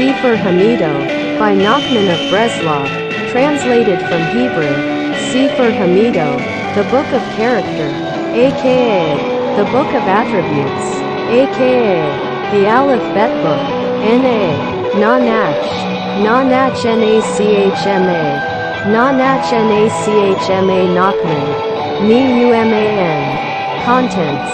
Sefer haMidot, by Nachman of Breslov, translated from Hebrew. Sefer haMidot, the Book of Character, aka the Book of Attributes, aka the Aleph Bet Book, N.A. Na-Nach, Na-Nach N-A-C-H-M-A, Na-Nach N-A-C-H-M-A Nachman, Ni-U-M-A-N. Contents: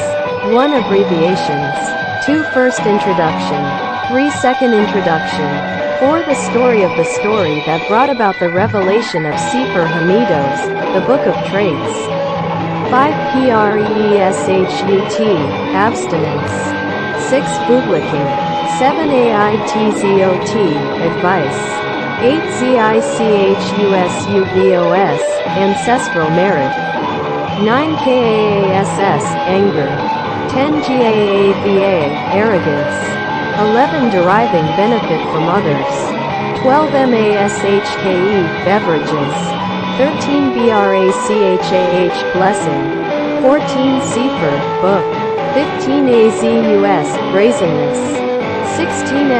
1. Abbreviations. 2. First introduction. 3. Second introduction. 4. The story of the story that brought about the revelation of Sefer haMidot, the Book of Traits. 5. Preeshut, Abstinence. 6. Publiking. 7. Aitzot, Advice. 8. Zichusubos, Ancestral Merit. 9. Kaass, Anger. 10. Gaava, Arrogance. 11. Deriving benefit from others. 12. Mashke, Beverages. 13. Brachah, Blessing. 14. Sefer, Book. 15. Azus, Brazenness. 16.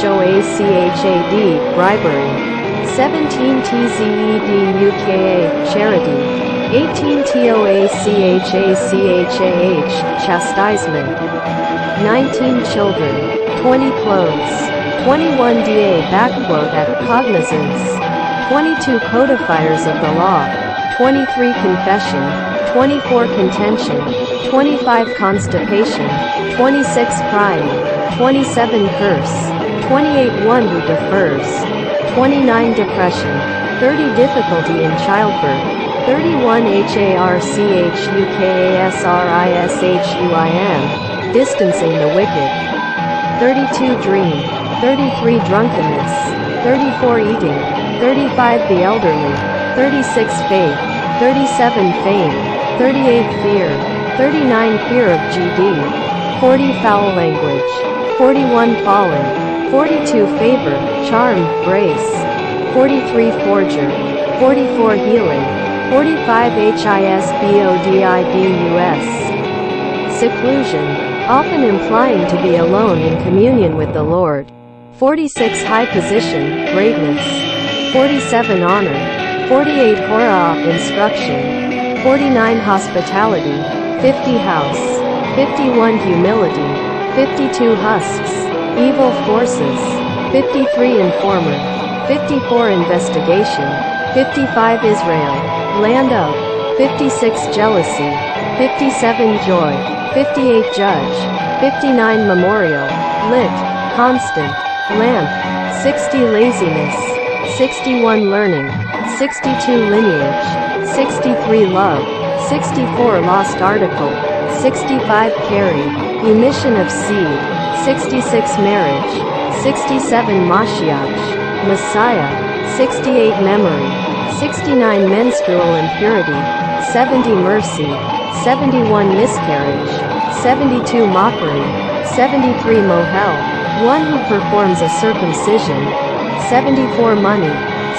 Shoachad, Bribery. 17. Tzedukah, Charity. 18. Toachachah, Chastisement. 19. Children. 20. Clothes. 21. At cognizance. 22. Codifiers of the law. 23. Confession. 24. Contention. 25. Constipation. 26. Crying. 27. Curse. 28. One who defers. 29. Depression. 30. Difficulty in childbirth. 31. Harukasrishuim, distancing the wicked. 32. Dream. 33. Drunkenness. 34. Eating. 35. The elderly. 36. Faith. 37. Fame. 38. Fear. 39. Fear of GD. 40. Foul language. 41. Fallen. 42. Favor, charm, grace. 43. Forger. 44. Healing. 45. Hisbodibus. Seclusion, often implying to be alone in communion with the Lord. 46. High position, greatness. 47. Honor. 48. Horah, instruction. 49. Hospitality. 50. House. 51. Humility. 52. Husks, evil forces. 53. Informer. 54. Investigation. 55. Israel, land of. 56. Jealousy. 57. Joy. 58. Judge. 59. Memorial, lit. Constant, lamp. 60. Laziness. 61. Learning. 62. Lineage. 63. Love. 64. Lost article. 65. Carry, emission of seed. 66. Marriage. 67. Mashiach, Messiah. 68. Memory. 69. Menstrual impurity. 70. Mercy. 71. Miscarriage. 72. Mockery. 73. Mohel, one who performs a circumcision. 74. Money.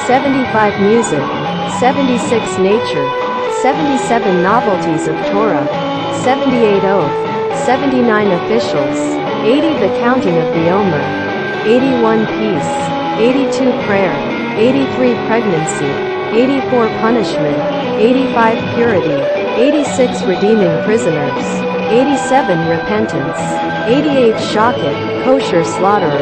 75. Music. 76. Nature. 77. Novelties of Torah. 78. Oath. 79. Officials. 80. The counting of the Omer. 81. Peace. 82. Prayer. 83. Pregnancy. 84. Punishment. 85. Purity. 86. Redeeming prisoners. 87. Repentance. 88. Shochet, kosher slaughterer.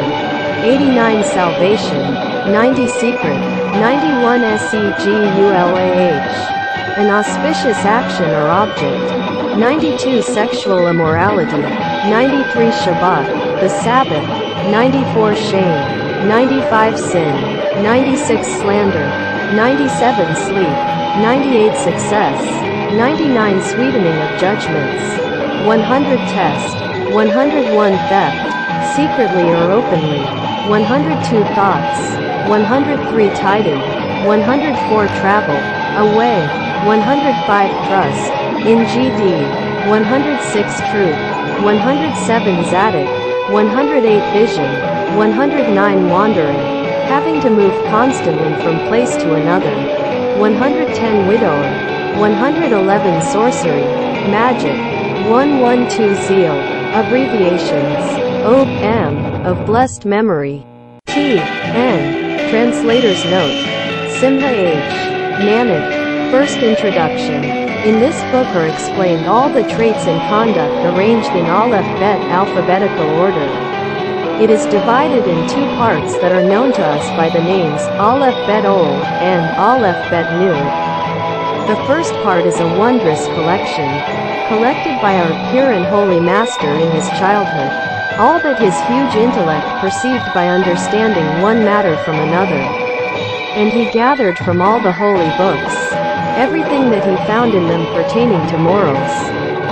89. Salvation. 90. Secret. 91. Segulah, an auspicious action or object. 92. Sexual immorality. 93. Shabbat, the Sabbath. 94. Shame. 95. Sin. 96. Slander. 97. Sleep. 98. Success. 99. Sweetening of judgments. 100. Test. 101. Theft, secretly or openly. 102. Thoughts. 103. Tiding. 104. Travel, away. 105. Trust, in GD. 106. Truth. 107. Zadok. 108. Vision. 109. Wandering, having to move constantly from place to another. 110. Widower. 111. Sorcery, magic. 112. Zeal, abbreviations, OB-M, of blessed memory. T.N. Translator's Note. Simha H. Nanak. First Introduction. In this book are explained all the traits and conduct arranged in Aleph Bet alphabetical order. It is divided in two parts that are known to us by the names Aleph Bet Old and Aleph Bet New. The first part is a wondrous collection, collected by our pure and holy Master in his childhood, all that his huge intellect perceived by understanding one matter from another. And he gathered from all the holy books everything that he found in them pertaining to morals,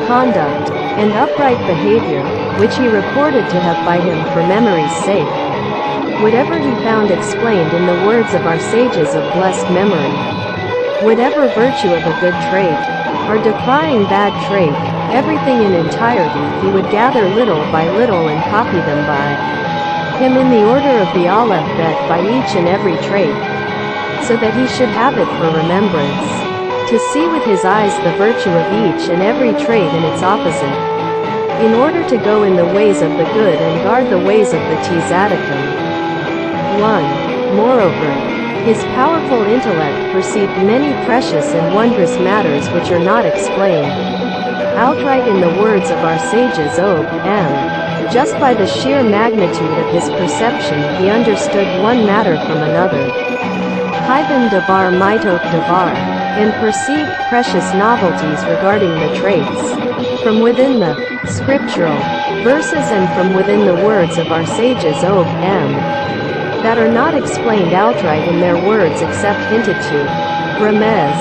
conduct, and upright behavior, which he recorded to have by him for memory's sake. Whatever he found explained in the words of our sages of blessed memory. Whatever virtue of a good trait, or decrying bad trait, everything in entirety he would gather little by little and copy them by him in the order of the Aleph Bet by each and every trait, so that he should have it for remembrance, to see with his eyes the virtue of each and every trait and its opposite, in order to go in the ways of the good and guard the ways of the tzaddikim. 1. Moreover, his powerful intellect perceived many precious and wondrous matters which are not explained outright in the words of our sages O.M. Just by the sheer magnitude of his perception he understood one matter from another. Hyben Davar Mitok Davar, and perceived precious novelties regarding the traits, from within the scriptural verses and from within the words of our sages O.M. that are not explained outright in their words except hinted to. Remez,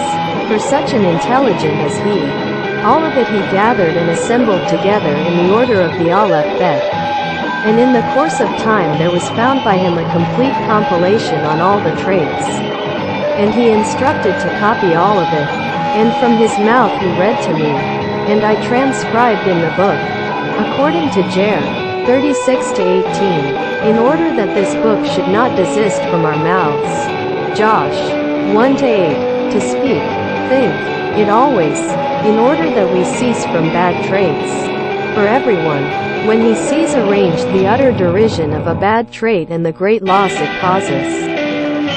for such an intelligent as he, all of it he gathered and assembled together in the order of the Aleph Bet. And in the course of time there was found by him a complete compilation on all the traits. And he instructed to copy all of it, and from his mouth he read to me, and I transcribed in the book, according to Jer. 36-18, in order that this book should not desist from our mouths. Josh. 1-8, to speak, think, it always, in order that we cease from bad traits. For everyone, when he sees arranged the utter derision of a bad trait and the great loss it causes,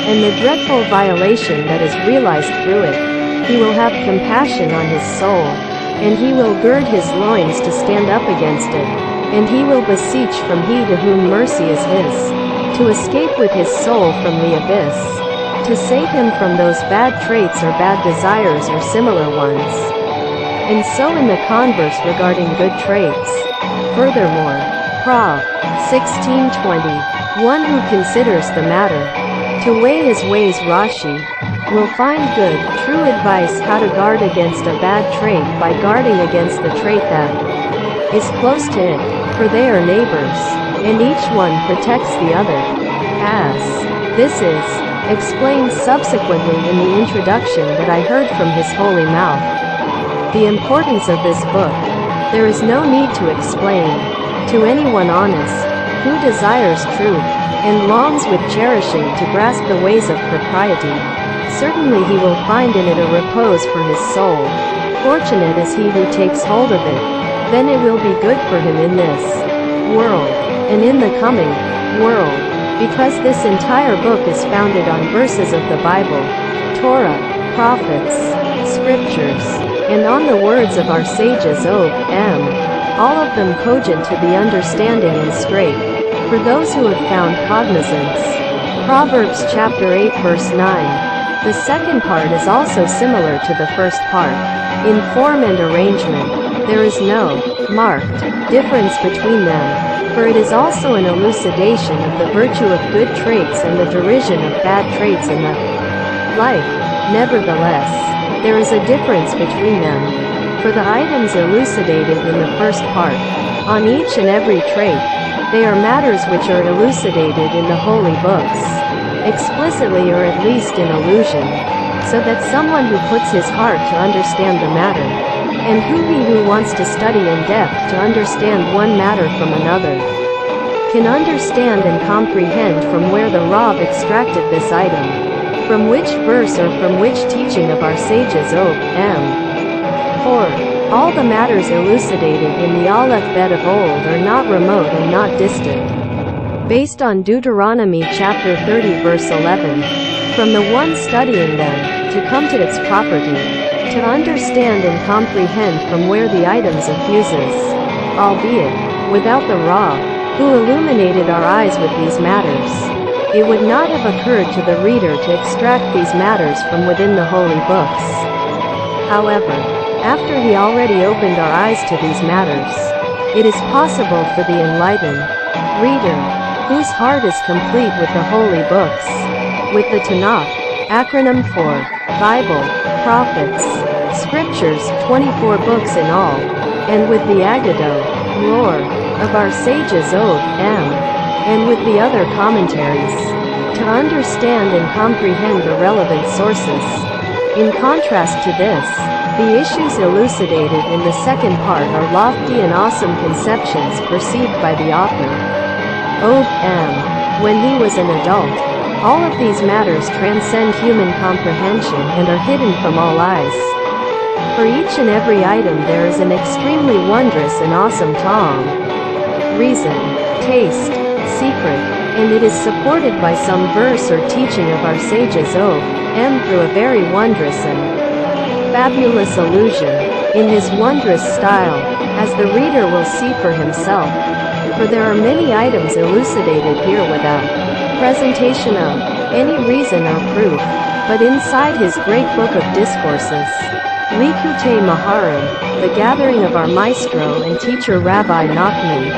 and the dreadful violation that is realized through it, he will have compassion on his soul, and he will gird his loins to stand up against it, and he will beseech from he to whom mercy is his, to escape with his soul from the abyss, to save him from those bad traits or bad desires or similar ones. And so in the converse regarding good traits. Furthermore, Prov. 16:20, one who considers the matter, to weigh his ways Rashi, will find good, true advice how to guard against a bad trait by guarding against the trait that is close to it, for they are neighbors, and each one protects the other. As this is explained subsequently in the introduction that I heard from his holy mouth. The importance of this book, there is no need to explain, to anyone honest, who desires truth, and longs with cherishing to grasp the ways of propriety. Certainly he will find in it a repose for his soul. Fortunate is he who takes hold of it, then it will be good for him in this world, and in the coming world, because this entire book is founded on verses of the Bible, Torah, prophets, scriptures, and on the words of our sages O.M., all of them cogent to the understanding and straight, for those who have found cognizance. Proverbs chapter 8 verse 9. The second part is also similar to the first part. In form and arrangement, there is no marked difference between them, for it is also an elucidation of the virtue of good traits and the derision of bad traits in the life. Nevertheless, there is a difference between them, for the items elucidated in the first part, on each and every trait, they are matters which are elucidated in the holy books, explicitly or at least in allusion, so that someone who puts his heart to understand the matter, and who wants to study in depth to understand one matter from another, can understand and comprehend from where the Rav extracted this item, from which verse or from which teaching of our sages O.M. For all the matters elucidated in the Aleph Bet of old are not remote and not distant, based on Deuteronomy chapter 30 verse 11, from the one studying them, to come to its property, to understand and comprehend from where the items effuses, albeit, without the Ra, who illuminated our eyes with these matters. It would not have occurred to the reader to extract these matters from within the holy books. However, after he already opened our eyes to these matters, it is possible for the enlightened reader, whose heart is complete with the holy books, with the Tanakh, acronym for Bible, Prophets, Scriptures, 24 books in all, and with the haMidot, lore, of our sages and with the other commentaries, to understand and comprehend the relevant sources. In contrast to this, the issues elucidated in the second part are lofty and awesome conceptions perceived by the author. When he was an adult, all of these matters transcend human comprehension and are hidden from all eyes. For each and every item there is an extremely wondrous and awesome ta'am, reason, taste, secret, and it is supported by some verse or teaching of our sages through a very wondrous and fabulous allusion, in his wondrous style, as the reader will see for himself. For there are many items elucidated here without presentation of any reason or proof, but inside his great book of discourses, Likutei Moharan, the gathering of our maestro and teacher Rabbi Nachman,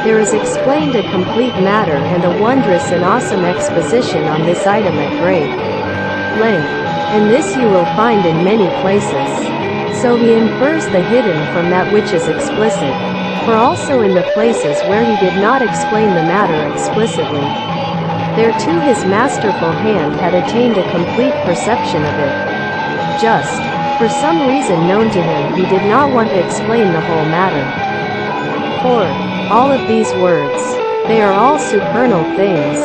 there is explained a complete matter and a wondrous and awesome exposition on this item at great length, and this you will find in many places. So he infers the hidden from that which is explicit, for also in the places where he did not explain the matter explicitly, thereto his masterful hand had attained a complete perception of it. Just, for some reason known to him, he did not want to explain the whole matter. For all of these words, they are all supernal things,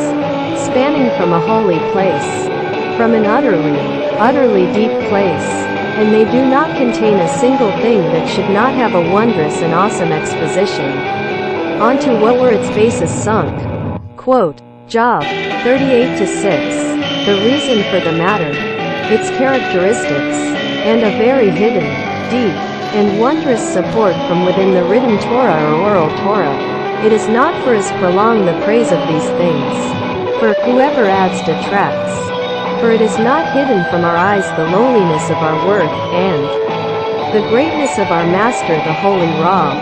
spanning from a holy place, from an utterly deep place, and they do not contain a single thing that should not have a wondrous and awesome exposition. Onto what were its bases sunk. Quote, Job 38-6, the reason for the matter, its characteristics, and a very hidden, deep, and wondrous support from within the written Torah or oral Torah. It is not for us prolong the praise of these things, for whoever adds detracts. For it is not hidden from our eyes the lowliness of our worth, and the greatness of our Master the Holy Ra,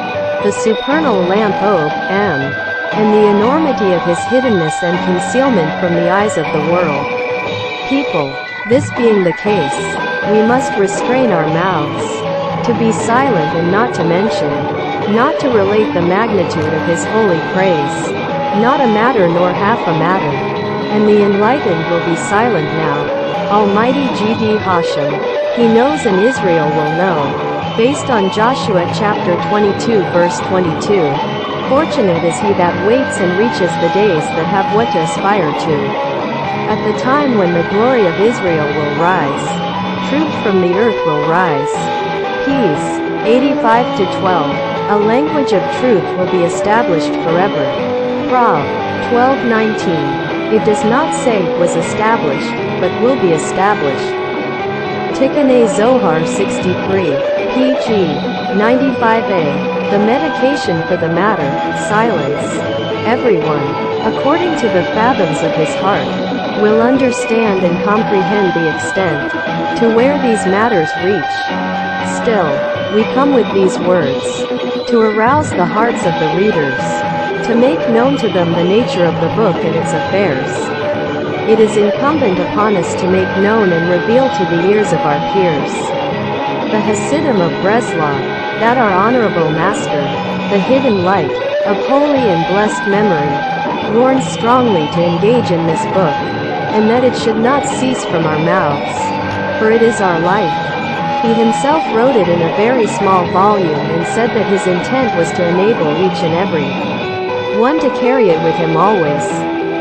the supernal lamp and the enormity of his hiddenness and concealment from the eyes of the world. People, this being the case, we must restrain our mouths, to be silent and not to mention, not to relate the magnitude of his holy praise, not a matter nor half a matter, and the enlightened will be silent now. Almighty G.D. Hashem, he knows and Israel will know, based on Joshua chapter 22 verse 22, fortunate is he that waits and reaches the days that have what to aspire to. At the time when the glory of Israel will rise, truth from the earth will rise. Peace, 85-12, a language of truth will be established forever. Prov, 12:19. It does not say was established, but will be established. Tikkunei Zohar 63, pg. 95a, the medication for the matter, silence. Everyone, according to the fathoms of his heart, will understand and comprehend the extent to where these matters reach. Still, we come with these words, to arouse the hearts of the readers, to make known to them the nature of the book and its affairs. It is incumbent upon us to make known and reveal to the ears of our peers the Hasidim of Breslov, that our honorable Master, the hidden light, of holy and blessed memory, warns strongly to engage in this book, and that it should not cease from our mouths, for it is our life. He himself wrote it in a very small volume and said that his intent was to enable each and every one to carry it with him always,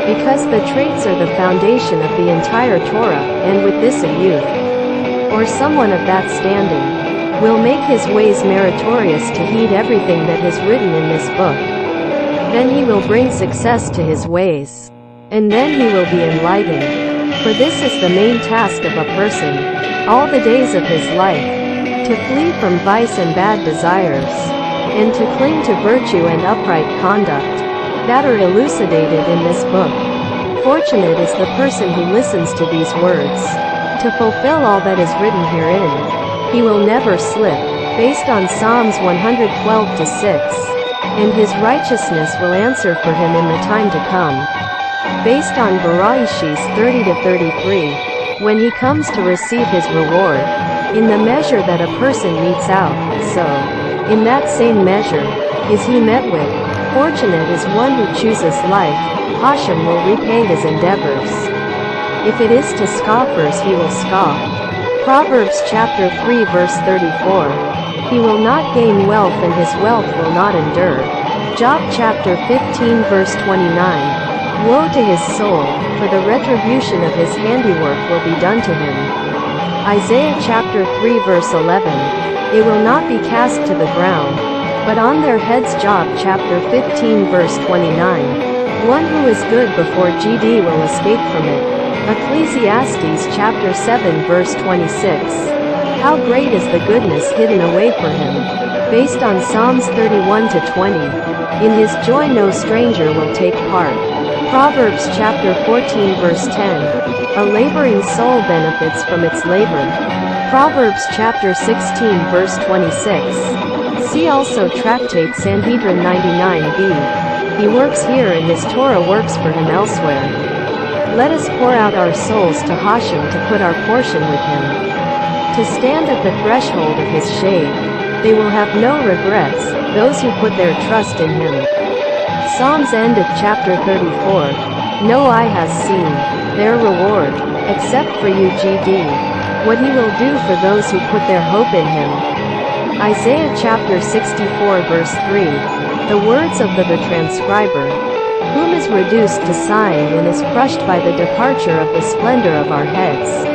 because the traits are the foundation of the entire Torah, and with this a youth, or someone of that standing, will make his ways meritorious to heed everything that is written in this book. Then he will bring success to his ways. And then he will be enlightened. For this is the main task of a person, all the days of his life, to flee from vice and bad desires, and to cling to virtue and upright conduct, that are elucidated in this book. Fortunate is the person who listens to these words, to fulfill all that is written herein. He will never slip, based on Psalms 112-6, and his righteousness will answer for him in the time to come. Based on Bereshit 30-33, when he comes to receive his reward, in the measure that a person meets out, so, in that same measure, is he met with. Fortunate is one who chooses life, Hashem will repay his endeavors. If it is to scoffers he will scoff. Proverbs chapter 3 verse 34. He will not gain wealth and his wealth will not endure. Job chapter 15 verse 29. Woe to his soul, for the retribution of his handiwork will be done to him. Isaiah chapter 3 verse 11. It will not be cast to the ground, but on their heads. Job chapter 15 verse 29. One who is good before GD will escape from it. Ecclesiastes chapter 7 verse 26. How great is the goodness hidden away for him. Based on Psalms 31-20. In his joy no stranger will take part. Proverbs chapter 14 verse 10. A laboring soul benefits from its labor. Proverbs chapter 16 verse 26. See also Tractate Sanhedrin 99b. He works here and his Torah works for him elsewhere. Let us pour out our souls to Hashem to put our portion with him. To stand at the threshold of his shade. They will have no regrets, those who put their trust in him. Psalms end of chapter 34. No eye has seen their reward, except for you GD. What he will do for those who put their hope in him. Isaiah chapter 64 verse 3. The words of the transcriber, whom is reduced to sighing and is crushed by the departure of the splendor of our heads,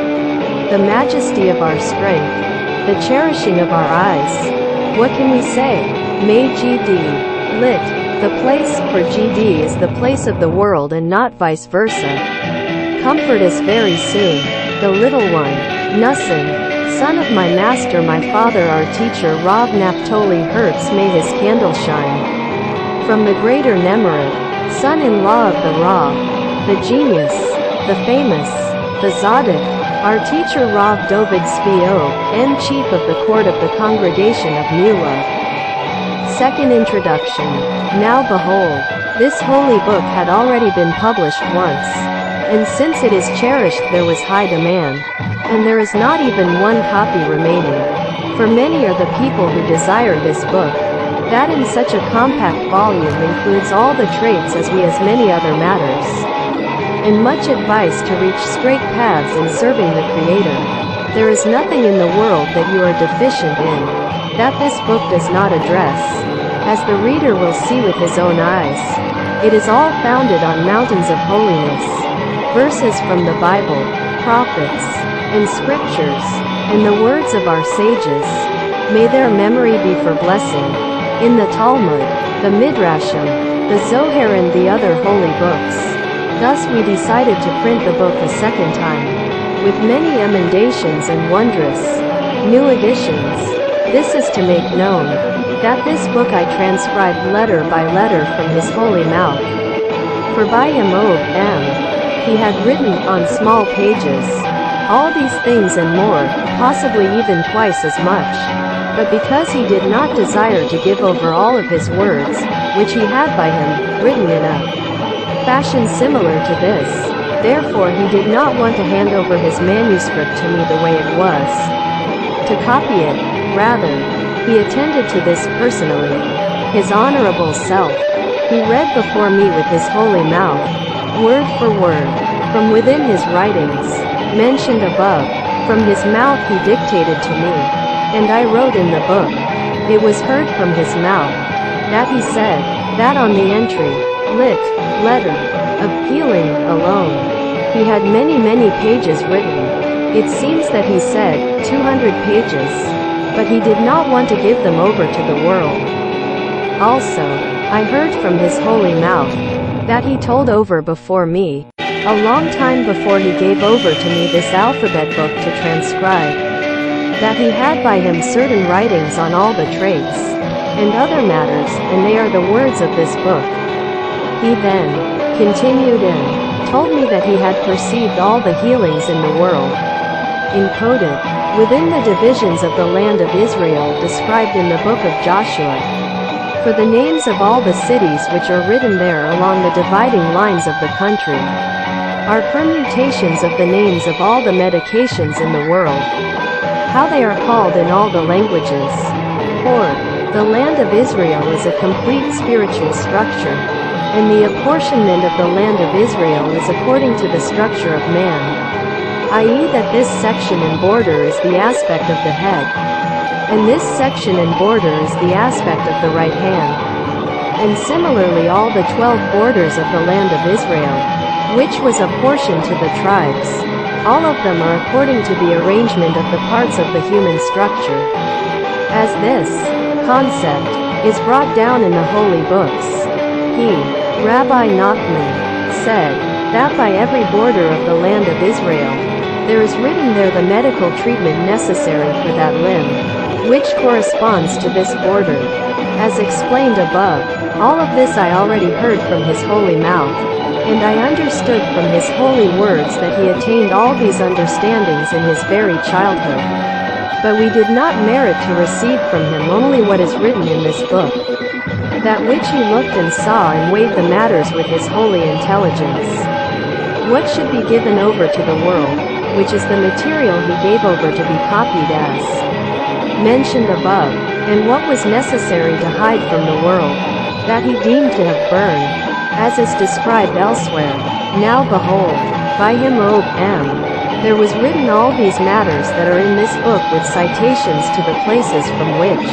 the majesty of our strength, the cherishing of our eyes. What can we say? May GD. Lit. The place for GD is the place of the world and not vice versa. Comfort is very soon. The little one, Nussin, son of my master my father our teacher Rav Naphtali Hertz may his candle shine. From the greater Nemerit, son-in-law of the Rav, the genius, the famous, the Zadok, our teacher Rav Dovid Spio, and chief of the court of the congregation of Mula. Second introduction. Now behold, this holy book had already been published once. And since it is cherished there was high demand. And there is not even one copy remaining. For many are the people who desire this book. That in such a compact volume includes all the traits as we as many other matters. And much advice to reach straight paths in serving the Creator. There is nothing in the world that you are deficient in, that this book does not address, as the reader will see with his own eyes. It is all founded on mountains of holiness, verses from the Bible, prophets, and scriptures, and the words of our sages. May their memory be for blessing. In the Talmud, the Midrashim, the Zohar and the other holy books. Thus we decided to print the book a second time, with many emendations and wondrous new additions. This is to make known that this book I transcribed letter by letter from his holy mouth. For by Yamov M. he had written on small pages all these things and more, possibly even twice as much. But because he did not desire to give over all of his words, which he had by him, written in a fashion similar to this, therefore he did not want to hand over his manuscript to me the way it was, to copy it. Rather, he attended to this personally. His honorable self, he read before me with his holy mouth, word for word, from within his writings, mentioned above. From his mouth he dictated to me, and I wrote in the book. It was heard from his mouth, that he said, that on the entry, lit, letter, of healing, alone, he had many pages written. It seems that he said, 200 pages. But he did not want to give them over to the world. Also, I heard from his holy mouth that he told over before me, a long time before he gave over to me this alphabet book to transcribe, that he had by him certain writings on all the traits and other matters, and they are the words of this book. He then continued and told me that he had perceived all the healings in the world, encoded within the divisions of the land of Israel described in the book of Joshua. For the names of all the cities which are written there along the dividing lines of the country are permutations of the names of all the medications in the world, how they are called in all the languages. For the land of Israel is a complete spiritual structure, and the apportionment of the land of Israel is according to the structure of man, i.e. that this section and border is the aspect of the head, and this section and border is the aspect of the right hand. And similarly all the 12 borders of the land of Israel, which was apportioned to the tribes, all of them are according to the arrangement of the parts of the human structure. As this concept is brought down in the holy books, he, Rabbi Nachman, said that by every border of the land of Israel, there is written there the medical treatment necessary for that limb, which corresponds to this border. As explained above, all of this I already heard from his holy mouth, and I understood from his holy words that he attained all these understandings in his very childhood. But we did not merit to receive from him only what is written in this book, that which he looked and saw and weighed the matters with his holy intelligence. What should be given over to the world, which is the material he gave over to be copied as mentioned above, and what was necessary to hide from the world, that he deemed to have burned, as is described elsewhere. Now behold, by him there was written all these matters that are in this book with citations to the places from which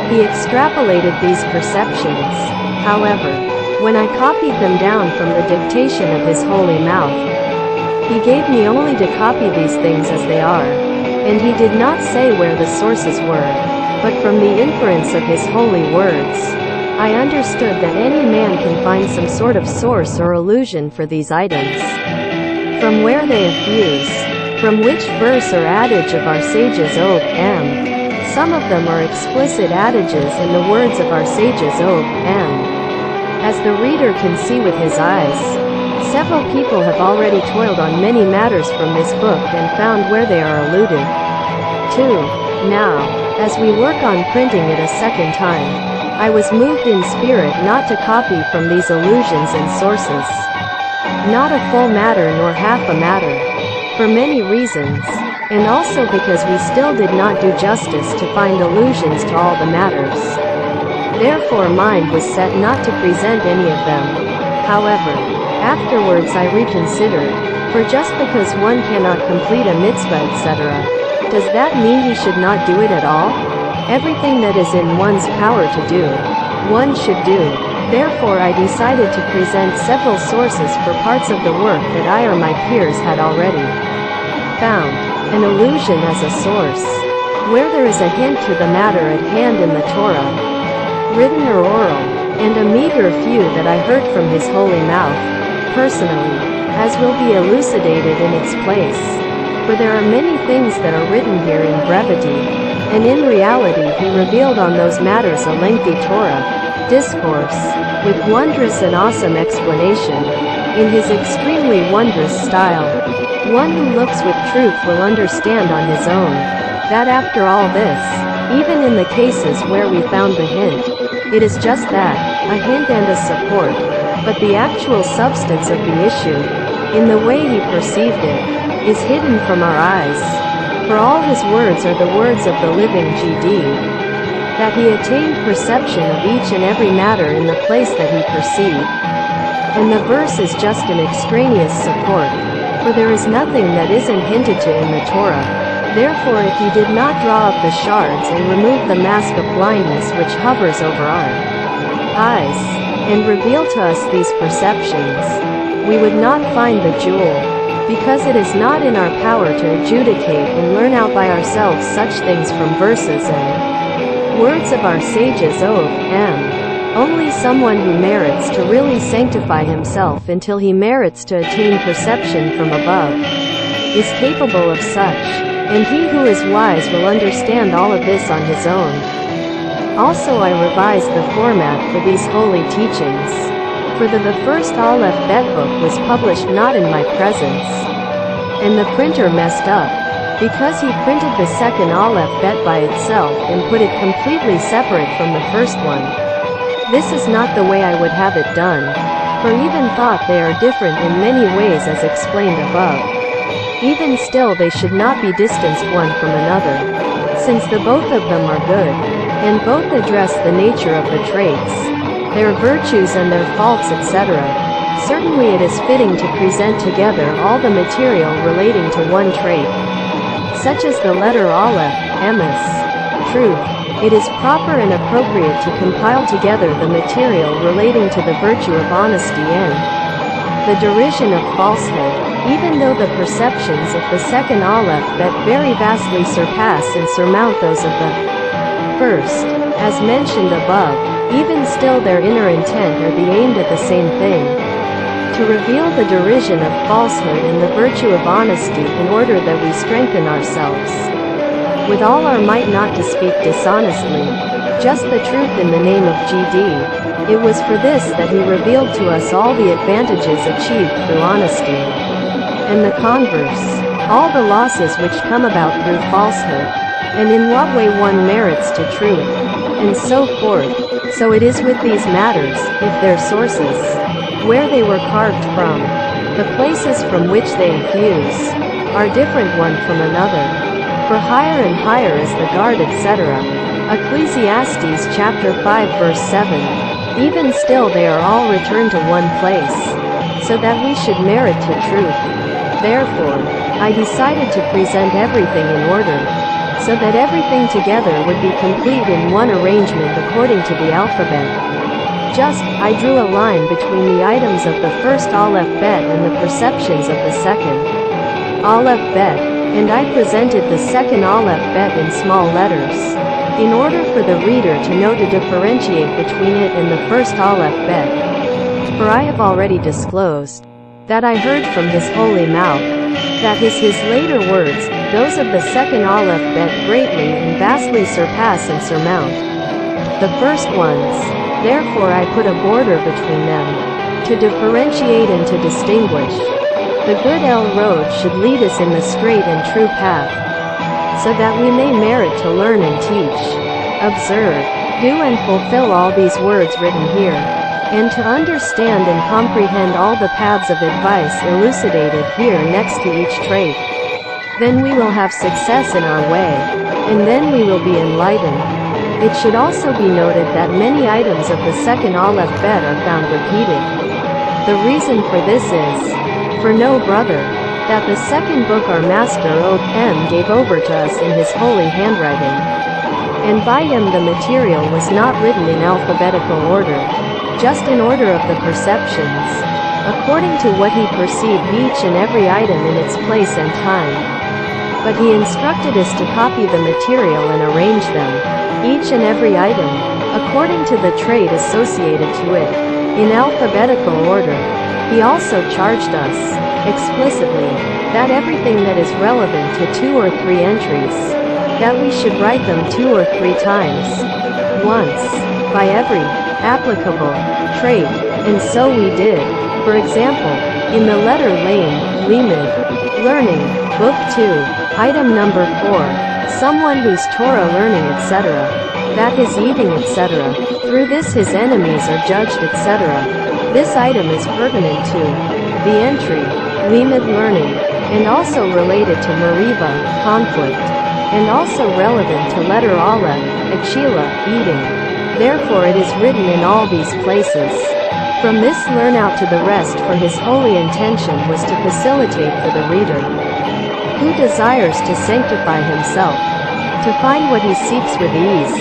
he extrapolated these perceptions. However, when I copied them down from the dictation of his holy mouth, he gave me only to copy these things as they are, and he did not say where the sources were, but from the inference of his holy words, I understood that any man can find some sort of source or allusion for these items, from where they have fused, from which verse or adage of our sages Some of them are explicit adages in the words of our sages As the reader can see with his eyes, several people have already toiled on many matters from this book and found where they are alluded to. Now, as we work on printing it a second time, I was moved in spirit not to copy from these allusions and sources, not a full matter nor half a matter, for many reasons, and also because we still did not do justice to find allusions to all the matters. Therefore mind was set not to present any of them. However, afterwards I reconsidered, for just because one cannot complete a mitzvah etc., does that mean he should not do it at all? Everything that is in one's power to do, one should do. Therefore I decided to present several sources for parts of the work that I or my peers had already found an allusion as a source, where there is a hint to the matter at hand in the Torah, written or oral, and a meager few that I heard from his holy mouth, personally, as will be elucidated in its place. For there are many things that are written here in brevity, and in reality he revealed on those matters a lengthy Torah discourse, with wondrous and awesome explanation, in his extremely wondrous style. One who looks with truth will understand on his own, that after all this, even in the cases where we found the hint, it is just that, a hint and a support, but the actual substance of the issue, in the way he perceived it, is hidden from our eyes. For all his words are the words of the living GD, that he attained perception of each and every matter in the place that he perceived. And the verse is just an extraneous support, for there is nothing that isn't hinted to in the Torah. Therefore if he did not draw up the shards and remove the mask of blindness which hovers over our eyes, and reveal to us these perceptions, we would not find the jewel, because it is not in our power to adjudicate and learn out by ourselves such things from verses and words of our sages Only someone who merits to really sanctify himself until he merits to attain perception from above is capable of such. And he who is wise will understand all of this on his own. Also, I revised the format for these holy teachings. For the first Aleph Bet book was published not in my presence, and the printer messed up, because he printed the second Aleph Bet by itself and put it completely separate from the first one. This is not the way I would have it done, for even thought they are different in many ways as explained above. Even still they should not be distanced one from another, since the both of them are good, and both address the nature of the traits, their virtues and their faults, etc. Certainly it is fitting to present together all the material relating to one trait, such as the letter Aleph, emes, truth. It is proper and appropriate to compile together the material relating to the virtue of honesty and the derision of falsehood, even though the perceptions of the second Aleph Bet very vastly surpass and surmount those of the first, as mentioned above. Even still their inner intent are aimed at the same thing, to reveal the derision of falsehood and the virtue of honesty in order that we strengthen ourselves with all our might not to speak dishonestly, just the truth in the name of GD. It was for this that he revealed to us all the advantages achieved through honesty, and the converse, all the losses which come about through falsehood, and in what way one merits to truth, and so forth. So it is with these matters, if their sources, where they were carved from, the places from which they infuse, are different one from another. For higher and higher is the guard, etc. Ecclesiastes chapter 5 verse 7. Even still they are all returned to one place, so that we should merit to truth. Therefore, I decided to present everything in order, so that everything together would be complete in one arrangement according to the alphabet. Just, I drew a line between the items of the first Aleph Bet and the perceptions of the second Aleph Bet, and I presented the second Aleph Bet in small letters, in order for the reader to know to differentiate between it and the first Aleph Bet. For I have already disclosed that I heard from his holy mouth that his later words, those of the second Aleph Bet, greatly and vastly surpass and surmount the first ones. Therefore I put a border between them, to differentiate and to distinguish. The good road should lead us in the straight and true path, so that we may merit to learn and teach, observe, do and fulfill all these words written here, and to understand and comprehend all the paths of advice elucidated here next to each trait. Then we will have success in our way, and then we will be enlightened. It should also be noted that many items of the second Aleph Bet are found repeated. The reason for this is, for know, brother, that the second book our master O.M. gave over to us in his holy handwriting, and by him the material was not written in alphabetical order, just in order of the perceptions, according to what he perceived each and every item in its place and time. But he instructed us to copy the material and arrange them, each and every item, according to the trait associated to it, in alphabetical order. He also charged us, explicitly, that everything that is relevant to 2 or 3 entries, that we should write them 2 or 3 times, once, by every applicable trait, and so we did. For example, in the letter lame, limud, learning, book 2, item number 4, someone whose Torah learning, etc., that his eating, etc., through this his enemies are judged, etc. This item is pertinent to the entry, limud, learning, and also related to Meriva, conflict, and also relevant to letter Aleph, Achila, eating. Therefore it is written in all these places. From this learn out to the rest, for his holy intention was to facilitate for the reader who desires to sanctify himself, to find what he seeks with ease,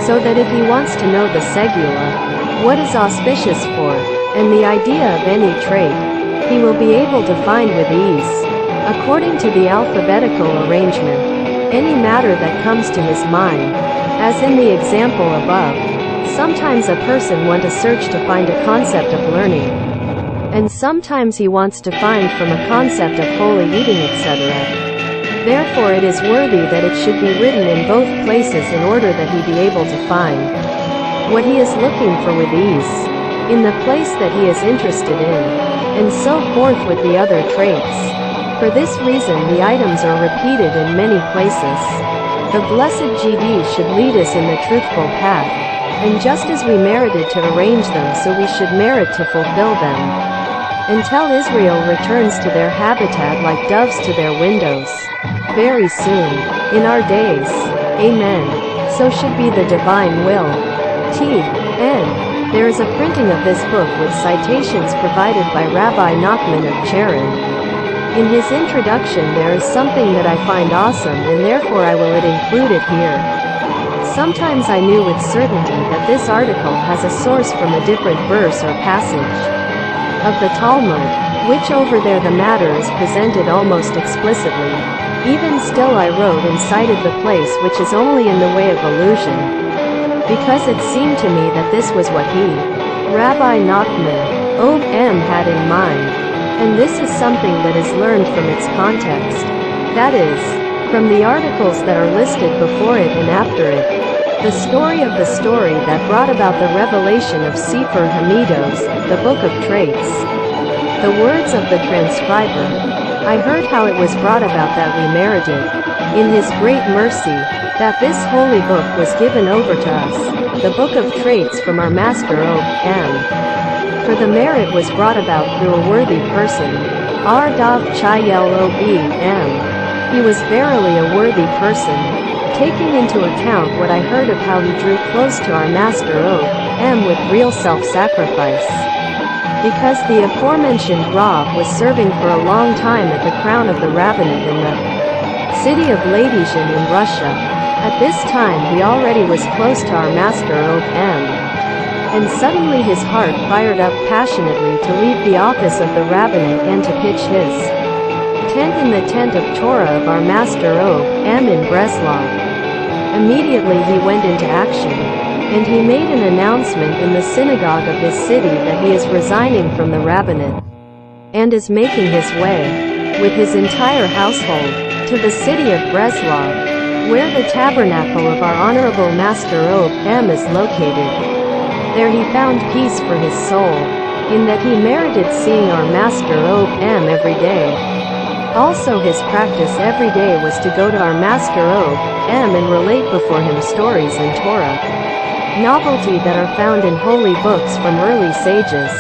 so that if he wants to know the segula, what is auspicious for, and the idea of any trait, he will be able to find with ease, according to the alphabetical arrangement, any matter that comes to his mind, as in the example above. Sometimes a person wants to search to find a concept of learning, and sometimes he wants to find from a concept of holy eating, etc. Therefore it is worthy that it should be written in both places in order that he be able to find what he is looking for with ease, in the place that he is interested in, and so forth with the other traits. For this reason the items are repeated in many places. The blessed GD should lead us in the truthful path, and just as we merited to arrange them, so we should merit to fulfill them, until Israel returns to their habitat like doves to their windows, very soon, in our days. Amen. So should be the divine will. T.N. There is a printing of this book with citations provided by Rabbi Nachman of Cherin. In his introduction there is something that I find awesome, and therefore I will include it here. Sometimes I knew with certainty that this article has a source from a different verse or passage of the Talmud, which over there the matter is presented almost explicitly. Even still I wrote and cited the place, which is only in the way of allusion, because it seemed to me that this was what he, Rabbi Nachman, O.M. had in mind. And this is something that is learned from its context. That is, from the articles that are listed before it and after it. The story of the story that brought about the revelation of Sefer haMidot, the book of traits. The words of the transcriber. I heard how it was brought about that we merited, in his great mercy, that this holy book was given over to us, the book of traits from our Master O.M. For the merit was brought about through a worthy person, R.Dav Chayel O.B.M. He was verily a worthy person, taking into account what I heard of how he drew close to our Master O.M. with real self-sacrifice. Because the aforementioned Rav was serving for a long time at the crown of the rabbinate in the city of Ladizhin in Russia. At this time he already was close to our Master O.M. And suddenly his heart fired up passionately to leave the office of the rabbinate and to pitch his tent in the tent of Torah of our Master O.M. in Breslov. Immediately he went into action, and he made an announcement in the synagogue of his city that he is resigning from the rabbinate, and is making his way, with his entire household, to the city of Breslov, where the tabernacle of our Honorable Master O.M. is located. There he found peace for his soul, in that he merited seeing our Master O.M. every day. Also his practice every day was to go to our Master O.M. and relate before him stories in Torah, novelty that are found in holy books from early sages.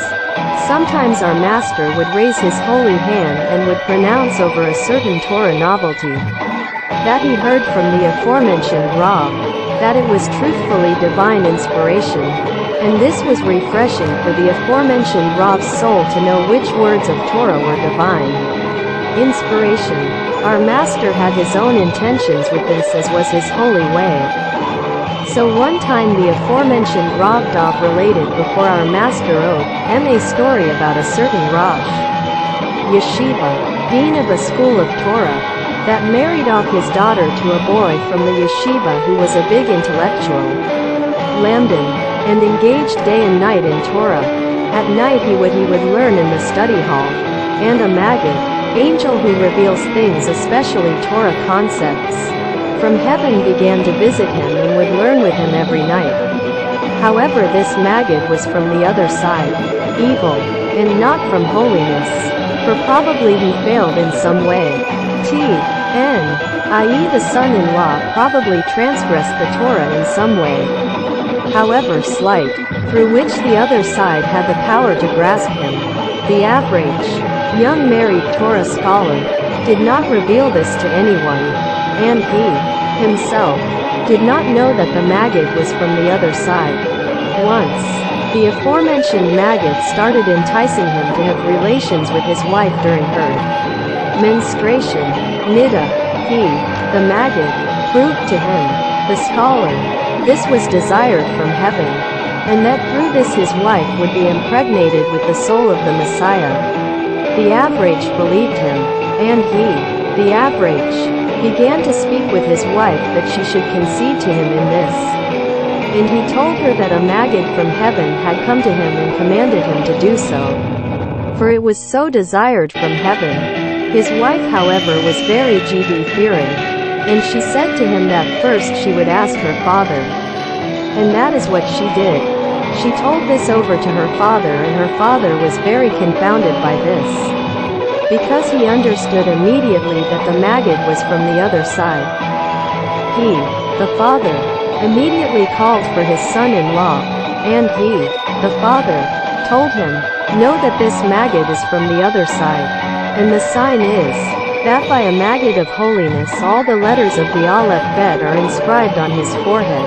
Sometimes our Master would raise his holy hand and would pronounce over a certain Torah novelty that he heard from the aforementioned Rav, that it was truthfully divine inspiration. And this was refreshing for the aforementioned Rav's soul to know which words of Torah were divine inspiration. Our Master had his own intentions with this, as was his holy way. So one time the aforementioned Rav Dov related before our Master O.M. a story about a certain Rosh Yeshiva, dean of a school of Torah, that married off his daughter to a boy from the yeshiva who was a big intellectual, Lamdan, and engaged day and night in Torah. At night he would learn in the study hall, and a Maggid, angel who reveals things, especially Torah concepts, from heaven began to visit him and would learn with him every night. However, this Maggid was from the other side, evil, and not from holiness, for probably he failed in some way. T.N. i.e. the son-in-law probably transgressed the Torah in some way, however slight, through which the other side had the power to grasp him. The average, young married Torah scholar, did not reveal this to anyone, and he, himself, did not know that the Maggid was from the other side. Once, the aforementioned Maggid started enticing him to have relations with his wife during her menstruation. Nida, he, the Maggid, proved to him, the scholar, this was desired from heaven, and that through this his wife would be impregnated with the soul of the Messiah. The average believed him, and he, the average, began to speak with his wife that she should concede to him in this And he told her that a Maggid from heaven had come to him and commanded him to do so, for it was so desired from heaven. His wife, however, was very God-fearing, and she said to him that first she would ask her father. And that is what she did. She told this over to her father, and her father was very confounded by this, because he understood immediately that the Maggid was from the other side. He, the father, immediately called for his son-in-law, and he, the father, told him, "Know that this Maggid is from the other side, and the sign is, that by a Maggid of holiness all the letters of the Aleph Bet are inscribed on his forehead,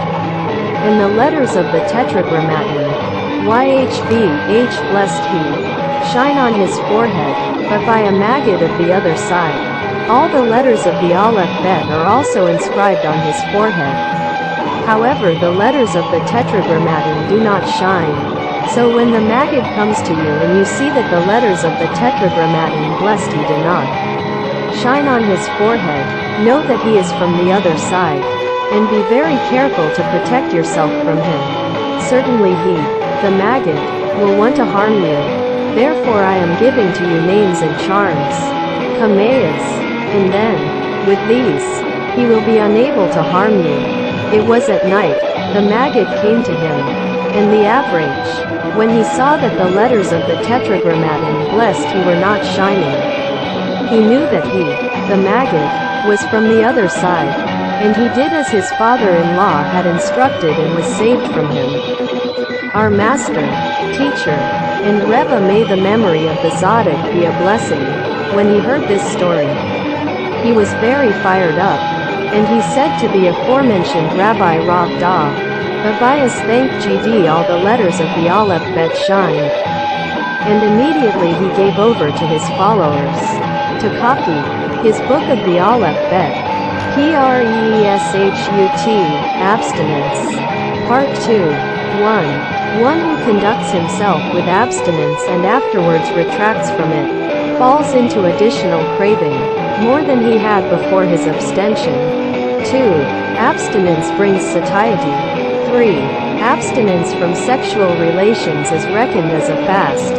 and the letters of the Tetragrammaton, YHVH blessed he, shine on his forehead, but by a Maggid of the other side, all the letters of the Aleph Bet are also inscribed on his forehead. However, the letters of the Tetragrammaton do not shine. So when the Maggid comes to you and you see that the letters of the Tetragrammaton blessed he do not shine on his forehead, know that he is from the other side, and be very careful to protect yourself from him. Certainly he, the Maggid, will want to harm you. Therefore I am giving to you names and charms, Kamayas, and then, with these, he will be unable to harm you." It was at night. The Maggid came to him, and the average, when he saw that the letters of the Tetragrammaton blessed he were not shining, he knew that he, the Maggid, was from the other side, and he did as his father-in-law had instructed and was saved from him. Our master, teacher, and Rebbe, may the memory of the Tzaddik be a blessing, when he heard this story, he was very fired up, and he said to the aforementioned Rabbi Rav Da, "Abayas, thank GD, all the letters of the Aleph Bet shine." And immediately he gave over to his followers to copy his book of the Aleph Bet, Preshut, Abstinence, Part 2, 1. One who conducts himself with abstinence and afterwards retracts from it, falls into additional craving, more than he had before his abstention. 2. Abstinence brings satiety. 3. Abstinence from sexual relations is reckoned as a fast.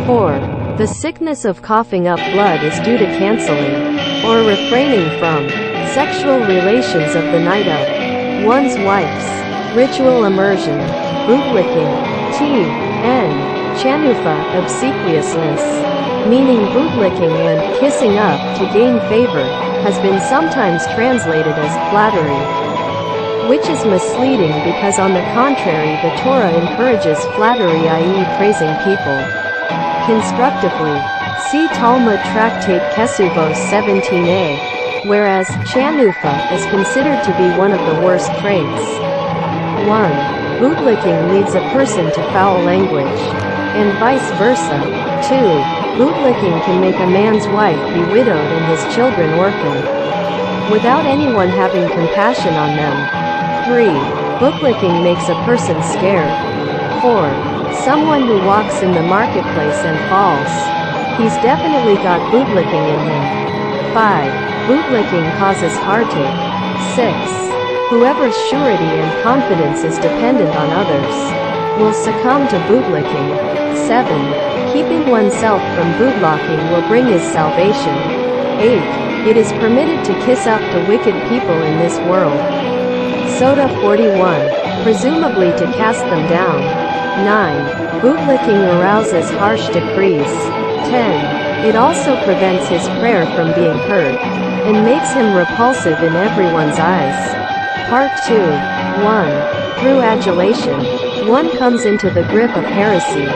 4. The sickness of coughing up blood is due to canceling, or refraining from, sexual relations of the night of one's wife's ritual immersion. Bootlicking, T.N. Chanufa, obsequiousness, meaning bootlicking and kissing up to gain favor, has been sometimes translated as flattery, which is misleading because on the contrary the Torah encourages flattery, i.e. praising people constructively. See Talmud Tractate Kesuvos 17a, whereas chanufa is considered to be one of the worst traits. 1. Bootlicking leads a person to foul language, and vice versa. 2. Bootlicking can make a man's wife be widowed and his children orphaned, without anyone having compassion on them. 3. Bootlicking makes a person scared. 4. Someone who walks in the marketplace and falls, he's definitely got bootlicking in him. 5. Bootlicking causes heartache. 6. Whoever's surety and confidence is dependent on others will succumb to bootlicking. 7. Keeping oneself from bootlocking will bring his salvation. 8. It is permitted to kiss up to wicked people in this world. Soda 41. Presumably to cast them down. 9. Bootlicking arouses harsh decrees. 10. It also prevents his prayer from being heard, and makes him repulsive in everyone's eyes. Part 2. 1. Through adulation, one comes into the grip of heresy.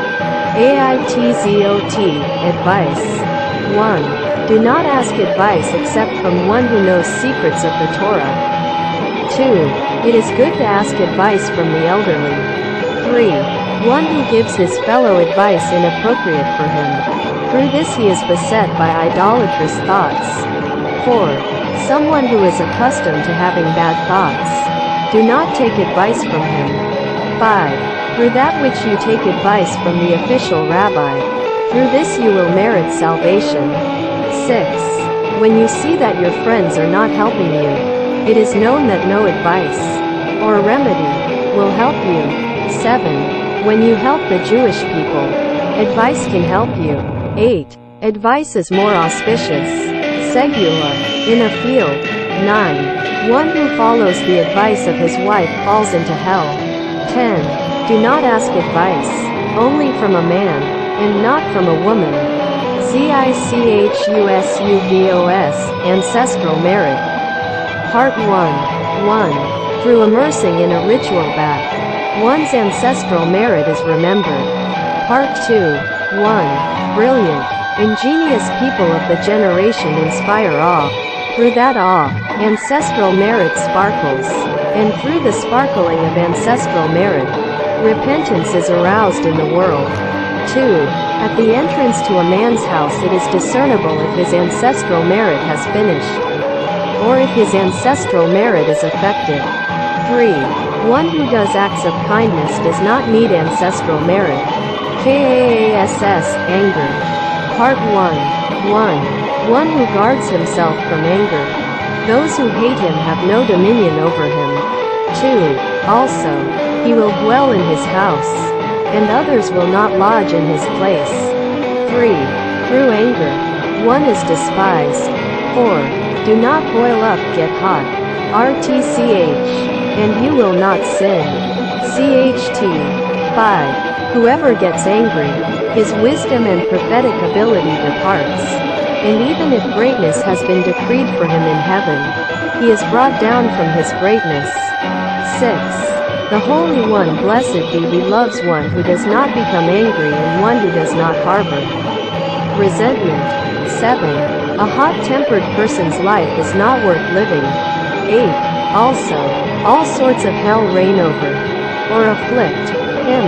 AITZOT, advice. 1. Do not ask advice except from one who knows secrets of the Torah. 2. It is good to ask advice from the elderly. 3. One who gives his fellow advice inappropriate for him. Through this he is beset by idolatrous thoughts. 4. Someone who is accustomed to having bad thoughts. Do not take advice from him. 5. Through that which you take advice from the official rabbi, through this you will merit salvation. 6. When you see that your friends are not helping you, it is known that no advice or remedy will help you. 7. When you help the Jewish people, advice can help you. 8. Advice is more auspicious. Segula. In a field. 9. One who follows the advice of his wife falls into hell. 10. Do not ask advice, only from a man, and not from a woman. Zichusuvos, Ancestral Merit. Part 1. 1. Through immersing in a ritual bath, one's ancestral merit is remembered. Part 2. 1. Brilliant, ingenious people of the generation inspire awe. Through that awe, ancestral merit sparkles, and through the sparkling of ancestral merit, repentance is aroused in the world. 2. At the entrance to a man's house it is discernible if his ancestral merit has finished, or if his ancestral merit is affected. 3. One who does acts of kindness does not need ancestral merit. KASS, anger. Part 1. 1. One who guards himself from anger. Those who hate him have no dominion over him. 2. Also, he will dwell in his house, and others will not lodge in his place. 3. Through anger, one is despised. 4. Do not boil up, get hot. RTCH. And you will not sin. CHT. 5. Whoever gets angry, his wisdom and prophetic ability departs. And even if greatness has been decreed for him in heaven, he is brought down from his greatness. 6. The Holy One, blessed be he, loves one who does not become angry and one who does not harbor resentment. 7. A hot-tempered person's life is not worth living. 8. Also, all sorts of hell reign over, or afflict, him.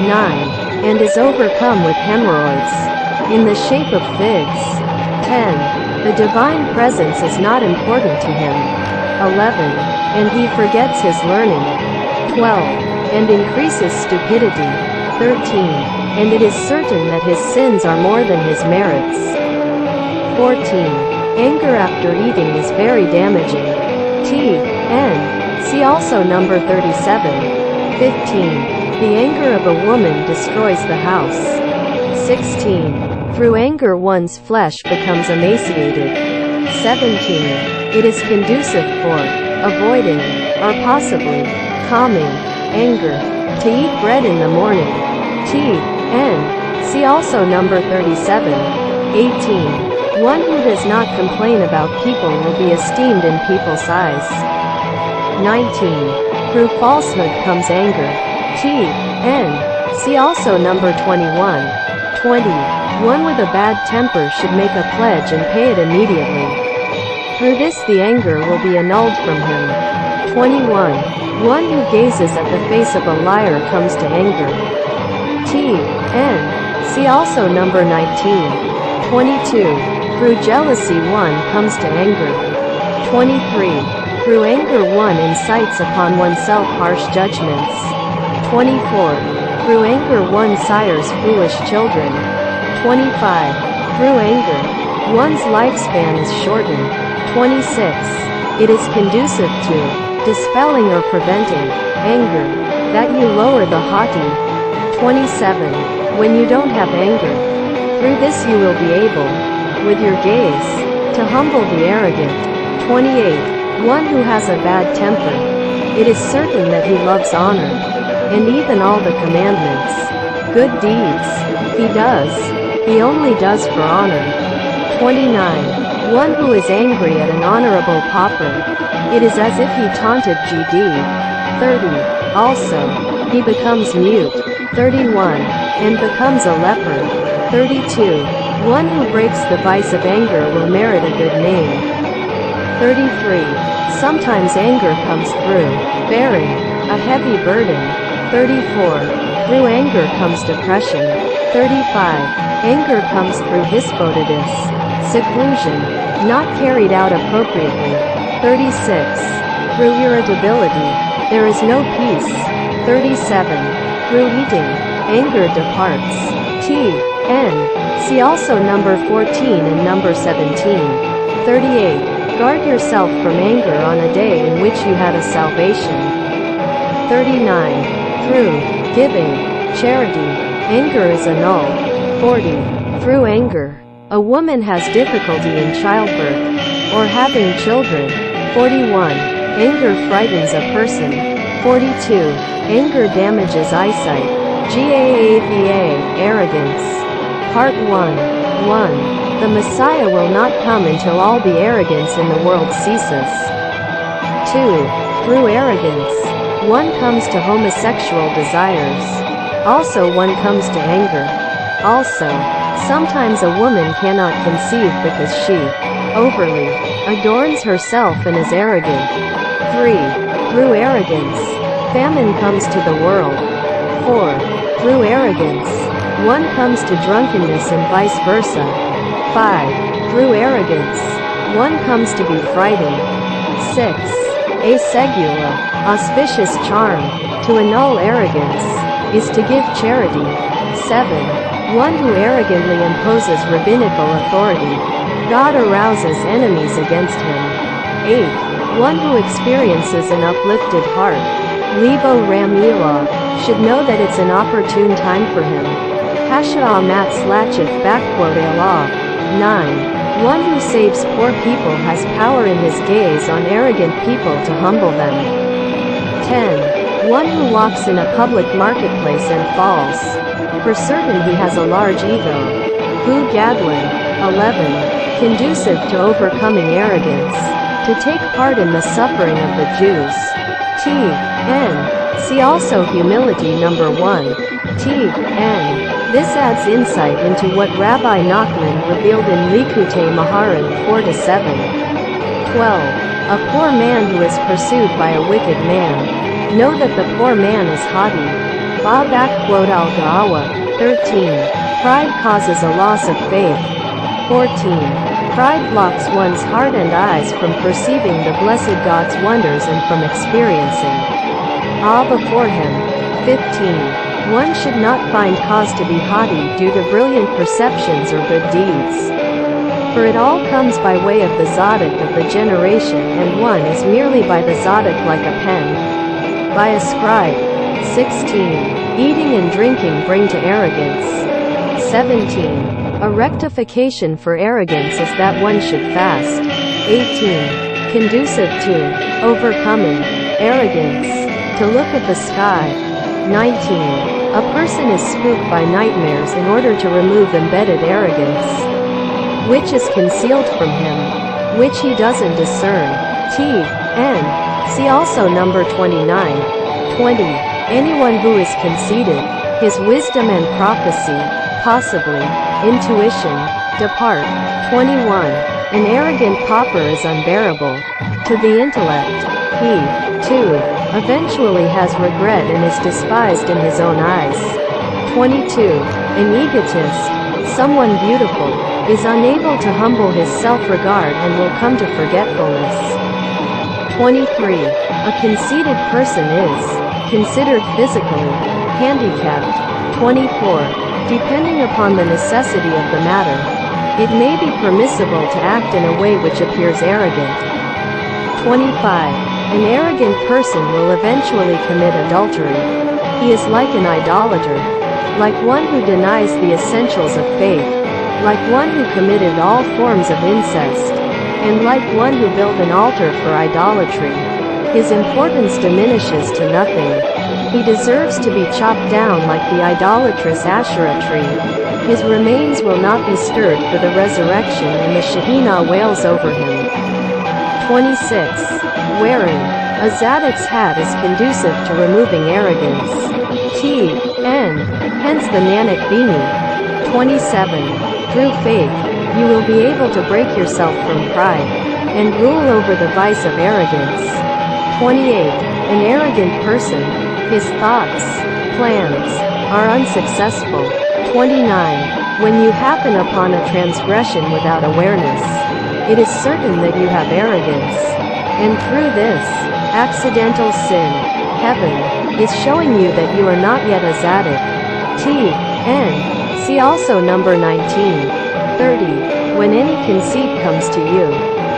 9. And is overcome with hemorrhoids, in the shape of figs. 10. The divine presence is not important to him. 11. And he forgets his learning. 12. And increases stupidity. 13. And it is certain that his sins are more than his merits. 14. Anger after eating is very damaging. T.N. See also number 37. 15. The anger of a woman destroys the house. 16. Through anger one's flesh becomes emaciated. 17. It is conducive for avoiding, or possibly calming, anger, to eat bread in the morning. T.N. See also number 37. 18. One who does not complain about people will be esteemed in people's eyes. 19. Through falsehood comes anger. T.N. See also number 21. 20. One with a bad temper should make a pledge and pay it immediately. Through this the anger will be annulled from him. 21. One who gazes at the face of a liar comes to anger. T.N. See also number 19. 22. Through jealousy one comes to anger. 23. Through anger one incites upon oneself harsh judgments. 24. Through anger one sires foolish children. 25. Through anger, one's lifespan is shortened. 26. It is conducive to dispelling or preventing anger, that you lower the haughty. 27. When you don't have anger, through this you will be able, with your gaze, to humble the arrogant. 28. One who has a bad temper, it is certain that he loves honor, and even all the commandments. Good deeds, he only does for honor. 29. One who is angry at an honorable pauper, it is as if he taunted GD. 30. Also, he becomes mute. 31. And becomes a leper. 32. One who breaks the vice of anger will merit a good name. 33. Sometimes anger comes through bearing a heavy burden. 34. Through anger comes depression. 35. Anger comes through hispoditis, seclusion, not carried out appropriately. 36. Through irritability, there is no peace. 37. Through eating, anger departs. T.N. See also number 14 and number 17. 38. Guard yourself from anger on a day in which you had a salvation. 39. Thru giving, charity, anger is annulled. 40. Through anger, a woman has difficulty in childbirth or having children. 41. Anger frightens a person. 42. Anger damages eyesight. Arrogance. Part 1. 1. The Messiah will not come until all the arrogance in the world ceases. 2. Through arrogance, one comes to homosexual desires. Also one comes to anger. Also, sometimes a woman cannot conceive because she overly adorns herself and is arrogant. 3. Through arrogance, famine comes to the world. 4. Through arrogance, one comes to drunkenness and vice versa. 5. Through arrogance, one comes to be frightened. 6. A singular, auspicious charm, to annul arrogance, is to give charity. 7. One who arrogantly imposes rabbinical authority, God arouses enemies against him. 8. One who experiences an uplifted heart, Libo Ramila, should know that it's an opportune time for him. Hasha Mat Slachif Allah. 9. One who saves poor people has power in his gaze on arrogant people to humble them. 10. One who walks in a public marketplace and falls. For certain he has a large ego. Hu Gadlin. 11. Conducive to overcoming arrogance. To take part in the suffering of the Jews. T.N. See also humility number 1. T.N. This adds insight into what Rabbi Nachman revealed in Likutei Moharan 4-7. 12. A poor man who is pursued by a wicked man. Know that the poor man is haughty. Al-Ga'awa. 13. Pride causes a loss of faith. 14. Pride blocks one's heart and eyes from perceiving the blessed God's wonders and from experiencing awe before Him. 15. One should not find cause to be haughty due to brilliant perceptions or good deeds. For it all comes by way of the Zadok of the generation, and one is merely by the Zadok like a pen by a scribe. 16. Eating and drinking bring to arrogance. 17. A rectification for arrogance is that one should fast. 18. Conducive to overcoming arrogance, to look at the sky. 19. A person is spooked by nightmares in order to remove embedded arrogance, which is concealed from him, which he doesn't discern. T.N. See also number 29. 20. Anyone who is conceited, his wisdom and prophecy, possibly, intuition, depart. 21. An arrogant pauper is unbearable to the intellect. He, too, eventually has regret and is despised in his own eyes. 22. An egotist, someone beautiful, is unable to humble his self-regard and will come to forgetfulness. 23. A conceited person is considered physically handicapped. 24. Depending upon the necessity of the matter, it may be permissible to act in a way which appears arrogant. 25. An arrogant person will eventually commit adultery. He is like an idolater, like one who denies the essentials of faith, like one who committed all forms of incest, and like one who built an altar for idolatry. His importance diminishes to nothing. He deserves to be chopped down like the idolatrous Asherah tree. His remains will not be stirred for the resurrection, and the Shekhinah wails over him. 26. Wearing a Zadok's hat is conducive to removing arrogance. T.N. Hence the Nanak Bini. 27. Through faith, you will be able to break yourself from pride and rule over the vice of arrogance. 28. An arrogant person, his thoughts, plans, are unsuccessful. 29. When you happen upon a transgression without awareness, it is certain that you have arrogance. And through this accidental sin, heaven is showing you that you are not yet a Zadok. T.N. See also number 19. 30. When any conceit comes to you,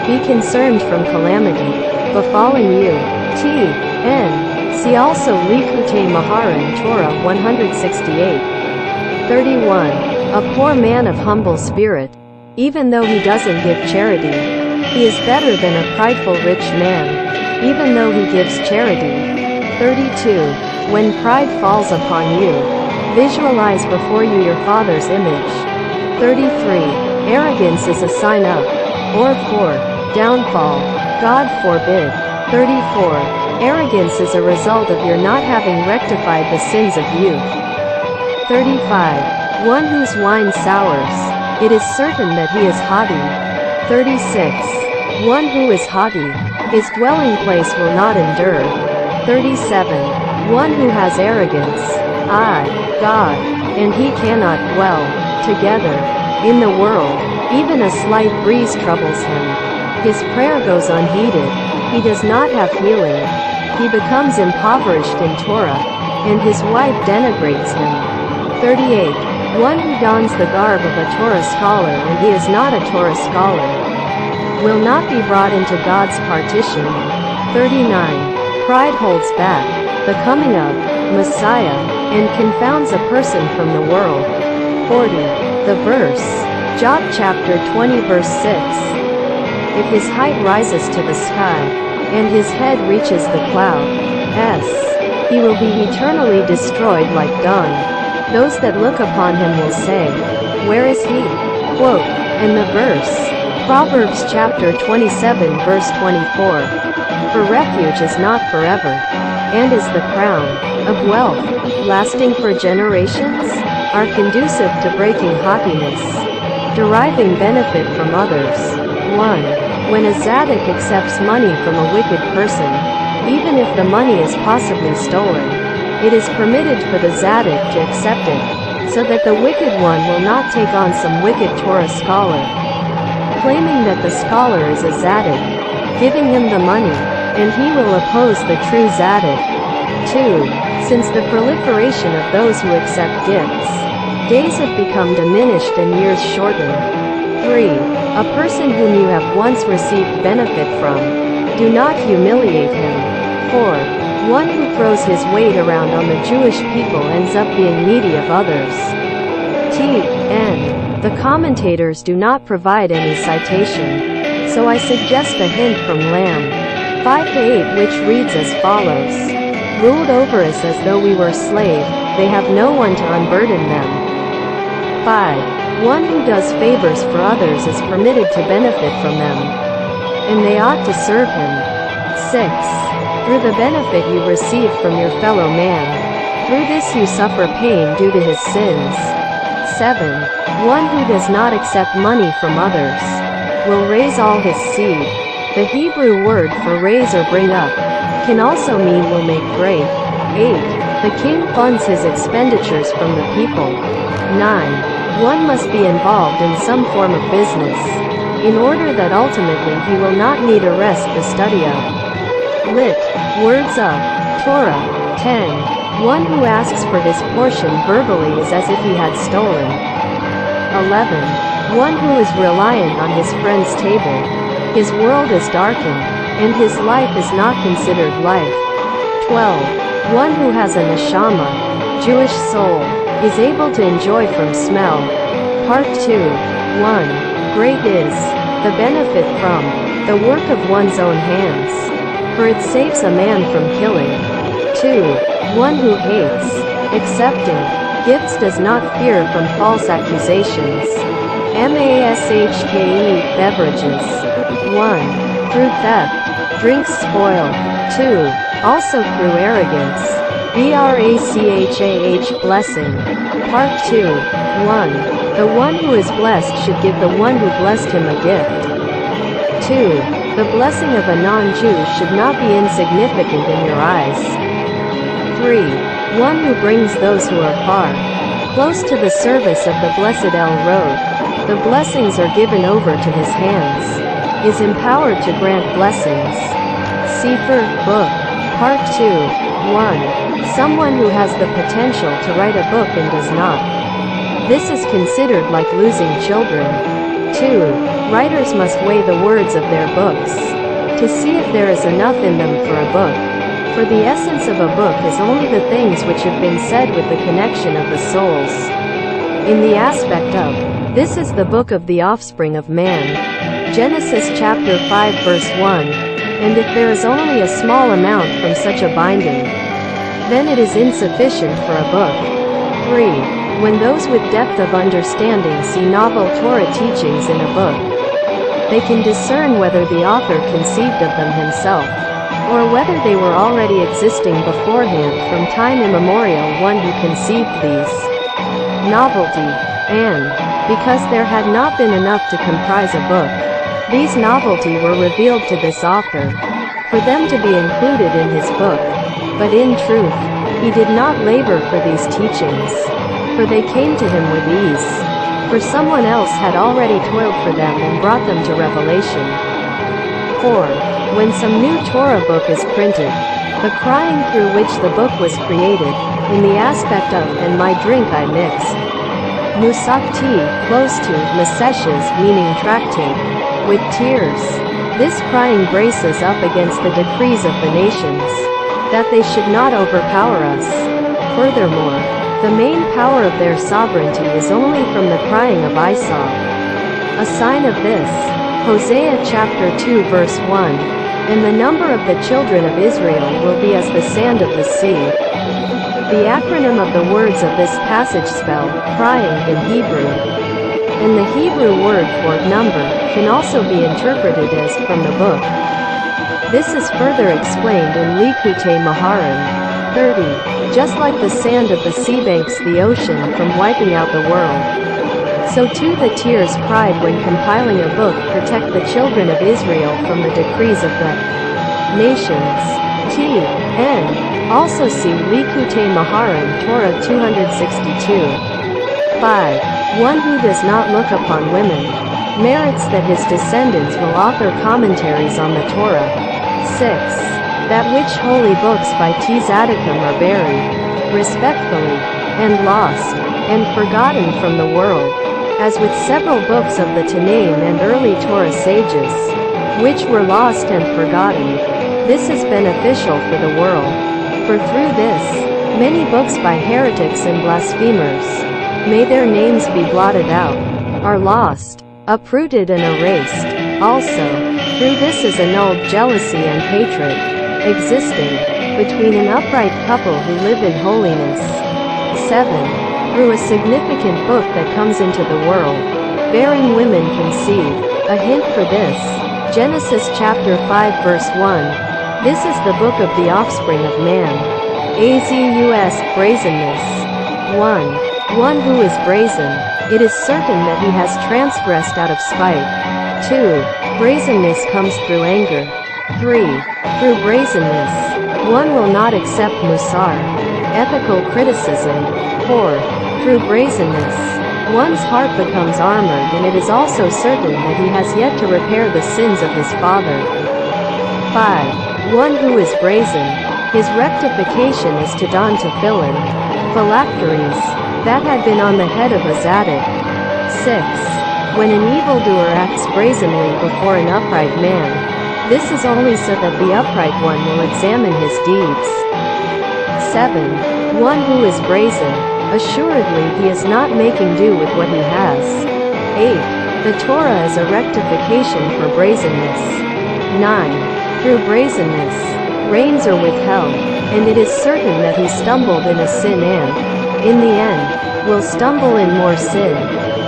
be concerned from calamity befalling you. T.N. See also Likutei Moharan Torah 168. 31. A poor man of humble spirit, even though he doesn't give charity, he is better than a prideful rich man, even though he gives charity. 32. When pride falls upon you, visualize before you your Father's image. 33. Arrogance is a sign of, or for, downfall. God forbid. 34. Arrogance is a result of your not having rectified the sins of youth. 35. One whose wine sours, it is certain that he is haughty. 36. One who is haughty, his dwelling place will not endure. 37. One who has arrogance, I, God, and he cannot dwell together in the world. Even a slight breeze troubles him. His prayer goes unheeded. He does not have healing. He becomes impoverished in Torah, and his wife denigrates him. 38. One who dons the garb of a Torah scholar and he is not a Torah scholar will not be brought into God's partition. 39. Pride holds back the coming of Messiah and confounds a person from the world. 40. The verse, Job chapter 20 verse 6. If his height rises to the sky, and his head reaches the cloud, he will be eternally destroyed like dung. Those that look upon him will say, where is he? Quote, and the verse, Proverbs chapter 27 verse 24. For refuge is not forever, and is the crown of wealth, lasting for generations, are conducive to breaking haughtiness, deriving benefit from others. 1. When a tzaddik accepts money from a wicked person, even if the money is possibly stolen, it is permitted for the tzaddik to accept it, so that the wicked one will not take on some wicked Torah scholar, claiming that the scholar is a tzaddik, giving him the money, and he will oppose the true tzaddik. 2. Since the proliferation of those who accept gifts, days have become diminished and years shortened. 3. A person whom you have once received benefit from, do not humiliate him. 4. One who throws his weight around on the Jewish people ends up being needy of others. End. The commentators do not provide any citation, so I suggest a hint from Lamb 5-8, which reads as follows. Ruled over us as though we were slave, they have no one to unburden them. 5. One who does favors for others is permitted to benefit from them, and they ought to serve him. 6. Through the benefit you receive from your fellow man, through this you suffer pain due to his sins. 7. One who does not accept money from others will raise all his seed. The Hebrew word for raise or bring up can also mean will make great. 8. The king funds his expenditures from the people. 9. One must be involved in some form of business, in order that ultimately he will not need a rest the study of. Lit. Words of Torah. 10. One who asks for his portion verbally is as if he had stolen. 11. One who is reliant on his friend's table, his world is darkened, and his life is not considered life. 12. One who has a neshama, Jewish soul, is able to enjoy from smell. Part 2. 1. Great is the benefit from the work of one's own hands, for it saves a man from killing. 2. One who hates accepting gifts does not fear from false accusations. Mashke beverages. 1. Through theft, drinks spoil. 2. Also through arrogance. Brachah blessing. Part 2. 1. The one who is blessed should give the one who blessed him a gift. 2. The blessing of a non-Jew should not be insignificant in your eyes. 3. One who brings those who are far, close to the service of the blessed El Road, the blessings are given over to his hands, is empowered to grant blessings. Sefer, book. Part 2. 1. Someone who has the potential to write a book and does not. This is considered like losing children. 2. Writers must weigh the words of their books to see if there is enough in them for a book. For the essence of a book is only the things which have been said with the connection of the souls. In the aspect of, this is the book of the offspring of man. Genesis chapter 5 verse 1. And if there is only a small amount from such a binding, then it is insufficient for a book. 3. When those with depth of understanding see novel Torah teachings in a book, they can discern whether the author conceived of them himself, or whether they were already existing beforehand from time immemorial. One who conceived these novelty, and, because there had not been enough to comprise a book, these novelty were revealed to this author, for them to be included in his book. But in truth, he did not labor for these teachings, for they came to him with ease, for someone else had already toiled for them and brought them to revelation. 4. When some new Torah book is printed, the crying through which the book was created, in the aspect of, and my drink I mixed, musakti, close to, meseshes, meaning tractate, with tears. This crying braces up against the decrees of the nations, that they should not overpower us. Furthermore, the main power of their sovereignty is only from the crying of Esau. A sign of this, Hosea chapter 2 verse 1, and the number of the children of Israel will be as the sand of the sea. The acronym of the words of this passage spell, crying in Hebrew. And the Hebrew word for number can also be interpreted as from the book. This is further explained in Likutei Moharan 30. Just like the sand of the sea banks the ocean from wiping out the world, so too the tears cried when compiling a book protect the children of Israel from the decrees of the nations. T.N. Also see Likutei Moharan Torah 262. 5. One who does not look upon women merits that his descendants will author commentaries on the Torah. 6. That which holy books by Tzaddikim are buried, respectfully, and lost, and forgotten from the world, as with several books of the Tanaim and early Torah sages, which were lost and forgotten. This is beneficial for the world, for through this, many books by heretics and blasphemers, may their names be blotted out, are lost, uprooted and erased. Also, through this is annulled jealousy and hatred, existing, between an upright couple who live in holiness. 7. Through a significant book that comes into the world, bearing women conceive. A hint for this, Genesis chapter 5 verse 1. This is the book of the offspring of man. Azus, brazenness. 1. One who is brazen, it is certain that he has transgressed out of spite. 2. Brazenness comes through anger. 3. Through brazenness, one will not accept musar, ethical criticism. 4. Through brazenness, one's heart becomes armored, and it is also certain that he has yet to repair the sins of his father. 5. One who is brazen, his rectification is to don tefillin, phylacteries, that had been on the head of a tzaddik. 6. When an evildoer acts brazenly before an upright man, this is only so that the upright one will examine his deeds. 7. One who is brazen, assuredly he is not making do with what he has. 8. The Torah is a rectification for brazenness. 9. Through brazenness, rains are withheld, and it is certain that he stumbled in a sin and, in the end, will stumble in more sin.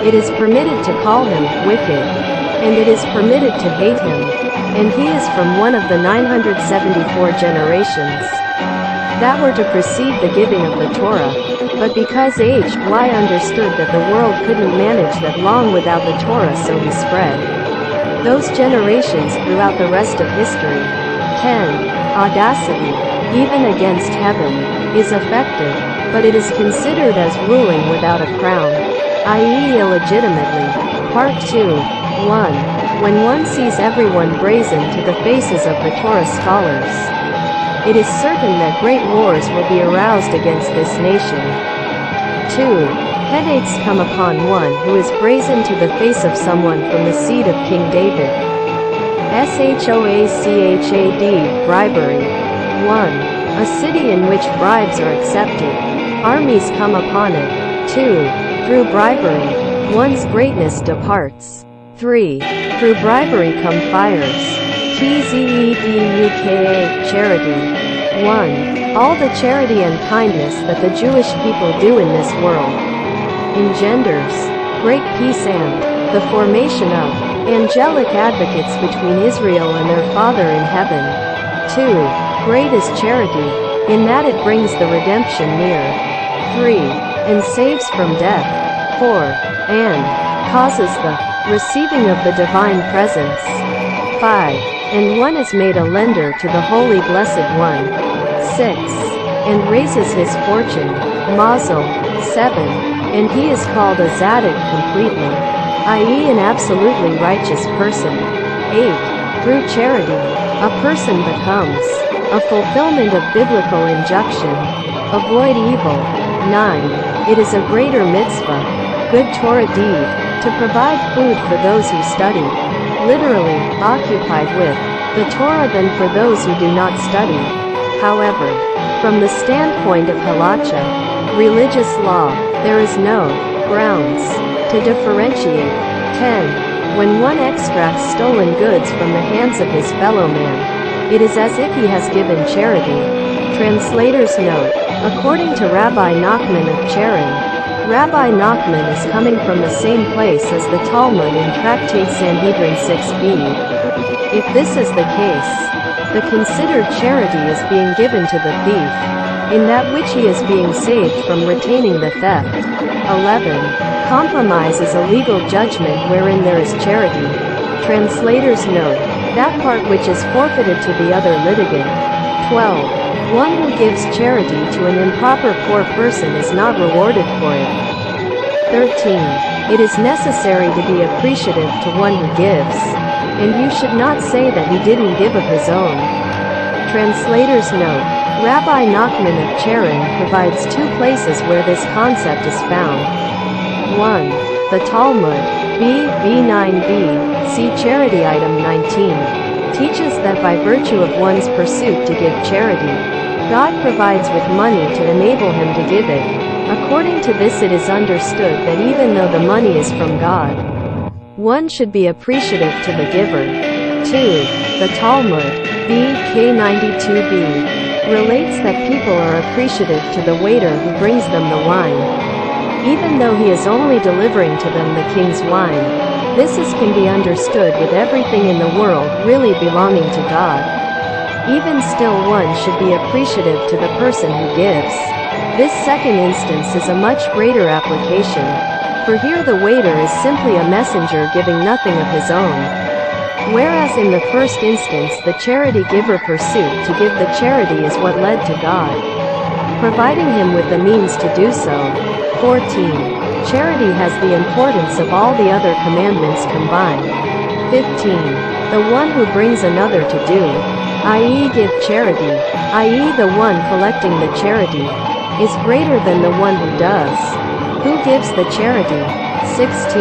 It is permitted to call him wicked, and it is permitted to hate him, and he is from one of the 974 generations that were to precede the giving of the Torah. But because Hy understood that the world couldn't manage that long without the Torah, so he spread those generations throughout the rest of history. 10. Audacity, even against heaven, is effective, but it is considered as ruling without a crown, i.e. illegitimately. Part 2. 1. When one sees everyone brazen to the faces of the Torah scholars, it is certain that great wars will be aroused against this nation. 2. Headaches come upon one who is brazen to the face of someone from the seed of King David. Shoachad, bribery. 1. A city in which bribes are accepted. Armies come upon it. 2. Through bribery, one's greatness departs. 3. Through bribery come fires. Tzedukah, charity. 1. All the charity and kindness that the Jewish people do in this world engenders great peace and the formation of angelic advocates between Israel and their Father in heaven. 2. Great is charity, in that it brings the redemption near. 3. And saves from death. 4. And causes the receiving of the divine presence. 5. And one is made a lender to the Holy Blessed One. 6. And raises his fortune. Mazel. 7. And he is called a Zadok completely, i.e. an absolutely righteous person. 8. Through charity, a person becomes a fulfillment of biblical injunction. Avoid evil. 9. It is a greater mitzvah, good Torah deed, to provide food for those who study, literally, occupied with the Torah than for those who do not study. However, from the standpoint of halacha, religious law, there is no grounds to differentiate. 10. When one extracts stolen goods from the hands of his fellow man, it is as if he has given charity. Translator's note. According to Rabbi Nachman of Cherin, Rabbi Nachman is coming from the same place as the Talmud in Tractate Sanhedrin 6b. If this is the case, the considered charity is being given to the thief, in that which he is being saved from retaining the theft. 11. Compromise is a legal judgment wherein there is charity. Translator's note. That part which is forfeited to the other litigant. 12. One who gives charity to an improper poor person is not rewarded for it. 13. It is necessary to be appreciative to one who gives, and you should not say that he didn't give of his own. Translator's note. Rabbi Nachman of Cherin provides two places where this concept is found. 1. The Talmud, B9b, see Charity item 19, teaches that by virtue of one's pursuit to give charity, God provides with money to enable him to give it. According to this, it is understood that even though the money is from God, one should be appreciative to the giver. 2. The Talmud, BK92b, relates that people are appreciative to the waiter who brings them the wine, even though he is only delivering to them the king's wine. This can be understood with everything in the world really belonging to God. Even still, one should be appreciative to the person who gives. This second instance is a much greater application, for here the waiter is simply a messenger giving nothing of his own, whereas in the first instance the charity giver pursuit to give the charity is what led to God providing him with the means to do so. 14. Charity has the importance of all the other commandments combined. 15. The one who brings another to do, i.e. give charity, i.e. the one collecting the charity, is greater than the one who does. Who gives the charity? 16.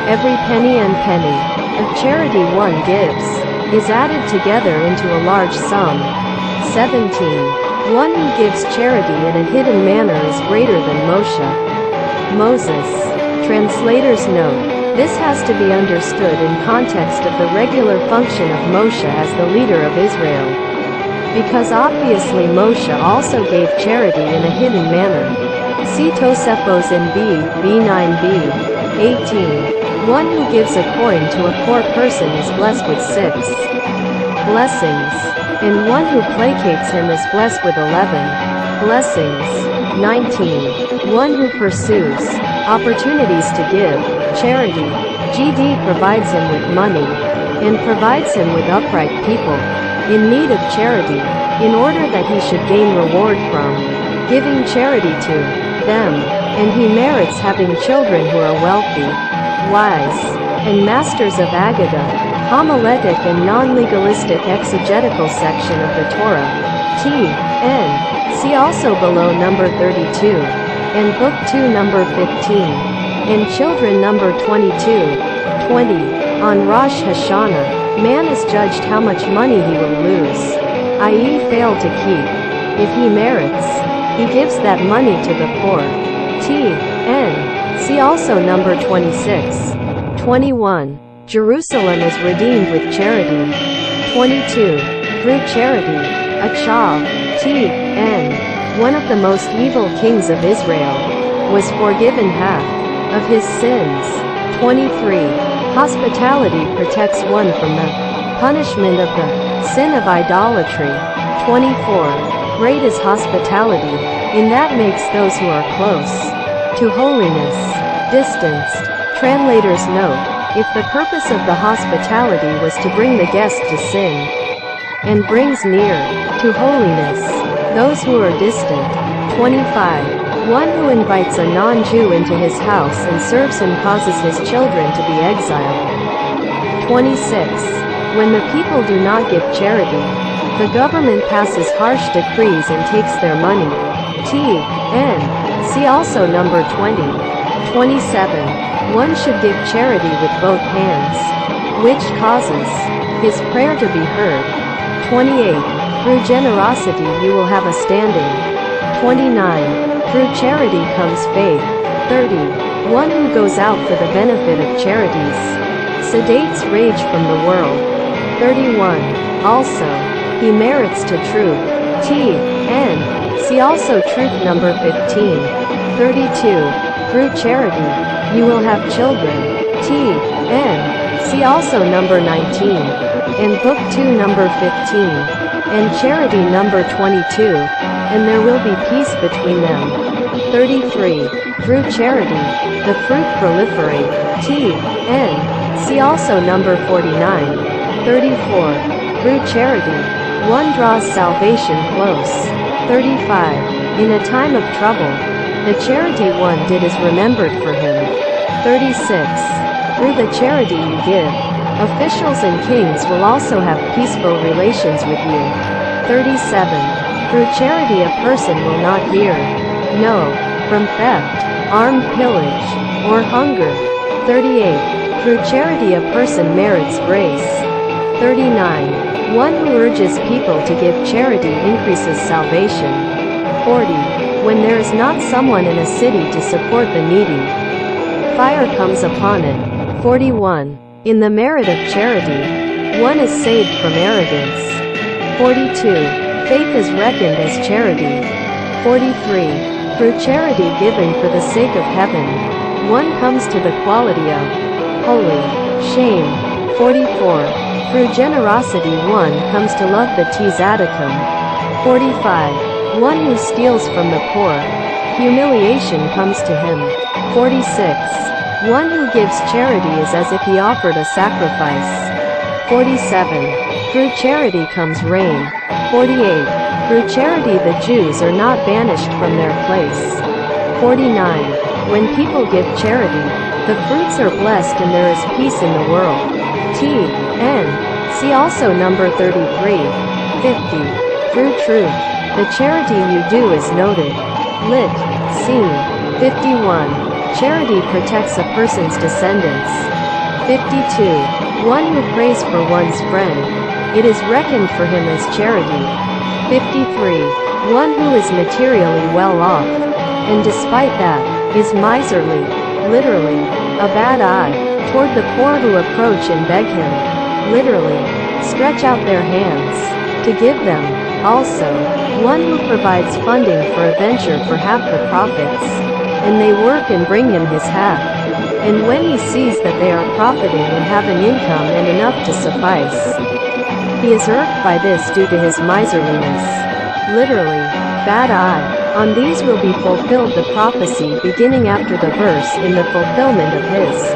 Every penny and penny of charity one gives is added together into a large sum. 17. One who gives charity in a hidden manner is greater than Moses. Translator's note. This has to be understood in context of the regular function of Moshe as the leader of Israel, because obviously Moshe also gave charity in a hidden manner. See Tosefos in B9b. 18. One who gives a coin to a poor person is blessed with 6 blessings, and one who placates him is blessed with 11 blessings. 19. One who pursues opportunities to give charity, GD, provides him with money, and provides him with upright people in need of charity, in order that he should gain reward from giving charity to them, and he merits having children who are wealthy, wise, and masters of Agadah, homiletic and non-legalistic exegetical section of the Torah. T.N. See also below number 32, and Book 2 number 15, and Children number 22. 20. On Rosh Hashanah, man is judged how much money he will lose, i.e. fail to keep. If he merits, he gives that money to the poor. N. See also number 26. 21. Jerusalem is redeemed with charity. 22. Through charity, a child, N. one of the most evil kings of Israel, was forgiven half of his sins. 23. Hospitality protects one from the punishment of the sin of idolatry. 24. Great is hospitality, in that makes those who are close to holiness distanced. Translators note, if the purpose of the hospitality was to bring the guest to sin, and brings near to holiness those who are distant. 25. One who invites a non-Jew into his house and serves him causes his children to be exiled. 26. When the people do not give charity, the government passes harsh decrees and takes their money. N. See also number 20. 27. One should give charity with both hands, which causes his prayer to be heard. 28. Through generosity you will have a standing. 29. Through charity comes faith. 30. One who goes out for the benefit of charities sedates rage from the world. 31. Also, he merits to truth. N. See also truth number 15. 32. Through charity, you will have children. N. See also number 19. And book 2 number 15. And charity number 22. And there will be peace between them. 33. Through charity, the fruit proliferate. N. See also number 49. 34. Through charity, one draws salvation close. 35. In a time of trouble, the charity one did is remembered for him. 36. Through the charity you give, officials and kings will also have peaceful relations with you. 37. Through charity a person will not hear, no, from theft, armed pillage, or hunger. 38. Through charity a person merits grace. 39. One who urges people to give charity increases salvation. 40. When there is not someone in a city to support the needy, fire comes upon it. 41. In the merit of charity, one is saved from arrogance. 42. Faith is reckoned as charity. 43. Through charity given for the sake of heaven, one comes to the quality of holy shame. 44. Through generosity one comes to love the tzaddikim. 45. One who steals from the poor, humiliation comes to him. 46. One who gives charity is as if he offered a sacrifice. 47. Through charity comes rain. 48. Through charity the Jews are not banished from their place. 49. When people give charity, the fruits are blessed and there is peace in the world. N. See also number 33. 50. Through truth, the charity you do is noted. Lit. Scene. 51. Charity protects a person's descendants. 52. One who prays for one's friend, it is reckoned for him as charity. 53. One who is materially well off, and despite that, is miserly, literally, a bad eye, toward the poor who approach and beg him, literally, stretch out their hands, to give them. Also, one who provides funding for a venture for half the profits, and they work and bring him his half. And when he sees that they are profiting and have an income and enough to suffice, he is irked by this due to his miserliness. Literally, bad eye. On these will be fulfilled the prophecy beginning after the verse in the fulfillment of his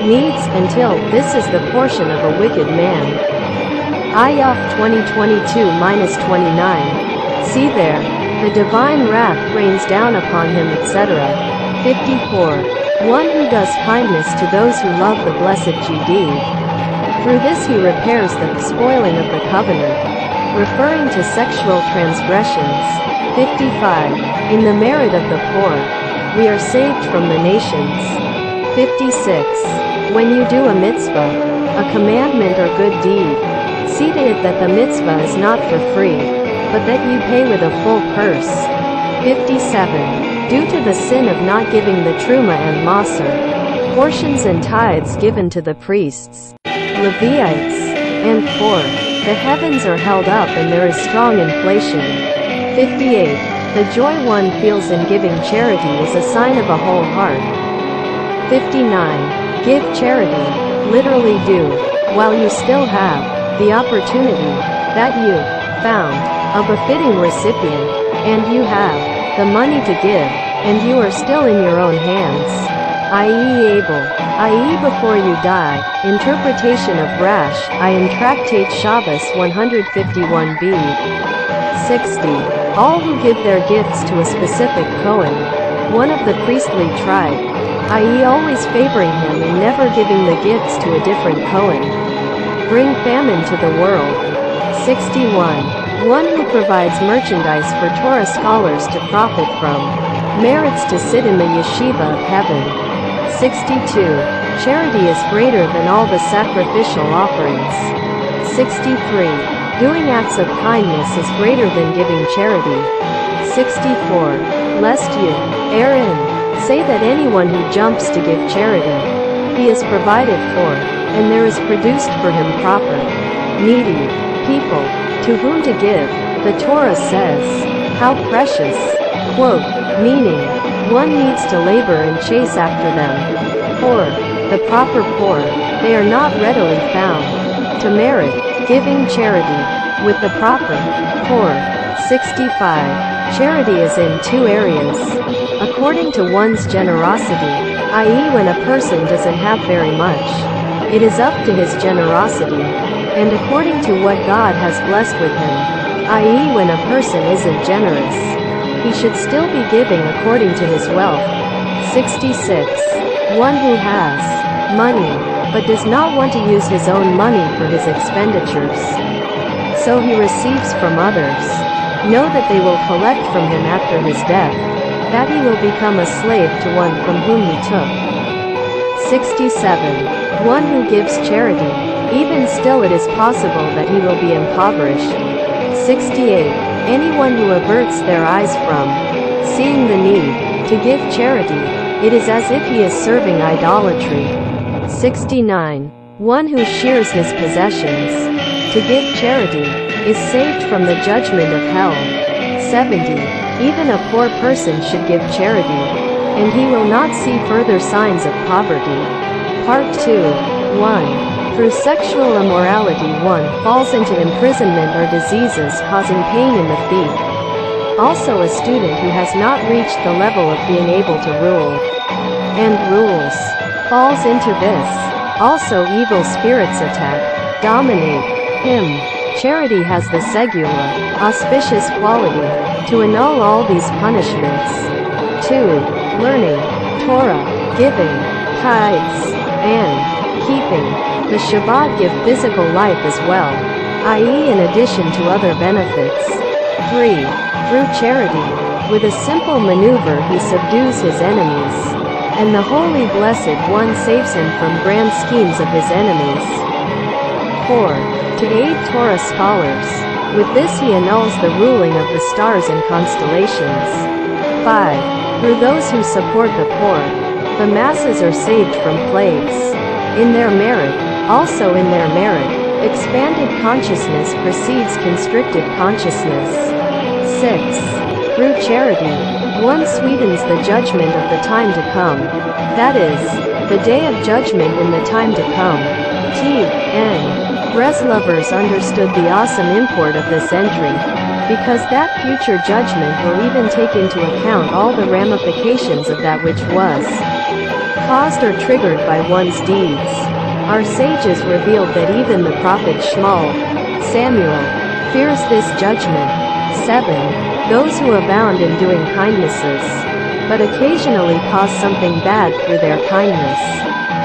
needs until this is the portion of a wicked man. Ayah 2022-29. See there, the divine wrath rains down upon him, etc. 54. One who does kindness to those who love the blessed GD. Through this he repairs the spoiling of the covenant, referring to sexual transgressions. 55. In the merit of the poor, we are saved from the nations. 56. When you do a mitzvah, a commandment or good deed, see to it that the mitzvah is not for free, but that you pay with a full purse. 57. Due to the sin of not giving the truma and maser, portions and tithes given to the priests, Levites, and for the heavens are held up and there is strong inflation. 58. The joy one feels in giving charity is a sign of a whole heart. 59. Give charity, literally do, while you still have the opportunity that you found a befitting recipient, and you have the money to give, and you are still in your own hands, i.e. able, i.e. before you die. Interpretation of Rash, in Tractate Shabbos 151b. 60. All who give their gifts to a specific Kohen, one of the priestly tribe, i.e. always favoring him and never giving the gifts to a different Kohen, bring famine to the world. 61. One who provides merchandise for Torah scholars to profit from, merits to sit in the yeshiva of heaven. 62. Charity is greater than all the sacrificial offerings. 63. Doing acts of kindness is greater than giving charity. 64. Lest you, Aaron, say that anyone who jumps to give charity, he is provided for, and there is produced for him proper, needy people, to whom to give. The Torah says, how precious, quote, meaning, one needs to labor and chase after them. For the proper poor, they are not readily found. To merit giving charity with the proper poor. 65. Charity is in two areas. According to one's generosity, i.e. when a person doesn't have very much, it is up to his generosity, and according to what God has blessed with him, i.e. when a person isn't generous, he should still be giving according to his wealth. 66. One who has money, but does not want to use his own money for his expenditures, so he receives from others, know that they will collect from him after his death, that he will become a slave to one from whom he took. 67. One who gives charity, even still it is possible that he will be impoverished. 68. Anyone who averts their eyes from seeing the need to give charity, it is as if he is serving idolatry. 69. One who shares his possessions to give charity is saved from the judgment of hell. 70. Even a poor person should give charity, and he will not see further signs of poverty. Part 2. 1. Through sexual immorality one falls into imprisonment or diseases causing pain in the feet. Also a student who has not reached the level of being able to rule, and rules, falls into this. Also evil spirits attack, dominate him. Charity has the segula, auspicious quality, to annul all these punishments. 2. Learning, Torah, giving, tithes, and keeping the Shabbat give physical life as well, i.e. in addition to other benefits. 3. Through charity, with a simple maneuver he subdues his enemies, and the Holy Blessed One saves him from grand schemes of his enemies. 4. To aid Torah scholars, with this he annuls the ruling of the stars and constellations. 5. Through those who support the poor, the masses are saved from plagues. In their merit, also in their merit, expanded consciousness precedes constricted consciousness. 6. Through charity, one sweetens the judgment of the time to come, that is, the day of judgment in the time to come. T.N. Breslovers understood the awesome import of this entry, because that future judgment will even take into account all the ramifications of that which was caused or triggered by one's deeds. Our sages revealed that even the prophet Samuel, fears this judgment. 7. Those who abound in doing kindnesses, but occasionally cause something bad through their kindness,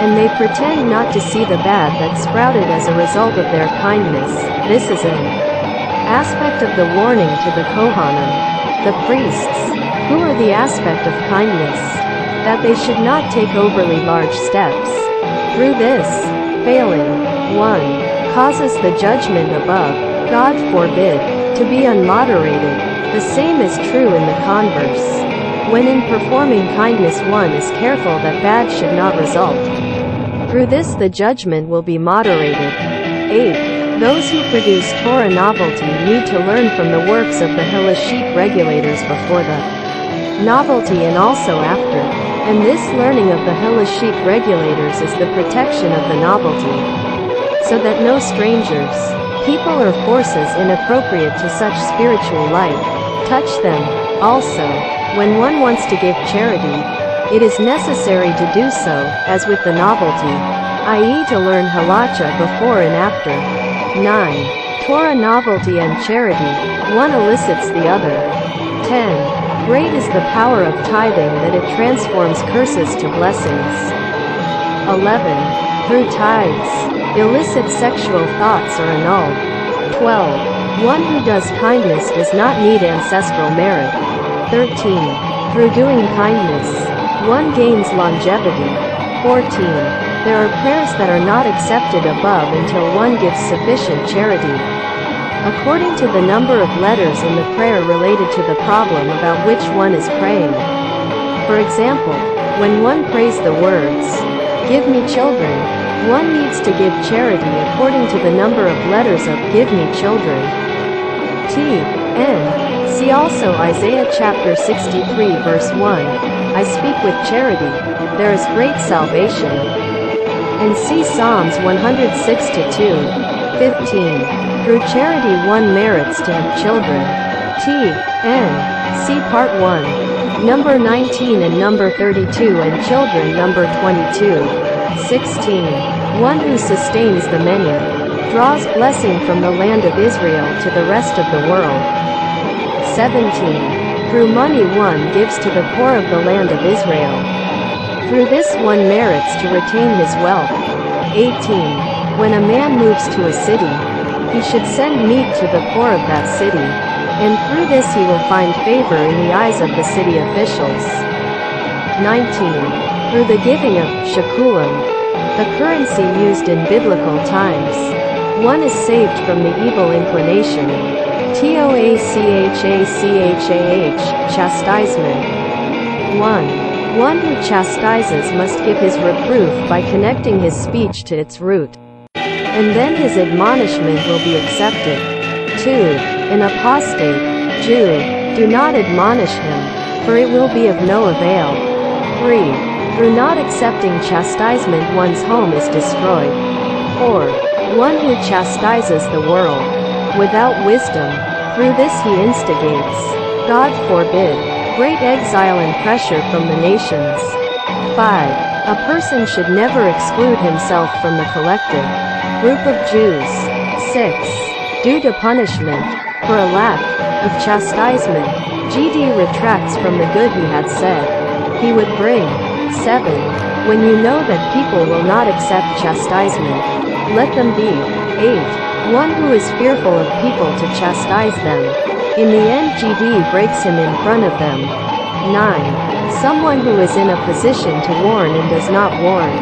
and they pretend not to see the bad that sprouted as a result of their kindness. This is an aspect of the warning to the Kohanim, the priests, who are the aspect of kindness, that they should not take overly large steps. Through this, failing, one causes the judgment above. God forbid. to be unmoderated. The same is true in the converse. When in performing kindness one is careful that bad should not result. Through this the judgment will be moderated. 8. Those who produce Torah novelty need to learn from the works of the halachic regulators before the novelty and also after. And this learning of the halachic regulators is the protection of the novelty. So that no strangers, people or forces inappropriate to such spiritual light touch them. Also, when one wants to give charity, it is necessary to do so, as with the novelty, i.e. to learn halacha before and after. 9. Torah novelty and charity, one elicits the other. 10. Great is the power of tithing that it transforms curses to blessings. 11. Through tithes, illicit sexual thoughts are annulled. 12. One who does kindness does not need ancestral merit. 13. Through doing kindness, one gains longevity. 14. There are prayers that are not accepted above until one gives sufficient charity, according to the number of letters in the prayer related to the problem about which one is praying. For example, when one prays the words, "Give me children," one needs to give charity according to the number of letters of "Give me children." See also Isaiah chapter 63 verse 1, "I speak with charity, there is great salvation." And see Psalms 106-2. 15. Through charity one merits to have children. See part 1. Number 19 and number 32 and children number 22. 16. One who sustains the many, draws blessing from the land of Israel to the rest of the world. 17. Through money one gives to the poor of the land of Israel. Through this one merits to retain his wealth. 18. When a man moves to a city, he should send meat to the poor of that city, and through this he will find favor in the eyes of the city officials. 19. Through the giving of shekulim, the currency used in biblical times, one is saved from the evil inclination. Chastisement. 1. One who chastises must give his reproof by connecting his speech to its root, and then his admonishment will be accepted. 2. An apostate Jew, do not admonish him, for it will be of no avail. 3. Through not accepting chastisement one's home is destroyed. 4. One who chastises the world without wisdom, through this he instigates, God forbid, great exile and pressure from the nations. 5. A person should never exclude himself from the collective group of Jews. 6. Due to punishment, for a lack of chastisement, GD retracts from the good he had said he would bring. 7. When you know that people will not accept chastisement, let them be. 8. One who is fearful of people to chastise them, in the end GD breaks him in front of them. 9. Someone who is in a position to warn and does not warn,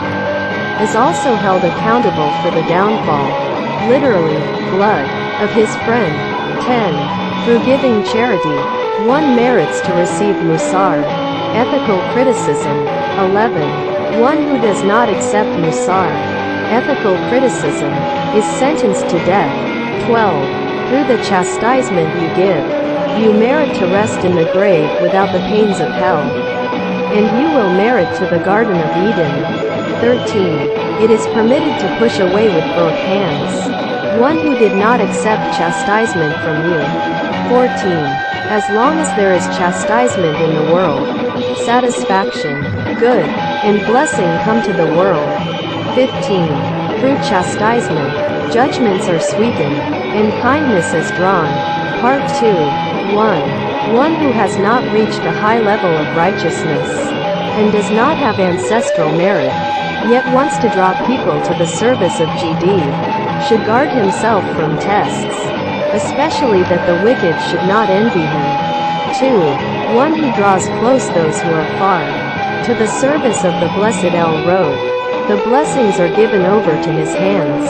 is also held accountable for the downfall, literally, blood, of his friend. 10. Through giving charity, one merits to receive musar, ethical criticism. 11. One who does not accept musar, ethical criticism, is sentenced to death. 12. Through the chastisement you give, you merit to rest in the grave without the pains of hell, and you will merit to the Garden of Eden. 13. It is permitted to push away with both hands one who did not accept chastisement from you. 14. As long as there is chastisement in the world, satisfaction, good, and blessing come to the world. 15. Through chastisement, judgments are sweetened, and kindness is drawn. Part 2. 1. One who has not reached a high level of righteousness, and does not have ancestral merit, yet wants to draw people to the service of GD, should guard himself from tests, especially that the wicked should not envy him. 2. One who draws close those who are far, to the service of the blessed El Road. The blessings are given over to his hands,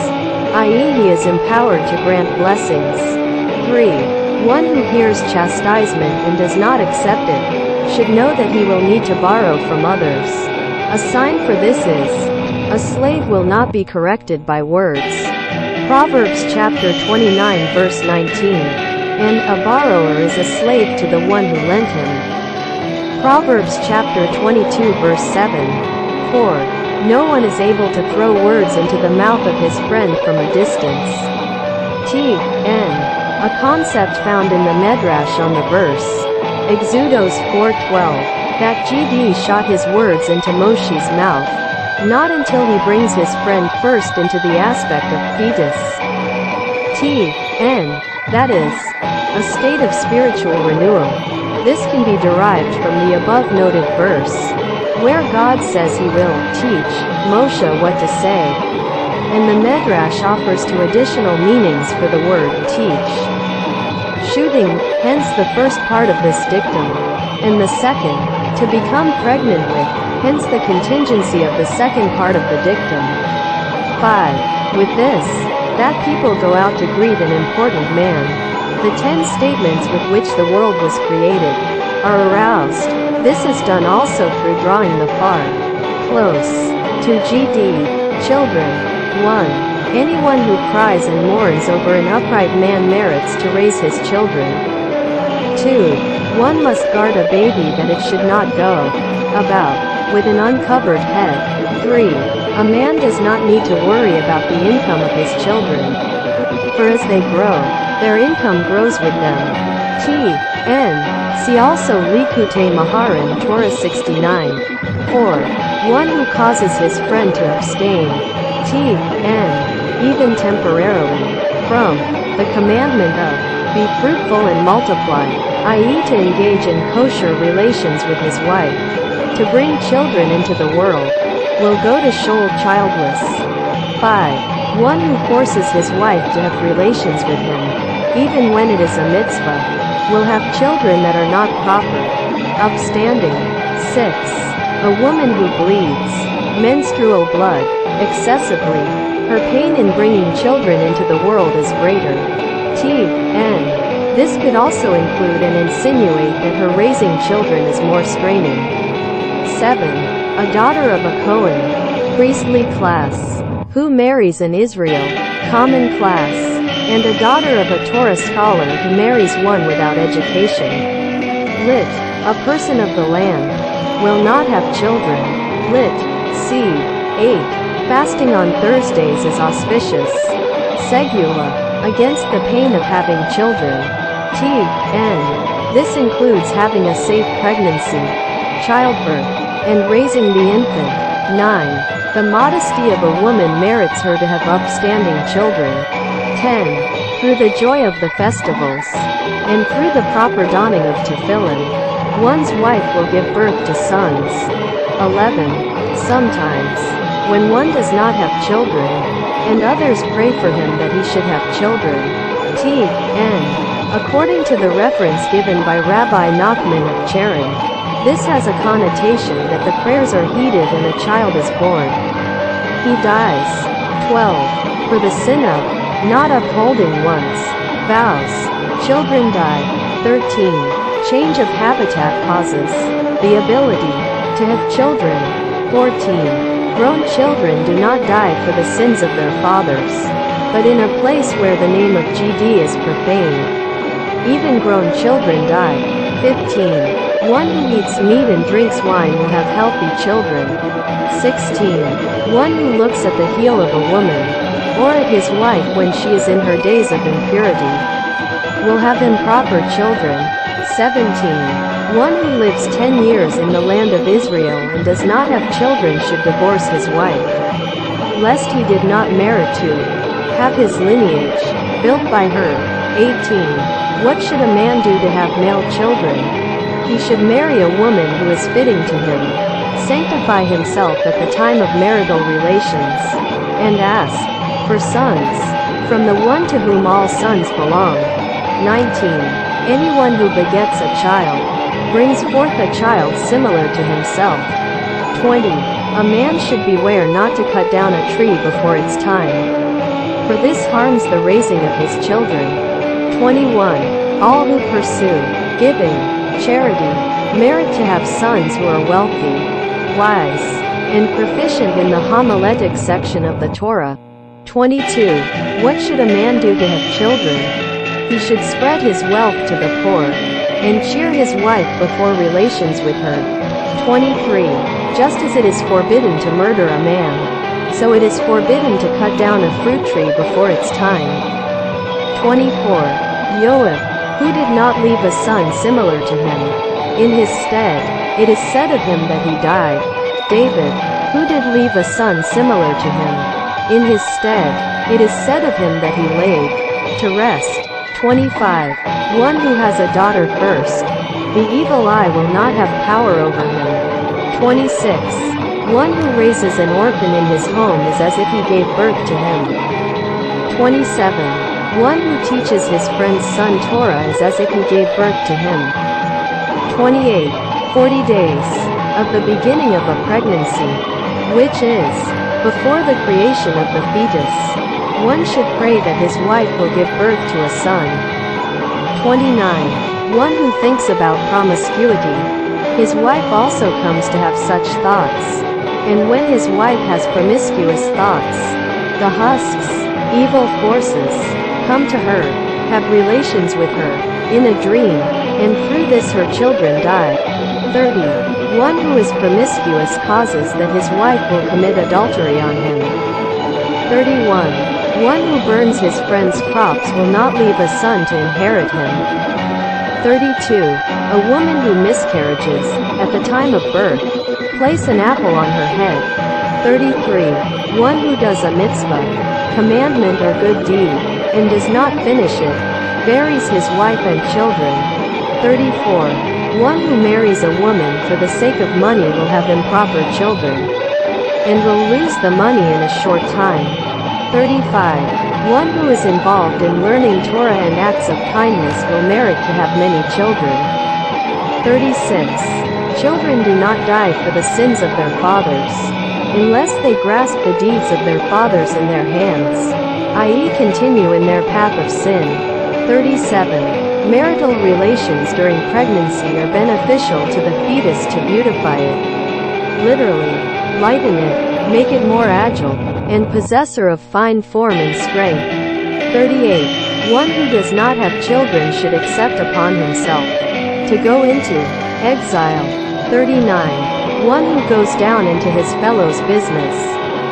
i.e. he is empowered to grant blessings. 3. One who hears chastisement and does not accept it should know that he will need to borrow from others. A sign for this is, a slave will not be corrected by words. Proverbs chapter 29 verse 19. And a borrower is a slave to the one who lent him. Proverbs chapter 22 verse 7. For no one is able to throw words into the mouth of his friend from a distance. A concept found in the Medrash on the verse, Exodus 4:12, that GD shot his words into Moshe's mouth, not until he brings his friend first into the aspect of fetus. That is, a state of spiritual renewal. This can be derived from the above noted verse, where God says he will teach Moshe what to say. And the Medrash offers two additional meanings for the word teach. Shooting, hence the first part of this dictum, and the second, to become pregnant with, hence the contingency of the second part of the dictum. 5. With this, that people go out to greet an important man. The 10 statements with which the world was created are aroused. This is done also through drawing the far, close, to GD, children. 1. Anyone who cries and mourns over an upright man merits to raise his children. 2. One must guard a baby that it should not go about with an uncovered head. 3. A man does not need to worry about the income of his children, for as they grow, their income grows with them. See also Likutei Maharan Torah 69. 4. One who causes his friend to abstain, even temporarily, from the commandment of, be fruitful and multiply, i.e. to engage in kosher relations with his wife, to bring children into the world, will go to Sheol childless. 5. One who forces his wife to have relations with him, even when it is a mitzvah, will have children that are not proper. Upstanding. 6. A woman who bleeds menstrual blood excessively, her pain in bringing children into the world is greater. This could also include and insinuate that her raising children is more straining. 7. A daughter of a Kohen, priestly class, who marries an Israel, common class, and a daughter of a Torah scholar who marries one without education. Lit. A person of the land will not have children. Lit. C. 8. Fasting on Thursdays is auspicious. Segula. Against the pain of having children. This includes having a safe pregnancy, childbirth, and raising the infant. 9. The modesty of a woman merits her to have upstanding children. 10. Through the joy of the festivals, and through the proper donning of tefillin, one's wife will give birth to sons. 11. Sometimes, when one does not have children, and others pray for him that he should have children. According to the reference given by Rabbi Nachman of Charon, this has a connotation that the prayers are heeded and a child is born. He dies. 12. For the sin of not upholding one's vows, children die. 13. Change of habitat causes the ability to have children. 14. Grown children do not die for the sins of their fathers, but in a place where the name of GD is profaned. Even grown children die. 15. One who eats meat and drinks wine will have healthy children. 16. One who looks at the heel of a woman, or at his wife when she is in her days of impurity, will have improper children. 17. One who lives 10 years in the land of Israel and does not have children should divorce his wife, lest he did not merit to have his lineage built by her. 18. What should a man do to have male children? He should marry a woman who is fitting to him, sanctify himself at the time of marital relations, and ask for sons from the one to whom all sons belong. 19. Anyone who begets a child brings forth a child similar to himself. 20. A man should beware not to cut down a tree before its time, for this harms the raising of his children. 21. All who pursue giving, charity, merit to have sons who are wealthy, wise, and proficient in the homiletic section of the Torah. 22. What should a man do to have children? He should spread his wealth to the poor, and cheer his wife before relations with her. 23. Just as it is forbidden to murder a man, so it is forbidden to cut down a fruit tree before its time. 24. Joab, who did not leave a son similar to him. In his stead, it is said of him that he died. David, who did leave a son similar to him. In his stead, it is said of him that he laid to rest. 25. One who has a daughter first, the evil eye will not have power over him. 26. One who raises an orphan in his home is as if he gave birth to him. 27. One who teaches his friend's son Torah is as if he gave birth to him. 28. 40 days of the beginning of a pregnancy, which is before the creation of the fetus. One should pray that his wife will give birth to a son. 29. One who thinks about promiscuity, his wife also comes to have such thoughts. And when his wife has promiscuous thoughts, the husks, evil forces, come to her, have relations with her, in a dream, and through this her children die. 30. One who is promiscuous causes that his wife will commit adultery on him. 31. One who burns his friend's crops will not leave a son to inherit him. 32. A woman who miscarriages, at the time of birth, place an apple on her head. 33. One who does a mitzvah, commandment or good deed, and does not finish it, buries his wife and children. 34. One who marries a woman for the sake of money will have improper children, and will lose the money in a short time. 35. One who is involved in learning Torah and acts of kindness will merit to have many children. 36. Children do not die for the sins of their fathers, unless they grasp the deeds of their fathers in their hands, i.e. continue in their path of sin. 37. Marital relations during pregnancy are beneficial to the fetus to beautify it. Literally, lighten it, make it more agile, and possessor of fine form and strength. 38. One who does not have children should accept upon himself to go into exile. 39. One who goes down into his fellow's business,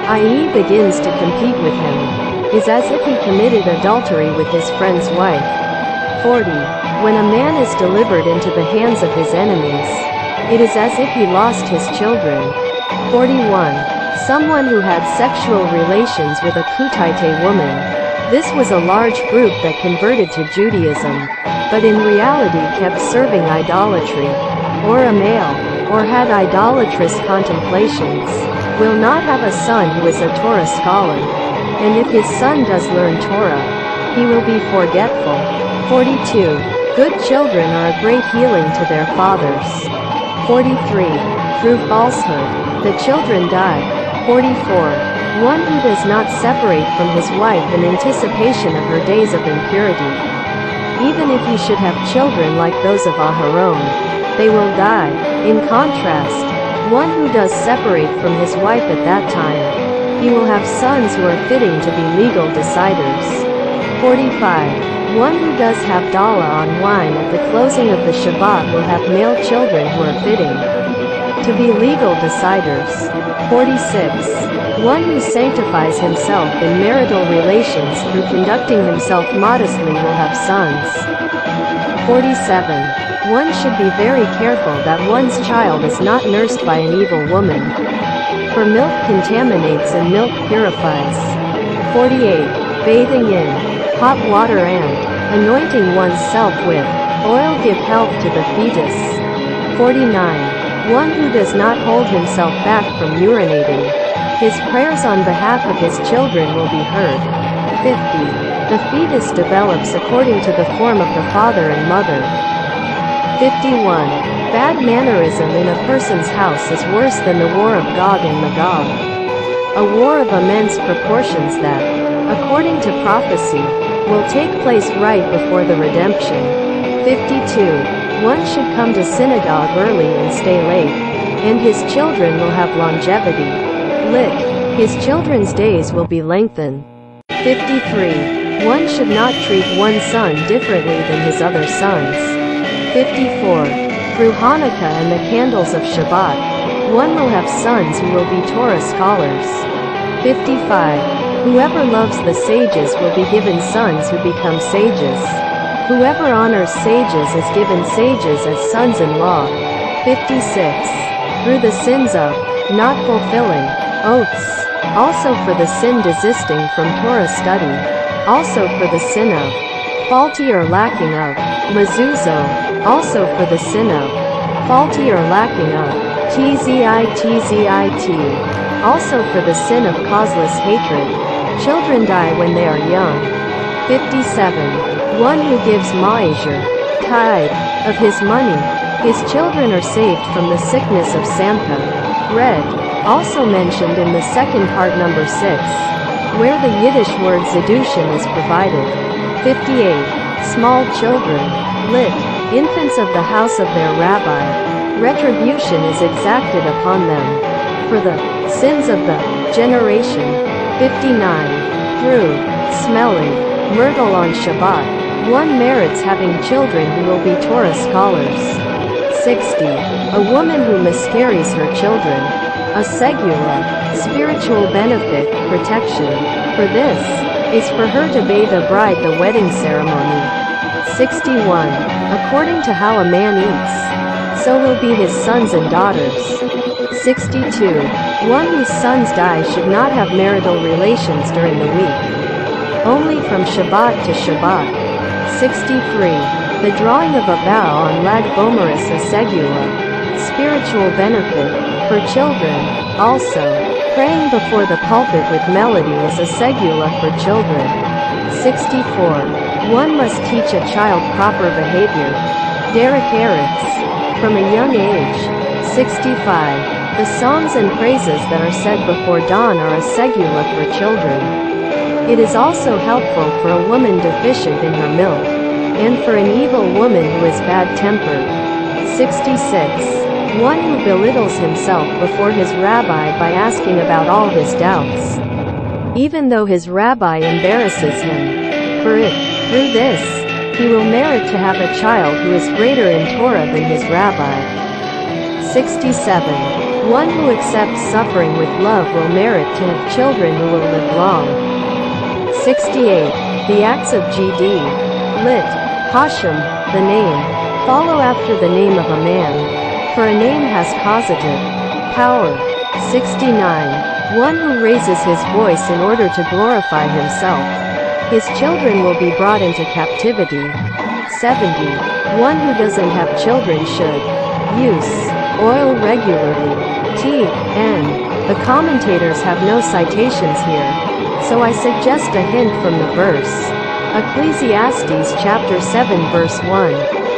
i.e. begins to compete with him, is as if he committed adultery with his friend's wife. 40. When a man is delivered into the hands of his enemies, it is as if he lost his children. 41. Someone who had sexual relations with a Kutaite woman. This was a large group that converted to Judaism, but in reality kept serving idolatry, or a male, or had idolatrous contemplations, will not have a son who is a Torah scholar, and if his son does learn Torah, he will be forgetful. 42. Good children are a great healing to their fathers. 43. Through falsehood, the children die. 44. One who does not separate from his wife in anticipation of her days of impurity. Even if he should have children like those of Aharon, they will die. In contrast, one who does separate from his wife at that time, he will have sons who are fitting to be legal deciders. 45. One who does Havdalah on wine at the closing of the Shabbat will have male children who are fitting to be legal deciders. 46. One who sanctifies himself in marital relations through conducting himself modestly will have sons. 47. One should be very careful that one's child is not nursed by an evil woman, for milk contaminates and milk purifies. 48. Bathing in hot water and anointing oneself with oil give health to the fetus. 49. One who does not hold himself back from urinating, his prayers on behalf of his children will be heard. 50. The fetus develops according to the form of the father and mother. 51. Bad mannerism in a person's house is worse than the war of Gog and Magog, a war of immense proportions that, according to prophecy, will take place right before the redemption. 52. One should come to synagogue early and stay late, and his children will have longevity. Lit. His children's days will be lengthened. 53. One should not treat one son differently than his other sons. 54. Through Hanukkah and the candles of Shabbat, one will have sons who will be Torah scholars. 55. Whoever loves the sages will be given sons who become sages. Whoever honors sages is given sages as sons-in-law. 56. Through the sins of not fulfilling oaths, also for the sin desisting from Torah study, also for the sin of faulty or lacking of mezuzah, also for the sin of faulty or lacking of tzit, also for the sin of causeless hatred. Children die when they are young. 57. One who gives ma'asher, tithe, of his money, his children are saved from the sickness of Samka. Red. Also mentioned in the second part number 6, where the Yiddish word zedushin is provided. 58. Small children. Lit. Infants of the house of their rabbi. Retribution is exacted upon them for the sins of the generation. 59. Through smelling myrtle on Shabbat, one merits having children who will be Torah scholars. 60. A woman who miscarries her children. A segula, spiritual benefit, protection. For this, is for her to bathe a bride the wedding ceremony. 61. According to how a man eats, so will be his sons and daughters. 62. One whose sons die should not have marital relations during the week. Only from Shabbat to Shabbat. 63. The drawing of a vow on Lag Bomeris a segula, spiritual benefit, for children. Also, praying before the pulpit with melody is a segula for children. 64. One must teach a child proper behavior. Derek Eretz. From a young age. 65. The songs and praises that are said before dawn are a segula for children. It is also helpful for a woman deficient in her milk, and for an evil woman who is bad-tempered. 66. One who belittles himself before his rabbi by asking about all his doubts, even though his rabbi embarrasses him. For it, through this, he will merit to have a child who is greater in Torah than his rabbi. 67. One who accepts suffering with love will merit to have children who will live long. 68. The acts of GD. Lit. Hashem, the name, follow after the name of a man, for a name has causative power. 69. One who raises his voice in order to glorify himself, his children will be brought into captivity. 70. One who doesn't have children should use oil regularly. T.N. The commentators have no citations here, so I suggest a hint from the verse. Ecclesiastes chapter 7 verse 1.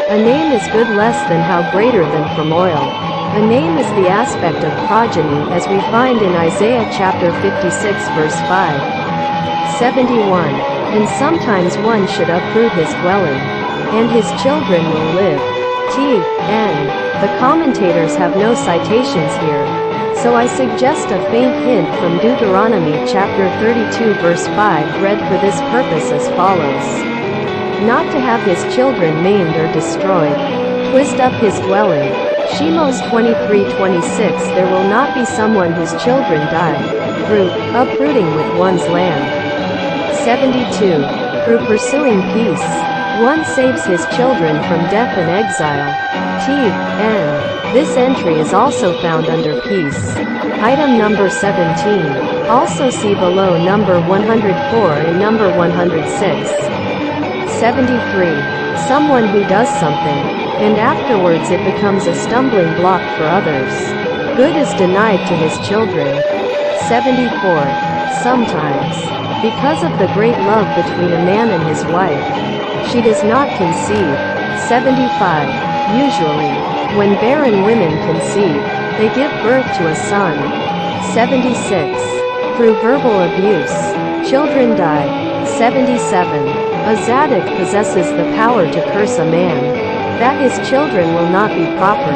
A name is good less than how greater than from oil. A name is the aspect of progeny as we find in Isaiah chapter 56 verse 5. 71. And sometimes one should uproot his dwelling, and his children will live. T.N. The commentators have no citations here, so I suggest a faint hint from Deuteronomy chapter 32 verse 5 read for this purpose as follows. Not to have his children maimed or destroyed. Twist up his dwelling. Shemos 23:26. There will not be someone whose children die through uprooting with one's land. 72. Through pursuing peace, one saves his children from death and exile. T.N. This entry is also found under peace. Item number 17. Also see below number 104 and number 106. 73. Someone who does something, and afterwards it becomes a stumbling block for others. Good is denied to his children. 74. Sometimes, because of the great love between a man and his wife, she does not conceive. 75. Usually, when barren women conceive, they give birth to a son. 76. Through verbal abuse, children die. 77. A tzaddik possesses the power to curse a man, that his children will not be proper.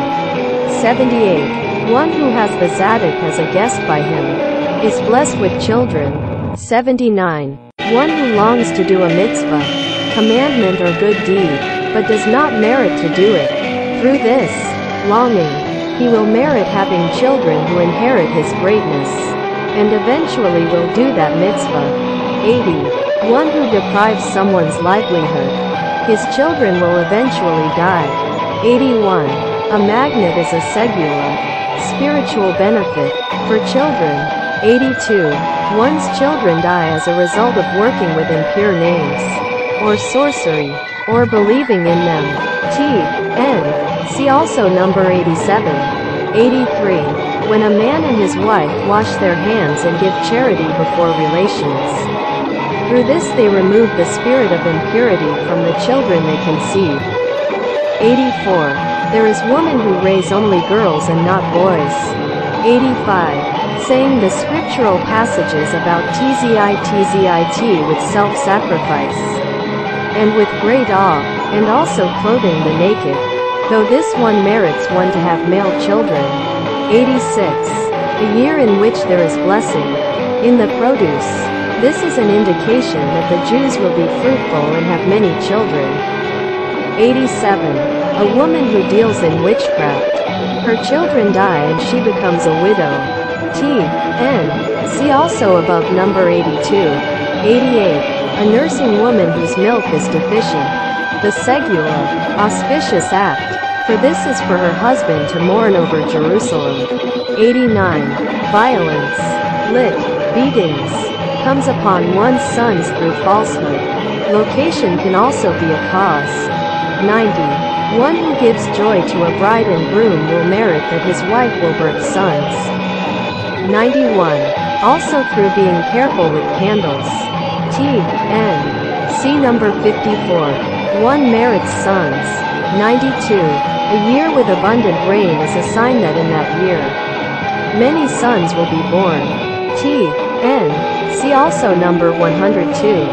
78. One who has the tzaddik as a guest by him is blessed with children. 79. One who longs to do a mitzvah, commandment or good deed, but does not merit to do it. Through this longing, he will merit having children who inherit his greatness, and eventually will do that mitzvah. 80. One who deprives someone's livelihood, his children will eventually die. 81. A magnet is a segula, spiritual benefit, for children. 82. One's children die as a result of working with impure names, or sorcery, or believing in them. T.N. See also number 87. 83. When a man and his wife wash their hands and give charity before relations, through this they remove the spirit of impurity from the children they conceive. 84. There is woman who raise only girls and not boys. 85. Saying the scriptural passages about tzit with self-sacrifice, and with great awe, and also clothing the naked, though this one merits one to have male children. 86. The year in which there is blessing in the produce. This is an indication that the Jews will be fruitful and have many children. 87. A woman who deals in witchcraft, her children die and she becomes a widow. T.N. See also above number 82. 88. A nursing woman whose milk is deficient. The segula, auspicious act, for this is for her husband to mourn over Jerusalem. 89. Violence, lit, beatings, comes upon one's sons through falsehood. Location can also be a cause. 90. One who gives joy to a bride and groom will merit that his wife will birth sons. 91. Also through being careful with candles. T.N. See number 54. One merits sons. 92. A year with abundant rain is a sign that in that year many sons will be born. T.N. See also number 102.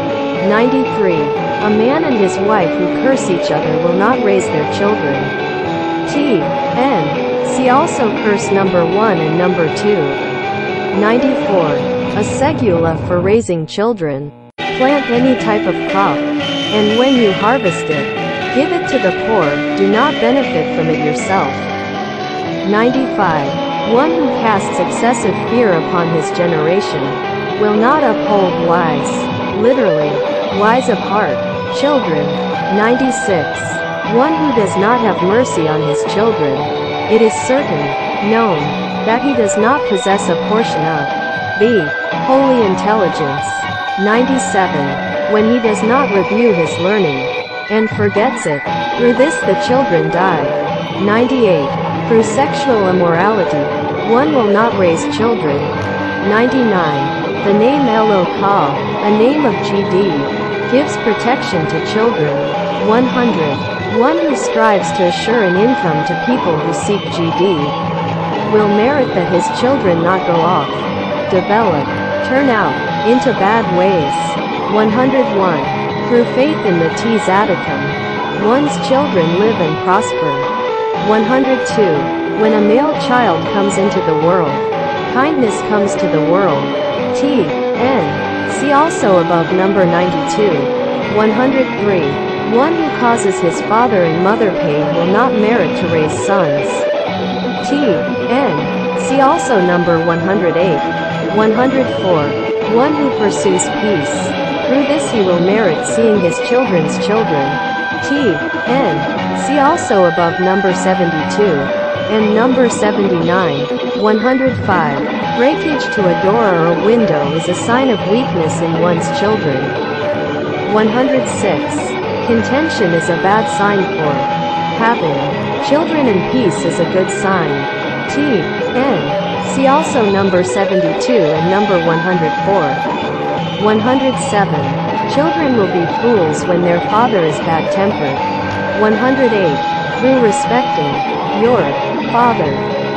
93. A man and his wife who curse each other will not raise their children. T.N. See also curse number 1 and number 2. 94. A segula for raising children. Plant any type of crop, and when you harvest it, give it to the poor, do not benefit from it yourself. 95. One who casts excessive fear upon his generation will not uphold wise, literally, wise of heart, children. 96. One who does not have mercy on his children, it is certain, known, that he does not possess a portion of the holy intelligence. 97. When he does not review his learning, and forgets it, through this the children die. 98. Through sexual immorality, one will not raise children. 99. The name Elokah, a name of GD, gives protection to children. 100. One who strives to assure an income to people who seek GD will merit that his children not go off, develop, turn out, into bad ways. 101. Through faith in the tzaddikim, one's children live and prosper. 102. When a male child comes into the world, kindness comes to the world. T.N. See also above number 92. 103. One who causes his father and mother pain will not merit to raise sons. T.N. See also number 108. 104. One who pursues peace, through this he will merit seeing his children's children. T.N. See also above number 72. And number 79. 105. Breakage to a door or a window is a sign of weakness in one's children. 106. Contention is a bad sign for having children, and peace is a good sign. T.N. See also number 72 and number 104. 107. Children will be fools when their father is bad-tempered. 108. Through respecting your father,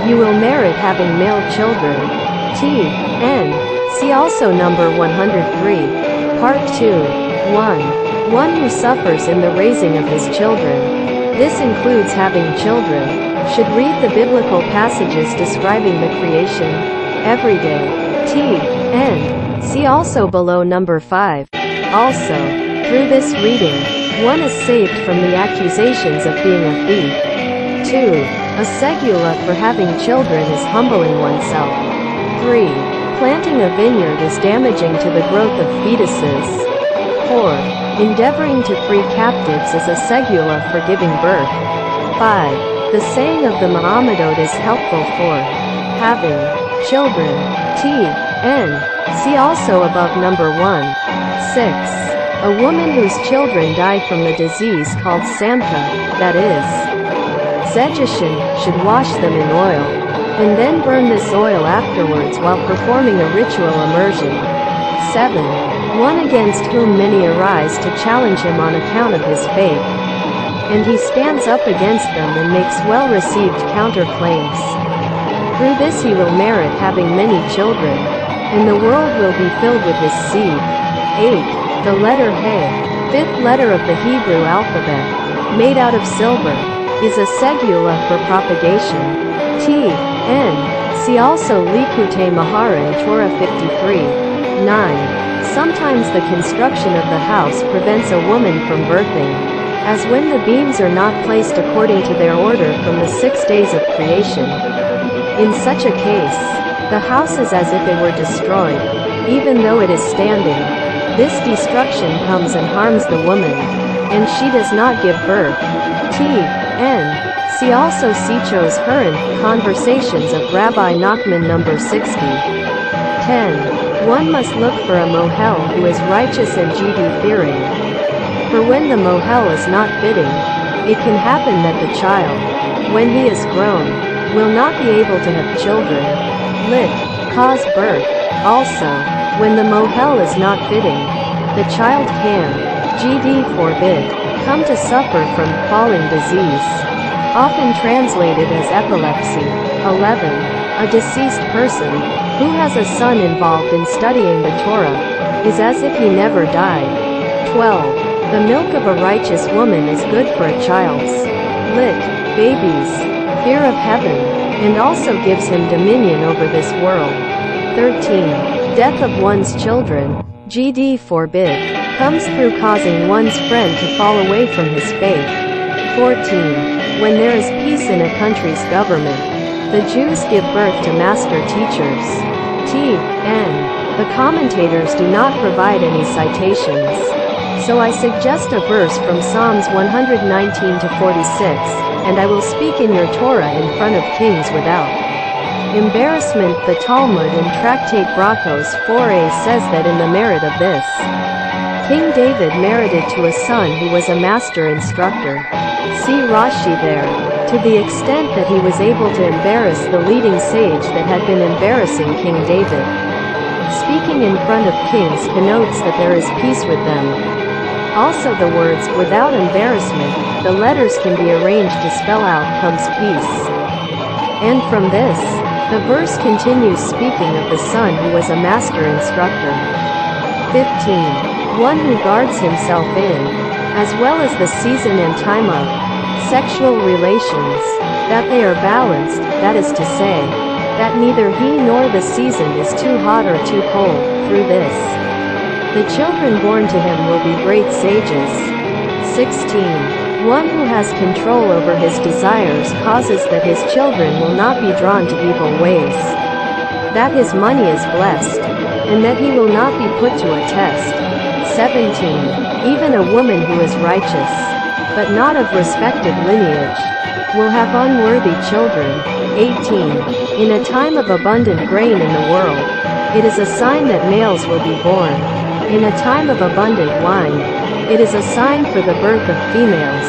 you will merit having male children. T.N. See also number 103. Part 2. 1. one who suffers in the raising of his children. This includes having children. Should read the biblical passages describing the creation every day. T.N. See also below number 5. Also, through this reading, one is saved from the accusations of being a thief. 2. A segula for having children is humbling oneself. 3. Planting a vineyard is damaging to the growth of fetuses. 4. Endeavoring to free captives is a segula for giving birth. 5. The saying of the haMidot is helpful for having children. T.N. See also above number 1. 6. A woman whose children die from the disease called samka, that is, zejushin, should wash them in oil, and then burn this oil afterwards while performing a ritual immersion. 7. One against whom many arise to challenge him on account of his faith, and he stands up against them and makes well-received counterclaims. Through this he will merit having many children, and the world will be filled with his seed. 8. The letter He, fifth letter of the Hebrew alphabet, made out of silver, is a segula for propagation. T.N. See also Likutei Maharan Torah 53. 9. Sometimes the construction of the house prevents a woman from birthing, as when the beams are not placed according to their order from the 6 days of creation. In such a case, the house is as if it were destroyed, even though it is standing. This destruction comes and harms the woman, and she does not give birth. T.N. See also Sicho's Huron, Conversations of Rabbi Nachman number 60. 10. One must look for a mohel who is righteous and Deferring. For when the mohel is not fitting, it can happen that the child, when he is grown, will not be able to have children. Lit. Cause birth. Also, when the mohel is not fitting, the child can, GD forbid, come to suffer from falling disease, often translated as epilepsy. 11. A deceased person, who has a son involved in studying the Torah, is as if he never died. 12. The milk of a righteous woman is good for a child's lit. Babies, fear of heaven, and also gives him dominion over this world. 13. Death of one's children, GD forbid, comes through causing one's friend to fall away from his faith. 14. When there is peace in a country's government, the Jews give birth to master teachers. T.N. The commentators do not provide any citations, so I suggest a verse from Psalms 119 to 46, and I will speak in your Torah in front of kings without embarrassment. The Talmud in Tractate Brachos 4a says that in the merit of this, King David merited to a son who was a master instructor. See Rashi there, to the extent that he was able to embarrass the leading sage that had been embarrassing King David. Speaking in front of kings connotes that there is peace with them. Also the words, without embarrassment, the letters can be arranged to spell out, comes peace. And from this, the verse continues speaking of the son who was a master instructor. 15. One who guards himself in, as well as the season and time of, sexual relations, that they are balanced, that is to say, that neither he nor the season is too hot or too cold. Through this, the children born to him will be great sages. 16. One who has control over his desires causes that his children will not be drawn to evil ways, that his money is blessed, and that he will not be put to a test. 17. Even a woman who is righteous, but not of respected lineage, will have unworthy children. 18. In a time of abundant grain in the world, it is a sign that males will be born. In a time of abundant wine, it is a sign for the birth of females.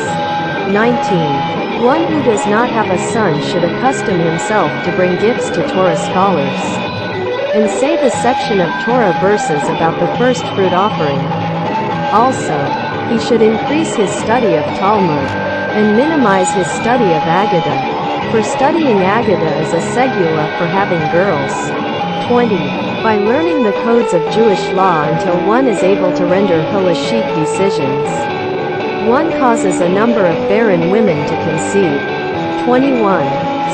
19. One who does not have a son should accustom himself to bring gifts to Torah scholars, and say the section of Torah verses about the first fruit offering. Also, he should increase his study of Talmud, and minimize his study of Agadah, for studying Agadah is a segula for having girls. 20. by learning the codes of Jewish law until one is able to render halachic decisions. One causes a number of barren women to conceive. 21.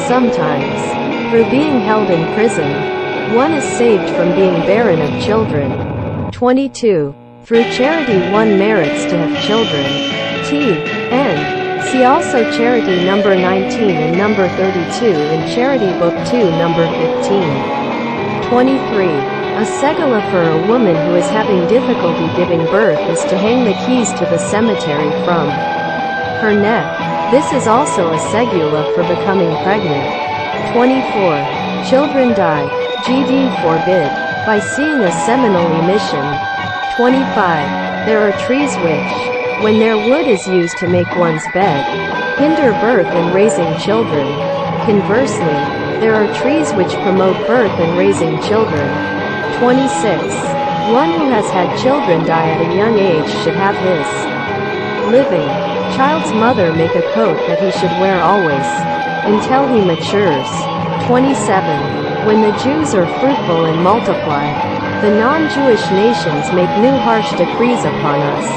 Sometimes, through being held in prison, one is saved from being barren of children. 22. Through charity one merits to have children. T.N. See also Charity number 19 and number 32 in Charity Book 2 number 15. 23. A segula for a woman who is having difficulty giving birth is to hang the keys to the cemetery from her neck. This is also a segula for becoming pregnant. 24. Children die, GD forbid, by seeing a seminal emission. 25. There are trees which, when their wood is used to make one's bed, hinder birth and raising children. Conversely, there are trees which promote birth and raising children. 26. One who has had children die at a young age should have his living child's mother make a coat that he should wear always, until he matures. 27. When the Jews are fruitful and multiply, the non-Jewish nations make new harsh decrees upon us.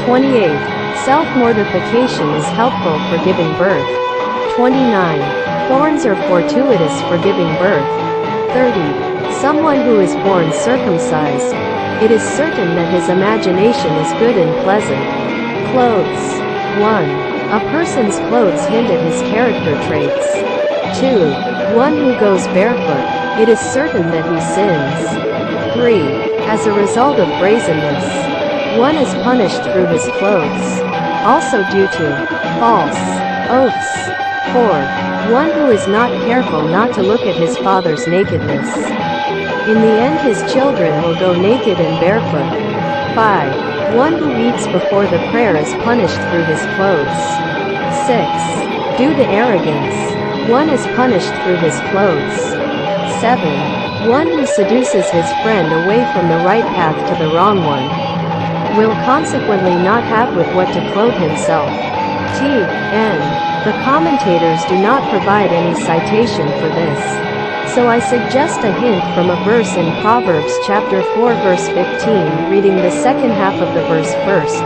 28. Self-mortification is helpful for giving birth. 29. Thorns are fortuitous for giving birth. 30. Someone who is born circumcised, it is certain that his imagination is good and pleasant. Clothes. 1. A person's clothes hint at his character traits. 2. One who goes barefoot, it is certain that he sins. 3. As a result of brazenness, one is punished through his clothes, also due to false oaths. 4. One who is not careful not to look at his father's nakedness, in the end his children will go naked and barefoot. 5. One who eats before the prayer is punished through his clothes. 6. Due to arrogance, one is punished through his clothes. 7. One who seduces his friend away from the right path to the wrong one will consequently not have with what to clothe himself. T.N. The commentators do not provide any citation for this, so I suggest a hint from a verse in Proverbs chapter 4 verse 15, reading the second half of the verse first.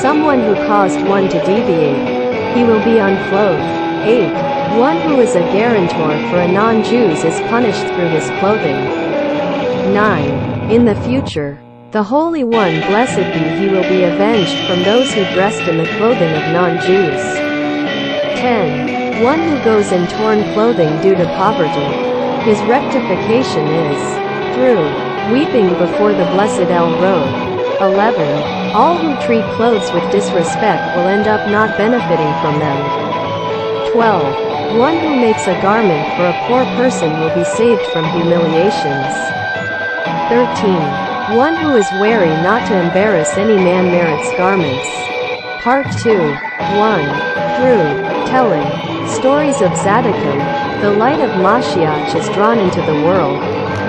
Someone who caused one to deviate, he will be unclothed. 8. One who is a guarantor for a non-Jews is punished through his clothing. 9. In the future, the Holy One, blessed be he, will be avenged from those who dressed in the clothing of non-Jews. 10. One who goes in torn clothing due to poverty, his rectification is through weeping before the blessed El Road. 11. All who treat clothes with disrespect will end up not benefiting from them. 12. One who makes a garment for a poor person will be saved from humiliations. 13. One who is wary not to embarrass any man merits garments. Part 2. 1. Through telling stories of Tzaddikim, the light of Mashiach is drawn into the world.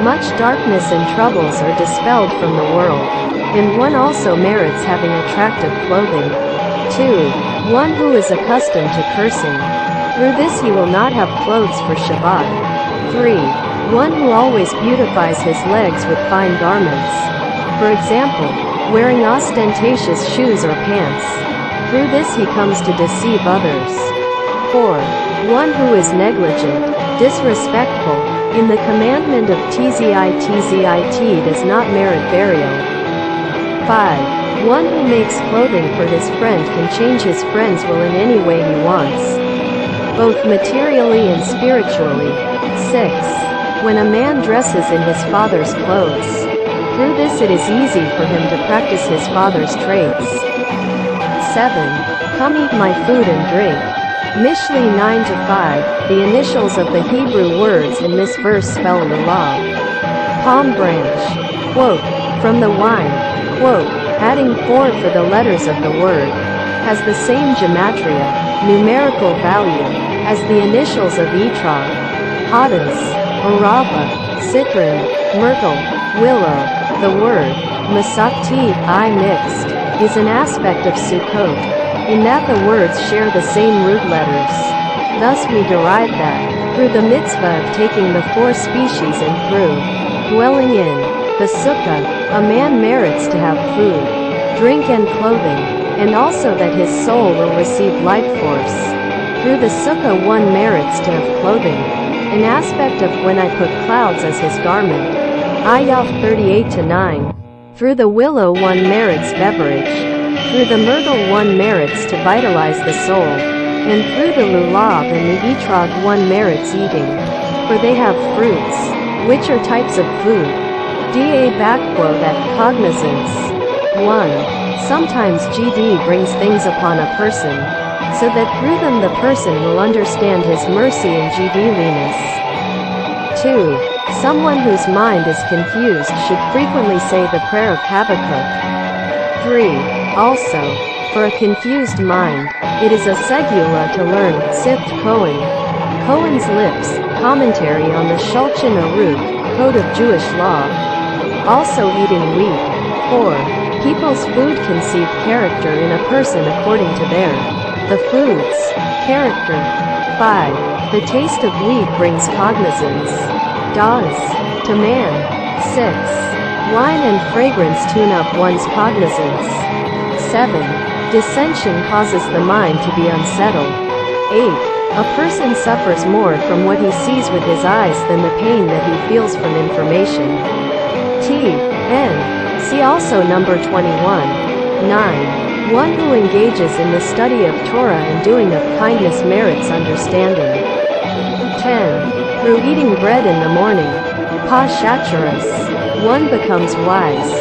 Much darkness and troubles are dispelled from the world, and one also merits having attractive clothing. 2. One who is accustomed to cursing, through this he will not have clothes for Shabbat. 3. One who always beautifies his legs with fine garments, for example, wearing ostentatious shoes or pants. Through this he comes to deceive others. 4. One who is negligent, disrespectful, in the commandment of tzit does not merit burial. 5. One who makes clothing for his friend can change his friend's will in any way he wants, both materially and spiritually. 6. When a man dresses in his father's clothes, through this it is easy for him to practice his father's traits. 7. Come eat my food and drink. Mishli 9-5, the initials of the Hebrew words in this verse spell lulav, palm branch. Quote, from the wine, quote, adding 4 for the letters of the word, has the same gematria, numerical value, as the initials of etrog, hades, Orava, citron, myrtle, willow. The word, Masakti, I mixed, is an aspect of Sukkot, in that the words share the same root letters. Thus we derive that, through the mitzvah of taking the 4 species and through dwelling in the sukkah, a man merits to have food, drink and clothing, and also that his soul will receive life force. Through the sukkah one merits to have clothing, an aspect of when I put clouds as his garment. Ayah 38-9. Through the willow one merits beverage. Through the myrtle one merits to vitalize the soul. And through the lulav and the etrog one merits eating. For they have fruits, which are types of food. That cognizance. 1. Sometimes GD brings things upon a person, so that through them the person will understand his mercy and GD-liness. 2. Someone whose mind is confused should frequently say the prayer of Habakkuk. 3. Also, for a confused mind, it is a segula to learn Sift Cohen. Cohen's Lips, commentary on the Shulchan Aruch, Code of Jewish Law. Also eating wheat. 4. People's food conceive character in a person according to the foods, character. 5. The taste of wheat brings cognizance. Does. To man. 6. Wine and fragrance tune up one's cognizance. 7. Dissension causes the mind to be unsettled. 8. A person suffers more from what he sees with his eyes than the pain that he feels from information. N. See also number 21. 9. One who engages in the study of Torah and doing of kindness merits understanding. 10. Through eating bread in the morning, Pashacharis, one becomes wise.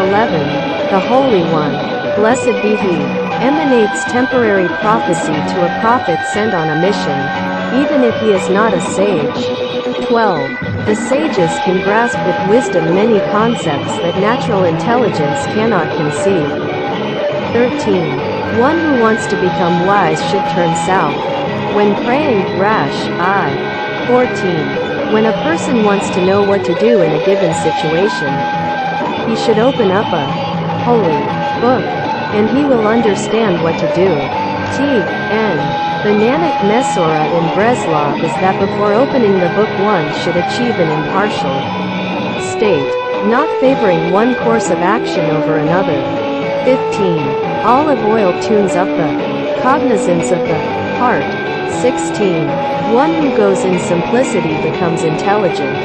11. The Holy One, blessed be He, emanates temporary prophecy to a prophet sent on a mission, even if he is not a sage. 12. The sages can grasp with wisdom many concepts that natural intelligence cannot conceive. 13. One who wants to become wise should turn south. When praying, Rash, I. 14. When a person wants to know what to do in a given situation, he should open up a holy book, and he will understand what to do. N. The Nanak Mesorah in Breslov is that before opening the book one should achieve an impartial state, not favoring one course of action over another. 15. Olive oil tunes up the cognizance of the heart. 16. One who goes in simplicity becomes intelligent.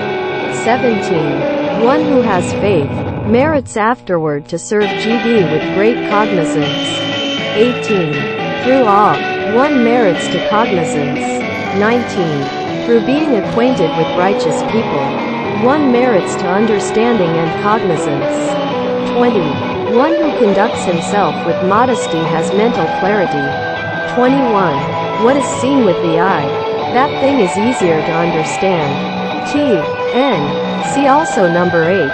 17. One who has faith merits afterward to serve GD with great cognizance. 18. Through awe, one merits to cognizance. 19. Through being acquainted with righteous people, one merits to understanding and cognizance. 20. One who conducts himself with modesty has mental clarity. 21. What is seen with the eye, that thing is easier to understand. N. See also number 8.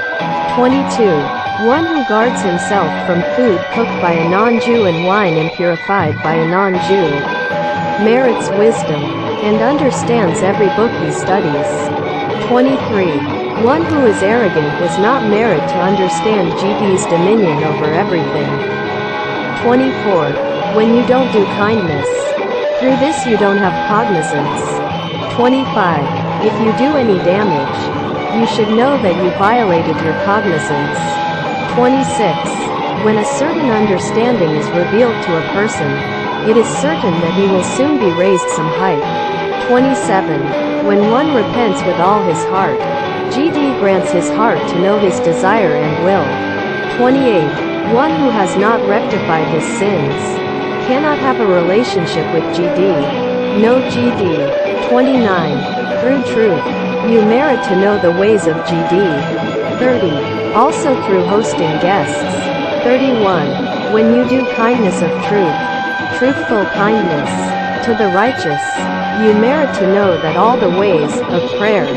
22. One who guards himself from food cooked by a non-Jew and wine impurified by a non-Jew merits wisdom, and understands every book he studies. 23. One who is arrogant does not merit to understand GD's dominion over everything. 24. When you don't do kindness, through this you don't have cognizance. 25. If you do any damage, you should know that you violated your cognizance. 26. When a certain understanding is revealed to a person, it is certain that he will soon be raised some height. 27. When one repents with all his heart, GD grants his heart to know his desire and will. 28. One who has not rectified his sins cannot have a relationship with GD. No GD. 29. Through truth, you merit to know the ways of GD. 30. Also through hosting guests. 31. When you do kindness of truth, truthful kindness, to the righteous, you merit to know that all the ways, of prayer,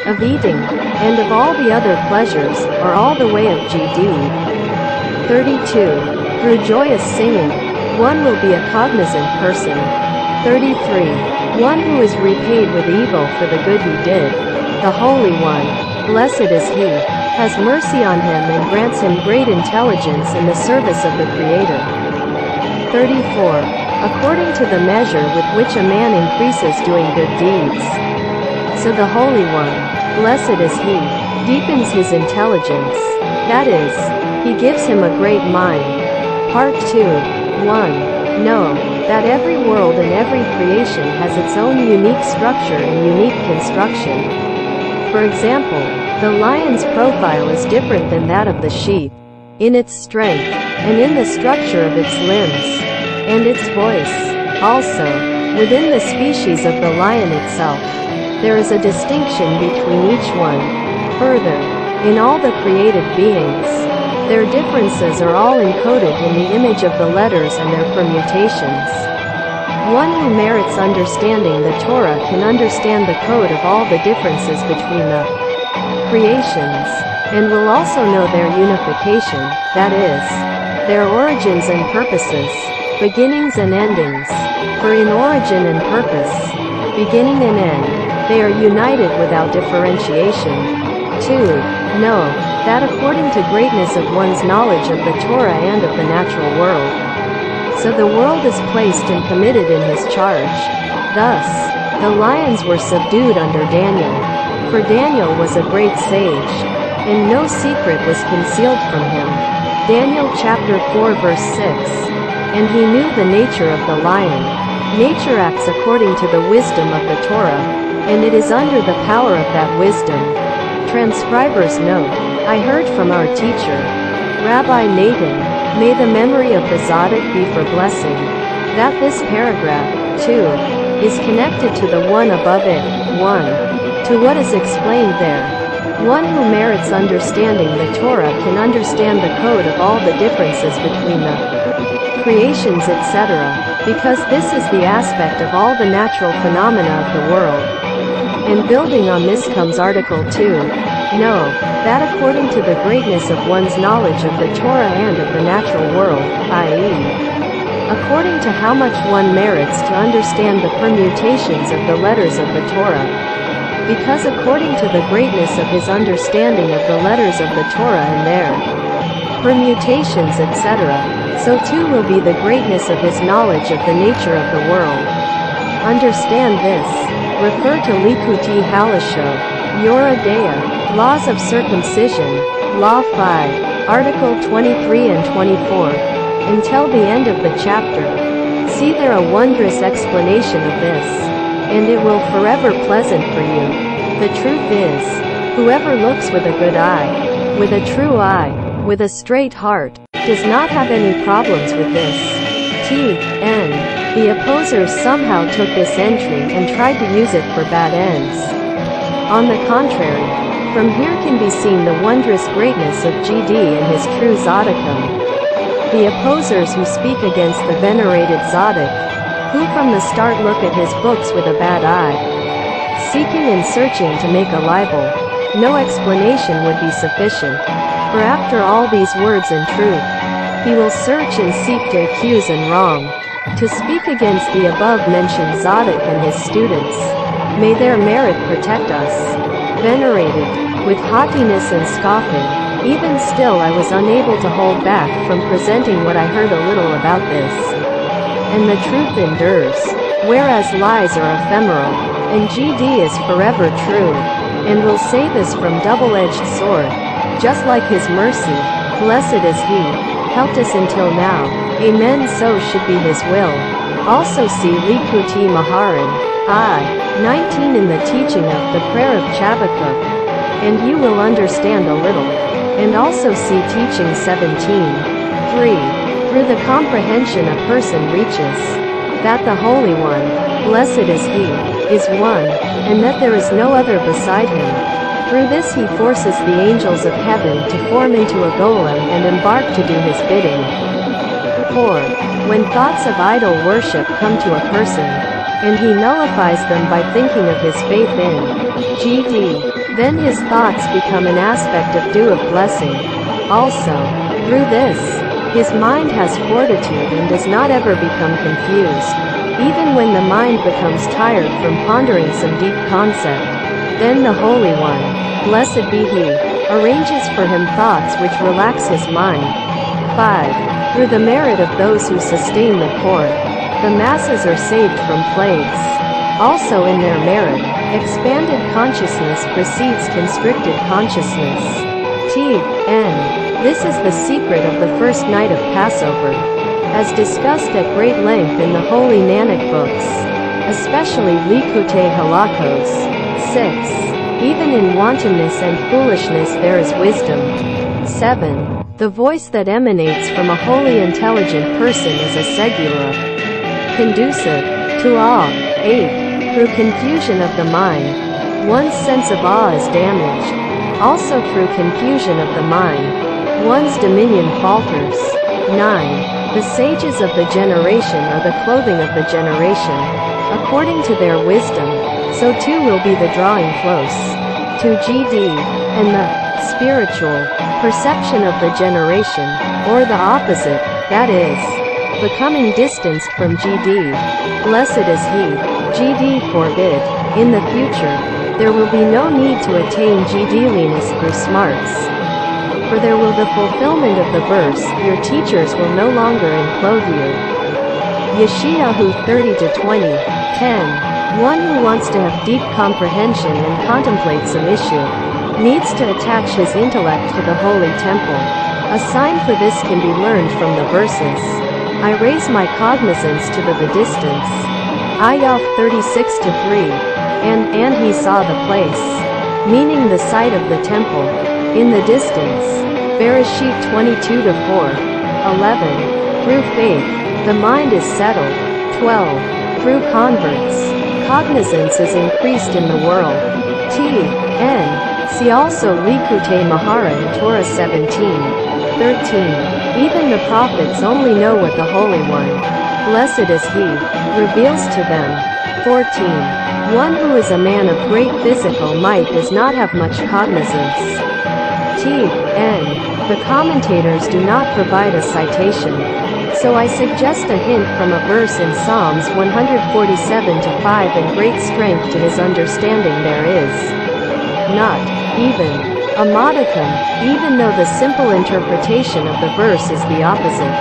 of eating, and of all the other pleasures, are all the way of GD. 32. Through joyous singing, one will be a cognizant person. 33. One who is repaid with evil for the good he did. The Holy One, blessed is He, has mercy on him and grants him great intelligence in the service of the Creator. 34. According to the measure with which a man increases doing good deeds, so the Holy One, blessed is He, deepens his intelligence. That is, he gives him a great mind. Part 2. 1. Know that every world and every creation has its own unique structure and unique construction. For example, the lion's profile is different than that of the sheep, in its strength, and in the structure of its limbs, and its voice. Also, within the species of the lion itself, there is a distinction between each one. Further, in all the created beings, their differences are all encoded in the image of the letters and their permutations. One who merits understanding the Torah can understand the code of all the differences between the creations, and will also know their unification, that is, their origins and purposes, beginnings and endings. For in origin and purpose, beginning and end, they are united without differentiation. 2. Know that according to greatness of one's knowledge of the Torah and of the natural world, so the world is placed and committed in his charge. Thus, the lions were subdued under Daniel. For Daniel was a great sage, and no secret was concealed from him. Daniel chapter 4 verse 6. And he knew the nature of the lion. Nature acts according to the wisdom of the Torah, and it is under the power of that wisdom. Transcriber's note: I heard from our teacher, Rabbi Nathan, may the memory of the Tzaddik be for blessing, that this paragraph, 2, is connected to the one above it, 1, to what is explained there. One who merits understanding the Torah can understand the code of all the differences between the creations, etc., because this is the aspect of all the natural phenomena of the world. And building on this comes Article 2. Know that according to the greatness of one's knowledge of the Torah and of the natural world, i.e., according to how much one merits to understand the permutations of the letters of the Torah. Because according to the greatness of his understanding of the letters of the Torah and their permutations, etc., so too will be the greatness of his knowledge of the nature of the world. Understand this. Refer to Likuti Halasho, Yoreh Deah, Laws of Circumcision, Law 5, Article 23 and 24, until the end of the chapter. See there a wondrous explanation of this, and it will forever pleasant for you. The truth is, whoever looks with a good eye, with a true eye, with a straight heart, does not have any problems with this. T.N. The opposers somehow took this entry and tried to use it for bad ends. On the contrary, from here can be seen the wondrous greatness of GD and his true Tzaddikim. The opposers who speak against the venerated Tzaddik, who from the start look at his books with a bad eye, seeking and searching to make a libel, no explanation would be sufficient. For after all these words and truth, he will search and seek to accuse and wrong. To speak against the above-mentioned Tzaddik and his students, may their merit protect us. Venerated, with haughtiness and scoffing, even still I was unable to hold back from presenting what I heard a little about this. And the truth endures, whereas lies are ephemeral, and GD is forever true, and will save us from double-edged sword, just like his mercy, blessed is he, helped us until now. Amen. So should be his will. Also see Likuti Maharan, I. 19 in the teaching of the prayer of Chabakuk, and you will understand a little. And also see teaching 17. 3. Through the comprehension a person reaches that the Holy One, blessed is he, is one, and that there is no other beside him. Through this he forces the angels of heaven to form into a golem and embark to do his bidding. 4. When thoughts of idol worship come to a person, and he nullifies them by thinking of his faith in GD, then his thoughts become an aspect of dew of blessing. Also, through this, his mind has fortitude and does not ever become confused. Even when the mind becomes tired from pondering some deep concept, then the Holy One, blessed be he, arranges for him thoughts which relax his mind. 5. Through the merit of those who sustain the poor, the masses are saved from plagues. Also in their merit, expanded consciousness precedes constricted consciousness. T.N. This is the secret of the first night of Passover, as discussed at great length in the holy Nanak books, especially Likutei Halachos. 6. Even in wantonness and foolishness there is wisdom. 7. The voice that emanates from a wholly intelligent person is a segula, conducive to awe. 8. Through confusion of the mind, one's sense of awe is damaged. Also through confusion of the mind, one's dominion falters. 9. The sages of the generation are the clothing of the generation, according to their wisdom, so too will be the drawing close to GD, and the spiritual perception of the generation, or the opposite, that is, becoming distanced from GD. Blessed is he, GD forbid. In the future, there will be no need to attain GD-liness through smarts. For there will the fulfillment of the verse, your teachers will no longer enclothe you. Yeshayahu 30-20. 10. One who wants to have deep comprehension and contemplate some issue needs to attach his intellect to the holy temple. A sign for this can be learned from the verses. I raise my cognizance to the distance. Ayah 36-3. And he saw the place, meaning the site of the temple, in the distance. Bereshit 22-4. 11. Through faith, the mind is settled. 12. Through converts, cognizance is increased in the world. T.N. See also Likutei Maharan Torah 17. 13. Even the prophets only know what the Holy One, blessed is he, reveals to them. 14. One who is a man of great physical might does not have much cognizance. T.N. The commentators do not provide a citation, so I suggest a hint from a verse in Psalms 147-5. And great strength to his understanding there is not even a modicum, even though the simple interpretation of the verse is the opposite.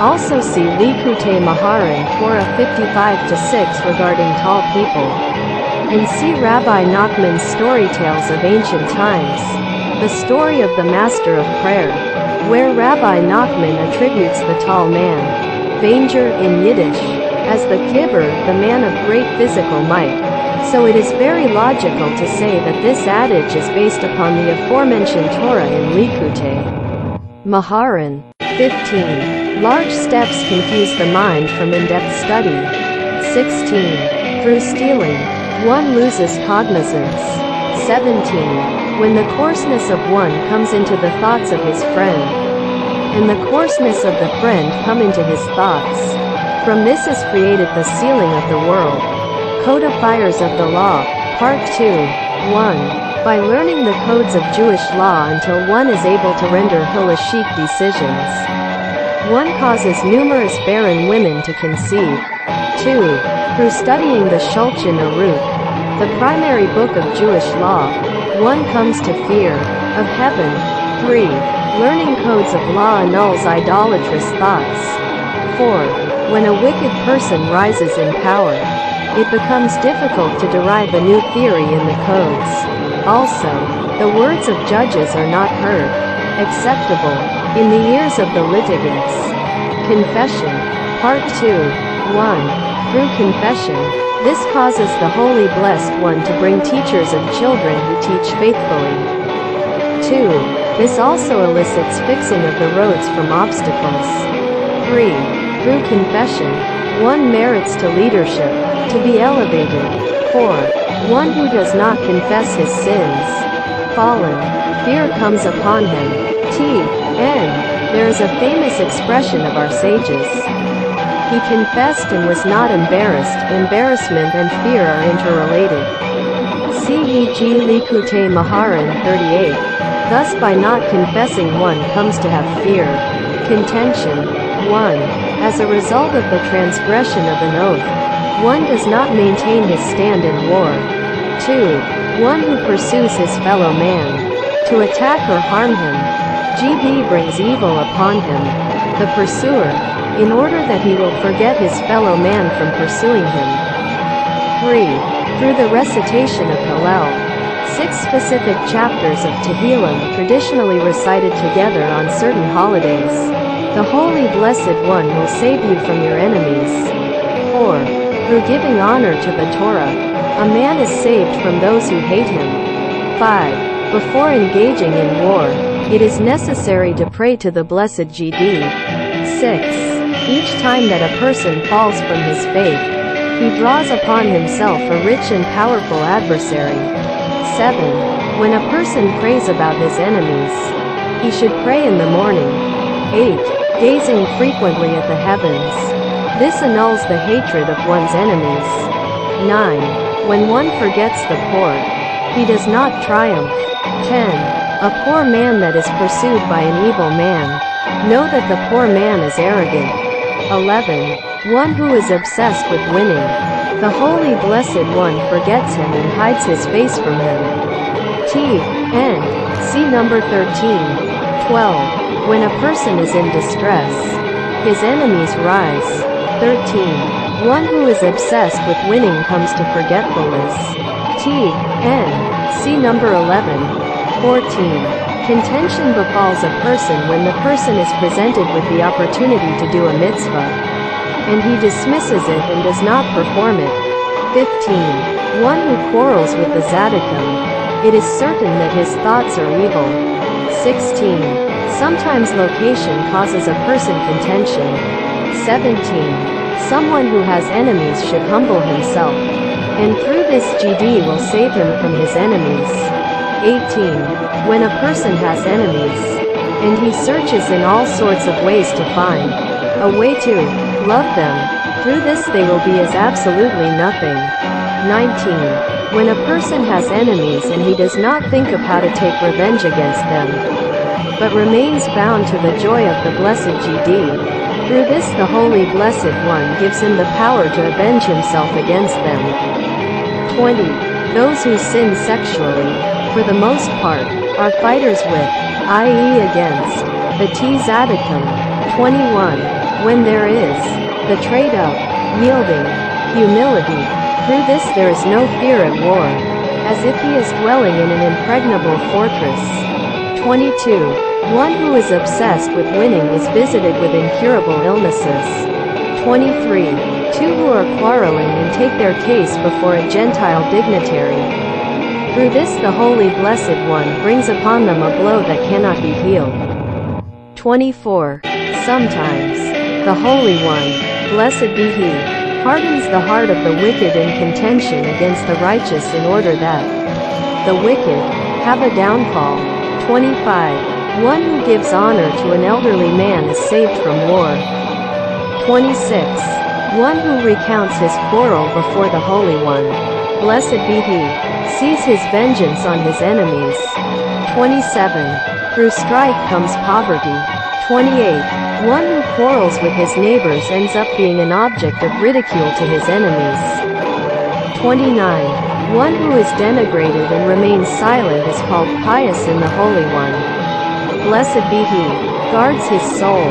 Also see Likutei Maharan Torah 55-6 regarding tall people. And see Rabbi Nachman's Storytales of Ancient Times, the story of the Master of Prayer, where Rabbi Nachman attributes the tall man, Vanger in Yiddish, as the Kibber, the man of great physical might. So it is very logical to say that this adage is based upon the aforementioned Torah in Likutei Maharan. 15. Large steps confuse the mind from in-depth study. 16. Through stealing, one loses cognizance. 17. When the coarseness of one comes into the thoughts of his friend, and the coarseness of the friend come into his thoughts, from this is created the sealing of the world. Codifiers of the Law, Part 2. 1. By learning the codes of Jewish law until one is able to render halachic decisions, one causes numerous barren women to conceive. 2. Through studying the Shulchan Aruch, the primary book of Jewish law, one comes to fear of heaven. 3. Learning codes of law annuls idolatrous thoughts. 4. When a wicked person rises in power, it becomes difficult to derive a new theory in the codes. Also, the words of judges are not heard, acceptable, in the ears of the litigants. Confession. Part 2. 1. Through confession, this causes the Holy Blessed One to bring teachers of children who teach faithfully. 2. This also elicits fixing of the roads from obstacles. 3. Through confession, one merits to leadership, to be elevated. 4. One who does not confess his sins, fallen, fear comes upon him. T.N. There is a famous expression of our sages. He confessed and was not embarrassed. Embarrassment and fear are interrelated. Ceg Likutei Maharan 38. Thus by not confessing one comes to have fear. Contention. 1. As a result of the transgression of an oath, one does not maintain his stand in war. 2. One who pursues his fellow man to attack or harm him, GD brings evil upon him, the pursuer, in order that he will forget his fellow man from pursuing him. 3. Through the recitation of Hallel. 6 specific chapters of Tehillim traditionally recited together on certain holidays. The Holy Blessed One will save you from your enemies. 4. Through giving honor to the Torah, a man is saved from those who hate him. 5. Before engaging in war, it is necessary to pray to the blessed GD. 6. Each time that a person falls from his faith, he draws upon himself a rich and powerful adversary. 7. When a person prays about his enemies, he should pray in the morning. 8. Gazing frequently at the heavens. This annuls the hatred of one's enemies. 9. When one forgets the poor, he does not triumph. 10. A poor man that is pursued by an evil man, know that the poor man is arrogant. 11. One who is obsessed with winning, the Holy Blessed One forgets him and hides his face from him. T.N. See number 13. 12. When a person is in distress, his enemies rise. 13. One who is obsessed with winning comes to forgetfulness. T.N. See number 11. 14. Contention befalls a person when the person is presented with the opportunity to do a mitzvah, and he dismisses it and does not perform it. 15. One who quarrels with the Zaddikim, it is certain that his thoughts are evil. 16. Sometimes location causes a person contention. 17. Someone who has enemies should humble himself, and through this GD will save him from his enemies. 18. When a person has enemies, and he searches in all sorts of ways to find a way to love them, through this they will be as absolutely nothing. 19. When a person has enemies and he does not think of how to take revenge against them, but remains bound to the joy of the blessed GD, through this the Holy Blessed One gives him the power to avenge himself against them. 20. Those who sin sexually, for the most part, are fighters with, i.e. against, the Tzaddikim. 21. When there is the trait of yielding, humility, through this there is no fear at war, as if he is dwelling in an impregnable fortress. 22. One who is obsessed with winning is visited with incurable illnesses. 23. Two who are quarreling and take their case before a Gentile dignitary. Through this the Holy Blessed One brings upon them a blow that cannot be healed. 24. Sometimes, the Holy One, blessed be He, hardens the heart of the wicked in contention against the righteous in order that the wicked have a downfall. 25. One who gives honor to an elderly man is saved from war. 26. One who recounts his quarrel before the Holy One, blessed be He, sees his vengeance on his enemies. 27. Through strife comes poverty. 28. One who quarrels with his neighbors ends up being an object of ridicule to his enemies. 29. One who is denigrated and remains silent is called pious in the Holy One. Blessed be He, guards his soul.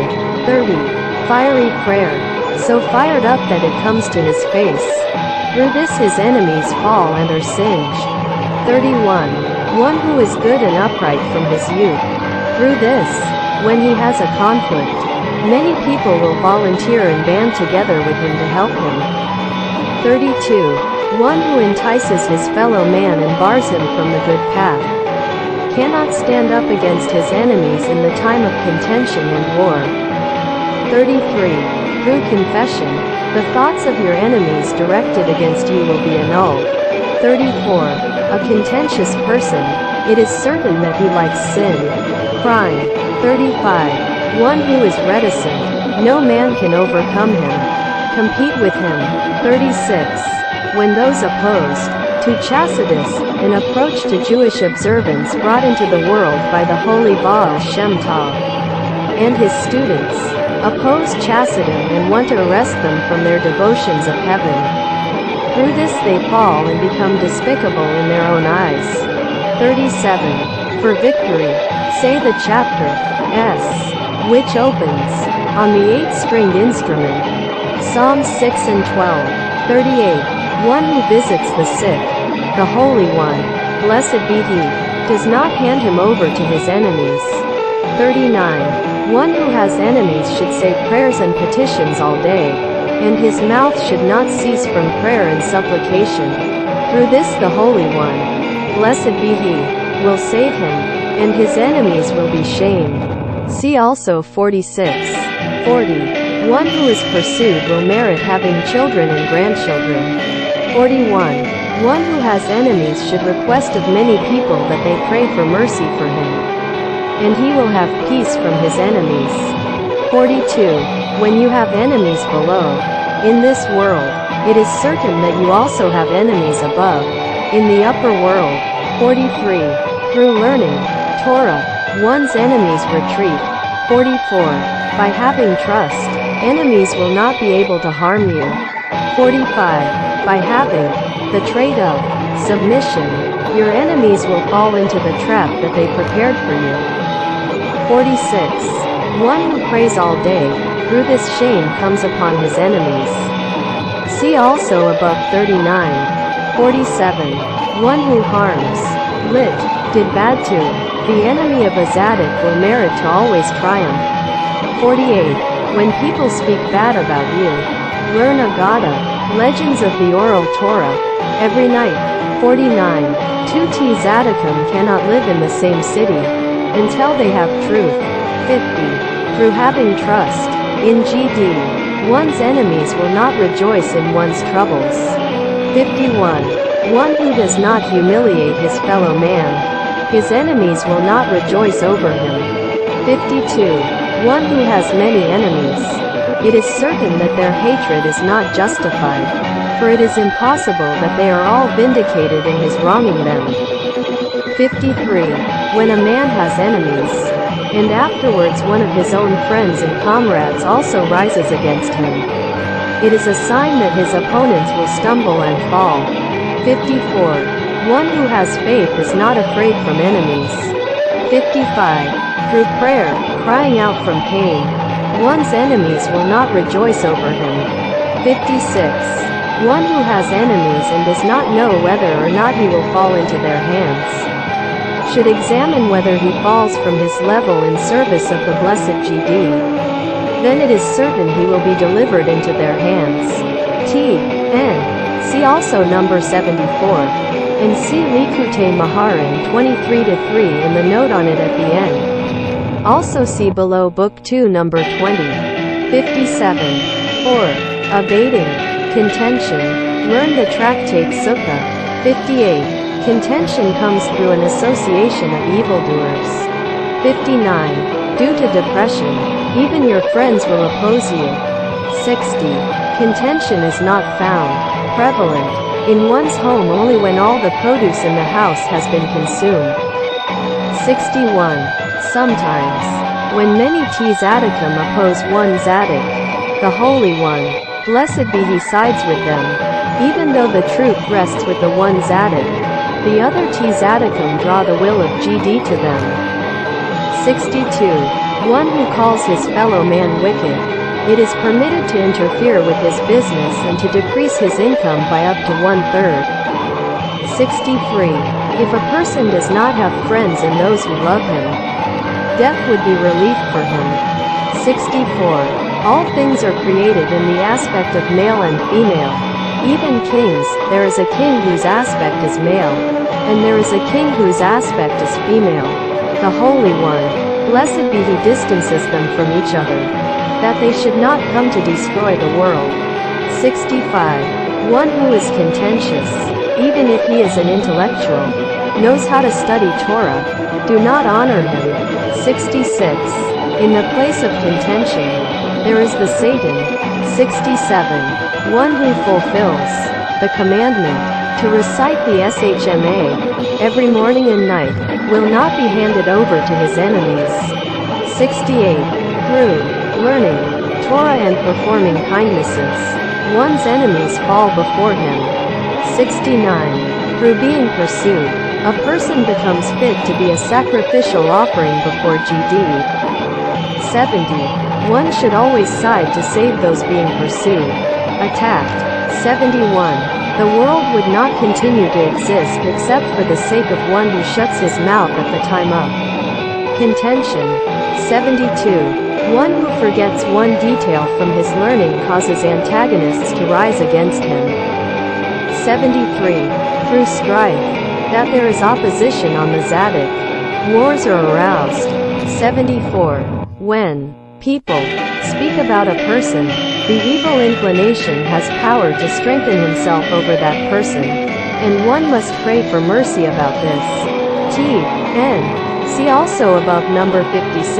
30. Fiery prayer, so fired up that it comes to his face. Through this his enemies fall and are singed. 31. One who is good and upright from his youth. Through this, when he has a conflict, many people will volunteer and band together with him to help him. 32. One who entices his fellow man and bars him from the good path, cannot stand up against his enemies in the time of contention and war. 33. Through confession, the thoughts of your enemies directed against you will be annulled. 34. A contentious person, it is certain that he likes sin, crime. 35. One who is reticent, no man can overcome him, compete with him. 36. When those opposed to chastity, an approach to Jewish observance brought into the world by the holy Baal Shem Tov, and his students, oppose chastity and want to arrest them from their devotions of heaven. Through this they fall and become despicable in their own eyes. 37. For victory, say the chapter S, which opens on the 8-stringed instrument. Psalms 6 and 12. 38. one who visits the sick, the Holy One, blessed be he, does not hand him over to his enemies. 39. One who has enemies should say prayers and petitions all day, and his mouth should not cease from prayer and supplication. Through this the Holy One, blessed be he, will save him, and his enemies will be shamed. See also 46. 40. One who is pursued will merit having children and grandchildren. 41. One who has enemies should request of many people that they pray for mercy for him, and he will have peace from his enemies. 42. When you have enemies below, in this world, it is certain that you also have enemies above, in the upper world. 43. Through learning Torah, one's enemies retreat. 44. By having trust, enemies will not be able to harm you. 45. By having the trait of submission, your enemies will fall into the trap that they prepared for you. 46. One who prays all day, through this shame comes upon his enemies. See also above 39. 47. One who harms, did bad to, the enemy of a tzaddik will merit to always triumph. 48. When people speak bad about you, learn Agada, legends of the oral Torah, every night. 49. Two tzaddikim cannot live in the same city, until they have truth. 50. Through having trust in GD, one's enemies will not rejoice in one's troubles. 51. One who does not humiliate his fellow man, his enemies will not rejoice over him. 52. One who has many enemies, it is certain that their hatred is not justified, for it is impossible that they are all vindicated in his wronging them. 53. When a man has enemies, and afterwards one of his own friends and comrades also rises against him, it is a sign that his opponents will stumble and fall. 54. One who has faith is not afraid from enemies. 55. Through prayer, crying out from pain, one's enemies will not rejoice over him. 56. One who has enemies and does not know whether or not he will fall into their hands, should examine whether he falls from his level in service of the blessed GD. Then it is certain he will be delivered into their hands. See also number 74, and see Likutei Maharan 23-3 in the note on it at the end. Also see below Book 2 number 20. 57. 4. Abating contention. Learn the tractate Sukkah. 58. Contention comes through an association of evildoers. 59. Due to depression, even your friends will oppose you. 60. Contention is not found prevalent in one's home only when all the produce in the house has been consumed. 61. Sometimes, when many tzaddikim oppose one tzaddik, the Holy One, blessed be he, sides with them, even though the truth rests with the one tzaddik. The other tzaddikim draw the will of GD to them. 62. One who calls his fellow man wicked, it is permitted to interfere with his business and to decrease his income by up to 1/3. 63. If a person does not have friends and those who love him, death would be relief for him. 64. All things are created in the aspect of male and female. Even kings, there is a king whose aspect is male, and there is a king whose aspect is female. The Holy One, blessed be he, distances them from each other, that they should not come to destroy the world. 65. One who is contentious, even if he is an intellectual, knows how to study Torah, do not honor him. 66. In the place of contention, there is the Satan. 67. One who fulfills the commandment to recite the Shema every morning and night will not be handed over to his enemies. 68. Through learning Torah and performing kindnesses, one's enemies fall before him. 69. Through being pursued, a person becomes fit to be a sacrificial offering before GD. 70. One should always side to save those being pursued, attacked. 71. The world would not continue to exist except for the sake of one who shuts his mouth at the time of contention. 72. One who forgets one detail from his learning causes antagonists to rise against him. 73. Through strife, that there is opposition on the Zadok, wars are aroused. 74. When people speak about a person, the evil inclination has power to strengthen himself over that person, and one must pray for mercy about this. T.N. See also above number 56.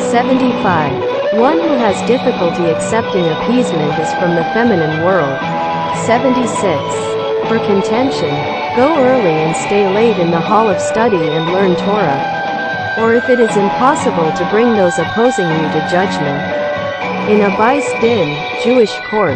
75. One who has difficulty accepting appeasement is from the feminine world. 76. For contention, go early and stay late in the hall of study and learn Torah. Or if it is impossible to bring those opposing you to judgment, in a Beis Din, Jewish court,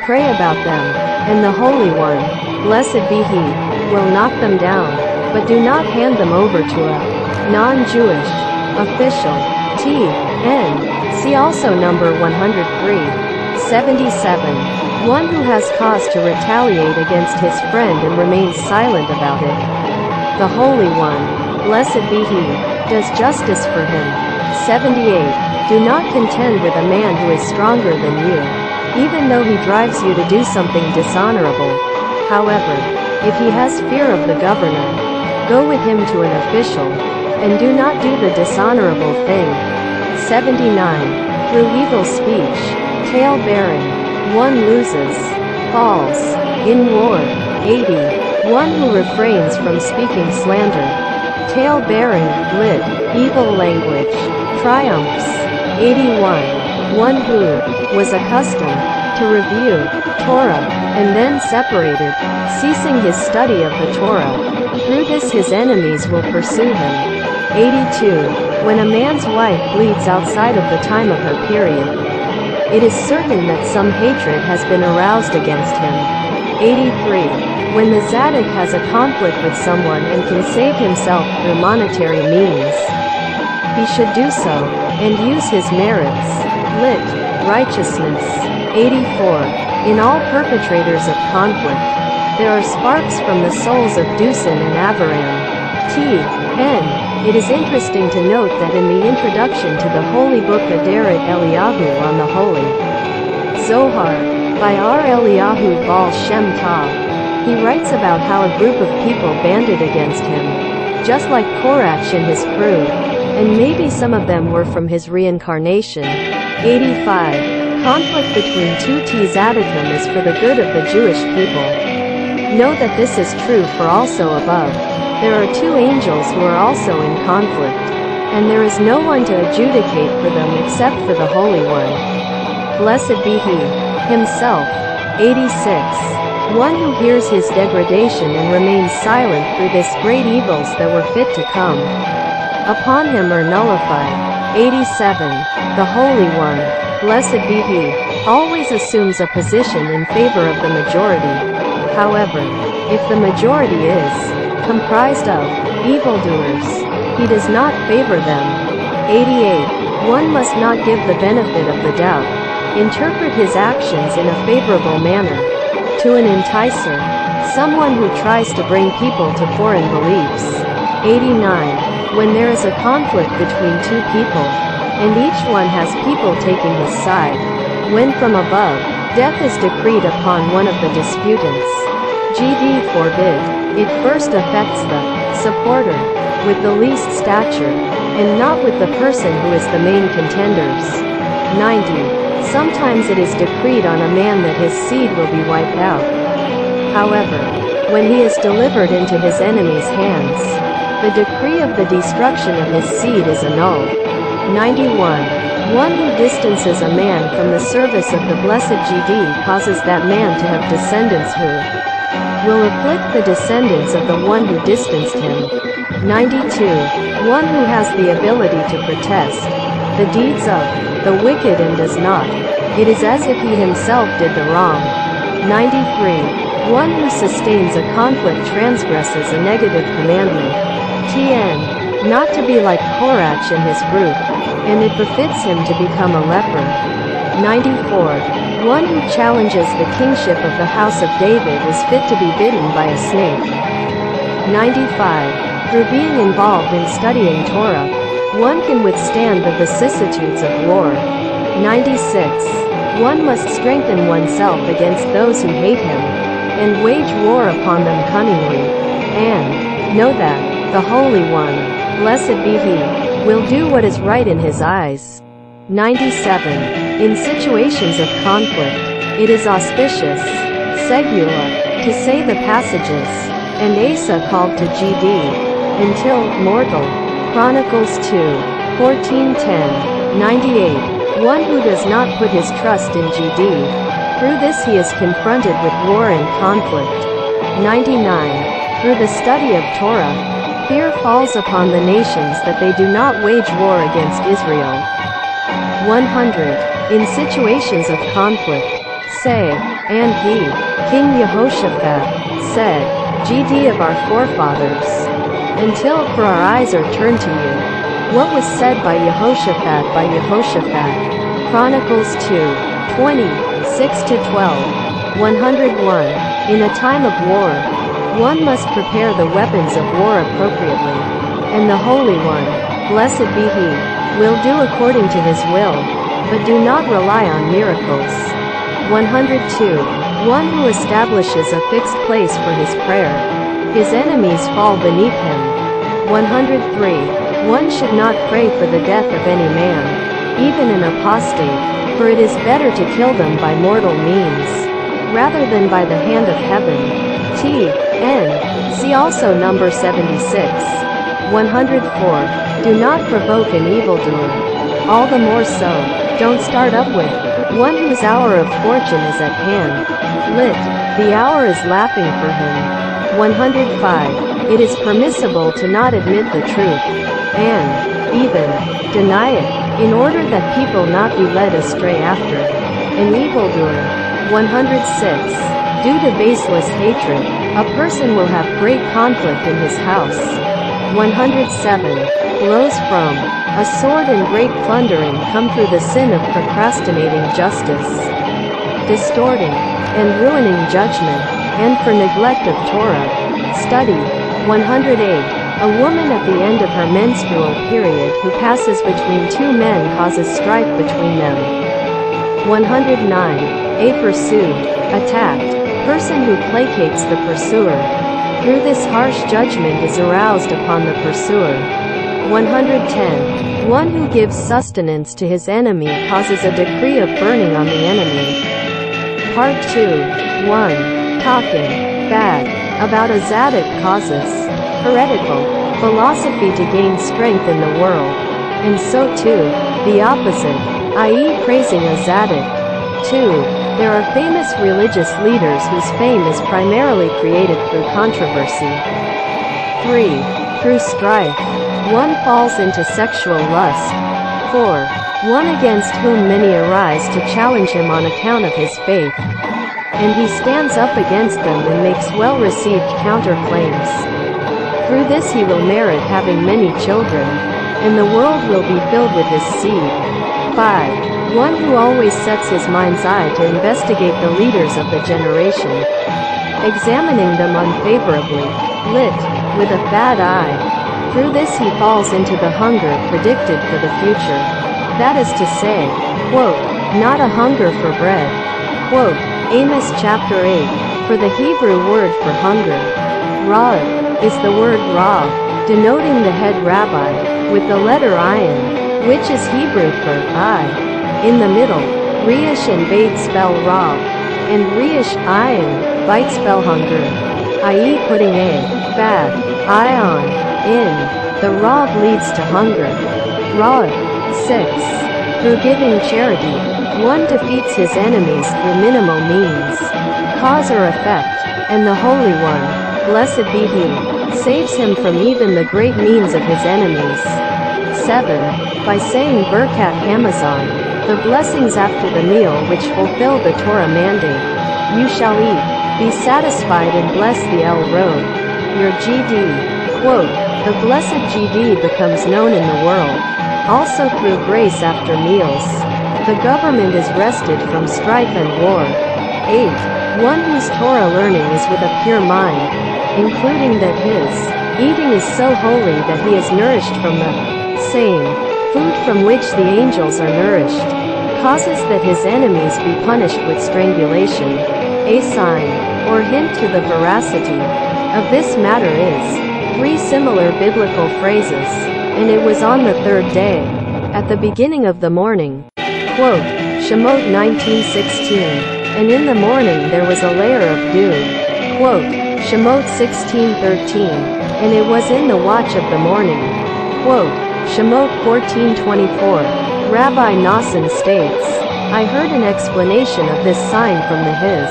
pray about them, and the Holy One, blessed be He, will knock them down, but do not hand them over to a non-Jewish official. T.N. See also number 103. 77. One who has cause to retaliate against his friend and remains silent about it. The Holy One, blessed be He, does justice for him. 78. Do not contend with a man who is stronger than you, even though he drives you to do something dishonorable. However, if he has fear of the governor, go with him to an official, and do not do the dishonorable thing. 79. Through evil speech, tale-bearing, one loses, falls, in war. 80. One who refrains from speaking slander, tale-bearing, lit, evil language, triumphs. 81. One who was accustomed to review Torah, and then separated, ceasing his study of the Torah. Through this his enemies will pursue him. 82. When a man's wife bleeds outside of the time of her period, it is certain that some hatred has been aroused against him. 83. When the Zadok has a conflict with someone and can save himself through monetary means, he should do so, and use his merits. Lit. Righteousness. 84. In all perpetrators of conflict, there are sparks from the souls of Dusan and Avaram. T.N. It is interesting to note that in the introduction to the holy book Aderet Eliyahu on the Holy Zohar, by R. Eliyahu Baal Shem Tov, he writes about how a group of people banded against him, just like Korach and his crew, and maybe some of them were from his reincarnation. 85. Conflict between two Zadokim is for the good of the Jewish people. Know that this is true for also above. There are two angels who are also in conflict, and there is no one to adjudicate for them except for the Holy One. Blessed be He, Himself. 86. One who hears his degradation and remains silent through this great evils that were fit to come upon him are nullified. 87. The Holy One, blessed be He, always assumes a position in favor of the majority. However, if the majority is comprised of evildoers, He does not favor them. 88. One must not give the benefit of the doubt. Interpret his actions in a favorable manner. To an enticer, someone who tries to bring people to foreign beliefs. 89. When there is a conflict between two people, and each one has people taking his side, when from above, death is decreed upon one of the disputants. GD forbid. It first affects the supporter with the least stature, and not with the person who is the main contenders. 90. Sometimes it is decreed on a man that his seed will be wiped out. However, when he is delivered into his enemy's hands, the decree of the destruction of his seed is annulled. 91. One who distances a man from the service of the blessed GD causes that man to have descendants who will afflict the descendants of the one who distanced him. 92. One who has the ability to protest the deeds of the wicked and does not, it is as if he himself did the wrong. 93. One who sustains a conflict transgresses a negative commandment. TN. Not to be like Korach and his group, and it befits him to become a leper. 94. One who challenges the kingship of the house of David is fit to be bitten by a snake. 95. Through being involved in studying Torah, one can withstand the vicissitudes of war. 96. One must strengthen oneself against those who hate him, and wage war upon them cunningly. And know that the Holy One, blessed be He, will do what is right in His eyes. 97. In situations of conflict, it is auspicious, segula, to say the passages, and Asa called to GD, until mortal. Chronicles 2. 14:10. 98. One who does not put his trust in GD. Through this he is confronted with war and conflict. 99. Through the study of Torah, fear falls upon the nations that they do not wage war against Israel. 100. In situations of conflict, say, and he, King Yehoshaphat, said, GD of our forefathers, until for our eyes are turned to you. What was said by Yehoshaphat by Yehoshaphat? Chronicles 2. 20, 6-12. 101. In a time of war, one must prepare the weapons of war appropriately, and the Holy One, blessed be He, will do according to His will, but do not rely on miracles. 102. One who establishes a fixed place for his prayer, his enemies fall beneath him. 103. One should not pray for the death of any man, even an apostate, for it is better to kill them by mortal means, rather than by the hand of heaven. T.N. See also number 76. 104. Do not provoke an evildoer. All the more so, don't start up with one whose hour of fortune is at hand. Lit. The hour is laughing for him. 105. It is permissible to not admit the truth, and even deny it, in order that people not be led astray after an evildoer. 106. Due to baseless hatred, a person will have great conflict in his house. 107. Blows from a sword and great plundering come through the sin of procrastinating justice, distorting and ruining judgment, and for neglect of Torah study. 108. A woman at the end of her menstrual period who passes between two men causes strife between them. 109. A pursued, attacked person who placates the pursuer. Through this harsh judgment is aroused upon the pursuer. 110. One who gives sustenance to his enemy causes a decree of burning on the enemy. Part 2. 1. Talking bad about a tzaddik causes heretical philosophy to gain strength in the world, and so too, the opposite, i.e. praising a tzaddik. 2. There are famous religious leaders whose fame is primarily created through controversy. 3. Through strife, one falls into sexual lust. 4. One against whom many arise to challenge him on account of his faith, and he stands up against them and makes well-received counterclaims. Through this he will merit having many children, and the world will be filled with his seed. 5. One who always sets his mind's eye to investigate the leaders of the generation, examining them unfavorably, lit, with a bad eye. Through this he falls into the hunger predicted for the future. That is to say, quote, not a hunger for bread. Quote, Amos chapter 8, for the Hebrew word for hunger, ra'ad, is the word ra, denoting the head rabbi, with the letter ayin, which is Hebrew for I. In the middle, Reish and Beit spell ra, and Reish ayin, bite spell hunger, i.e. putting a bad eye on in. The Rav leads to hunger. Rav. 6. Through giving charity, one defeats his enemies through minimal means, cause or effect, and the Holy One, blessed be He, saves him from even the great means of his enemies. 7. By saying Birkat Hamazon, the blessings after the meal which fulfill the Torah mandate, you shall eat, be satisfied and bless the El Road, your GD. Quote, the blessed GD becomes known in the world, also through grace after meals. The government is rested from strife and war. 8. One whose Torah learning is with a pure mind, including that his eating is so holy that he is nourished from the same food from which the angels are nourished, causes that his enemies be punished with strangulation. A sign, or hint to the veracity of this matter is 3 similar biblical phrases. And it was on the 3rd day, at the beginning of the morning. Quote, Shemot 19:16. And in the morning there was a layer of dew. Quote, Shemot 16:13. And it was in the watch of the morning. Quote, Shemot 14:24. Rabbi Nachman states, I heard an explanation of this sign from his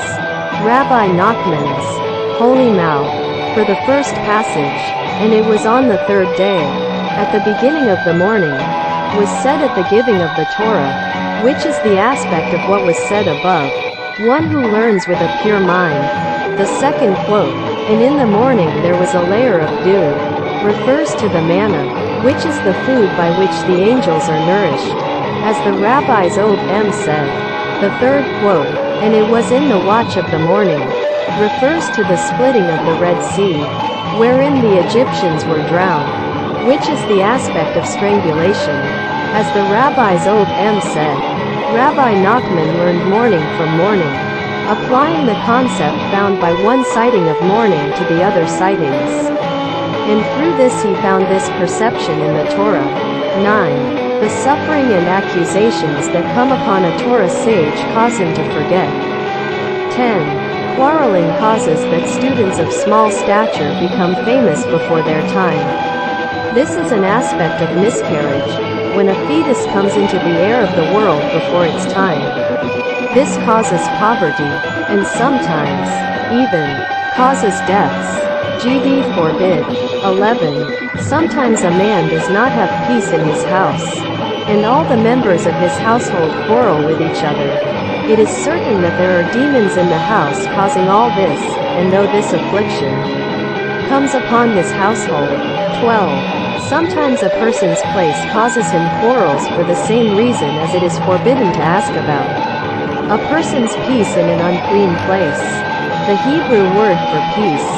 Rabbi Nachman's holy mouth for the first passage. And it was on the 3rd day, at the beginning of the morning, was said at the giving of the Torah, which is the aspect of what was said above. One who learns with a pure mind. The second quote, and in the morning there was a layer of dew, refers to the manna, which is the food by which the angels are nourished. As the rabbis said. The third quote, and it was in the watch of the morning, refers to the splitting of the Red Sea, wherein the Egyptians were drowned, which is the aspect of strangulation. As the rabbis said, Rabbi Nachman learned morning from morning, applying the concept found by one sighting of morning to the other sightings. And through this he found this perception in the Torah. 9. The suffering and accusations that come upon a Torah sage cause him to forget. 10. Quarreling causes that students of small stature become famous before their time. This is an aspect of miscarriage, when a fetus comes into the air of the world before its time. This causes poverty, and sometimes, even, causes deaths. GD forbid. 11. Sometimes a man does not have peace in his house, and all the members of his household quarrel with each other. It is certain that there are demons in the house causing all this, and though this affliction comes upon his household. 12. Sometimes a person's place causes him quarrels for the same reason as it is forbidden to ask about a person's peace in an unclean place. The Hebrew word for peace,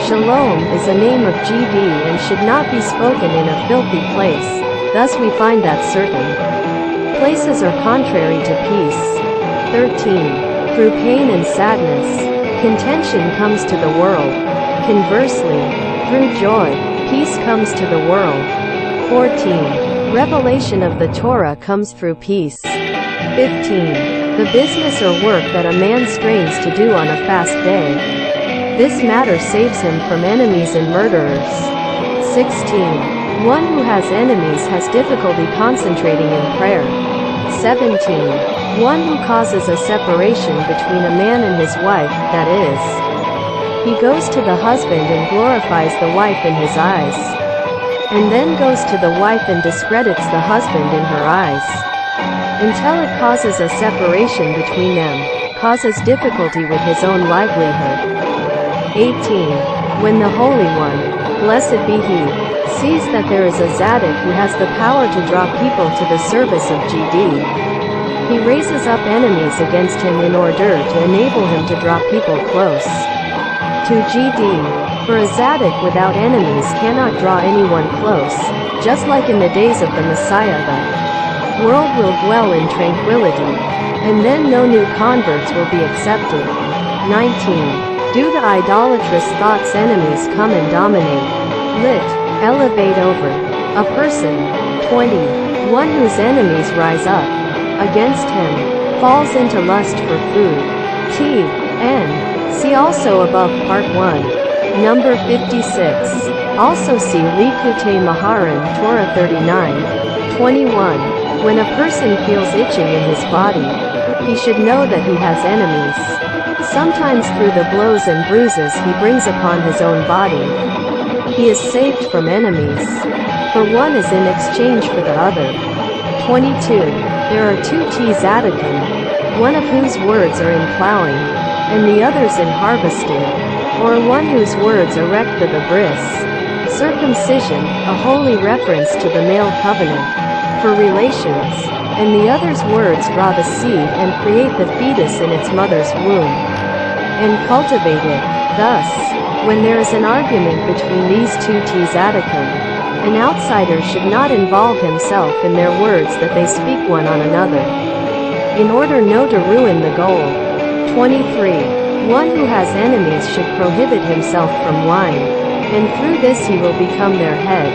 Shalom, is a name of GD and should not be spoken in a filthy place. Thus we find that certain places are contrary to peace. 13. Through pain and sadness, contention comes to the world. Conversely, through joy, peace comes to the world. 14. Revelation of the Torah comes through peace. 15. The business or work that a man strains to do on a fast day. This matter saves him from enemies and murderers. 16. One who has enemies has difficulty concentrating in prayer. 17. One who causes a separation between a man and his wife, that is, he goes to the husband and glorifies the wife in his eyes, and then goes to the wife and discredits the husband in her eyes, until it causes a separation between them, causes difficulty with his own livelihood. 18. When the Holy One, blessed be He, sees that there is a Zadok who has the power to draw people to the service of GD, he raises up enemies against him in order to enable him to draw people close to GD. For a Zadok without enemies cannot draw anyone close, just like in the days of the Messiah the world will dwell in tranquility, and then no new converts will be accepted. 19. Do the idolatrous thoughts enemies come and dominate. Lit. Elevate over a person. 20. One whose enemies rise up against him, falls into lust for food. T.N. See also above Part 1. Number 56. Also see Likutei Maharan, Torah 39. 21. When a person feels itching in his body, he should know that he has enemies. Sometimes through the blows and bruises he brings upon his own body, he is saved from enemies, for one is in exchange for the other. 22. There are 2 Zadokim, one of whose words are in plowing, and the others in harvesting, or one whose words erect the bris. Circumcision, a holy reference to the male covenant, for relations, and the other's words draw the seed and create the fetus in its mother's womb, and cultivate it. Thus, when there is an argument between these two tzaddikim, an outsider should not involve himself in their words that they speak one on another, in order no to ruin the goal. 23. One who has enemies should prohibit himself from wine, and through this he will become their head,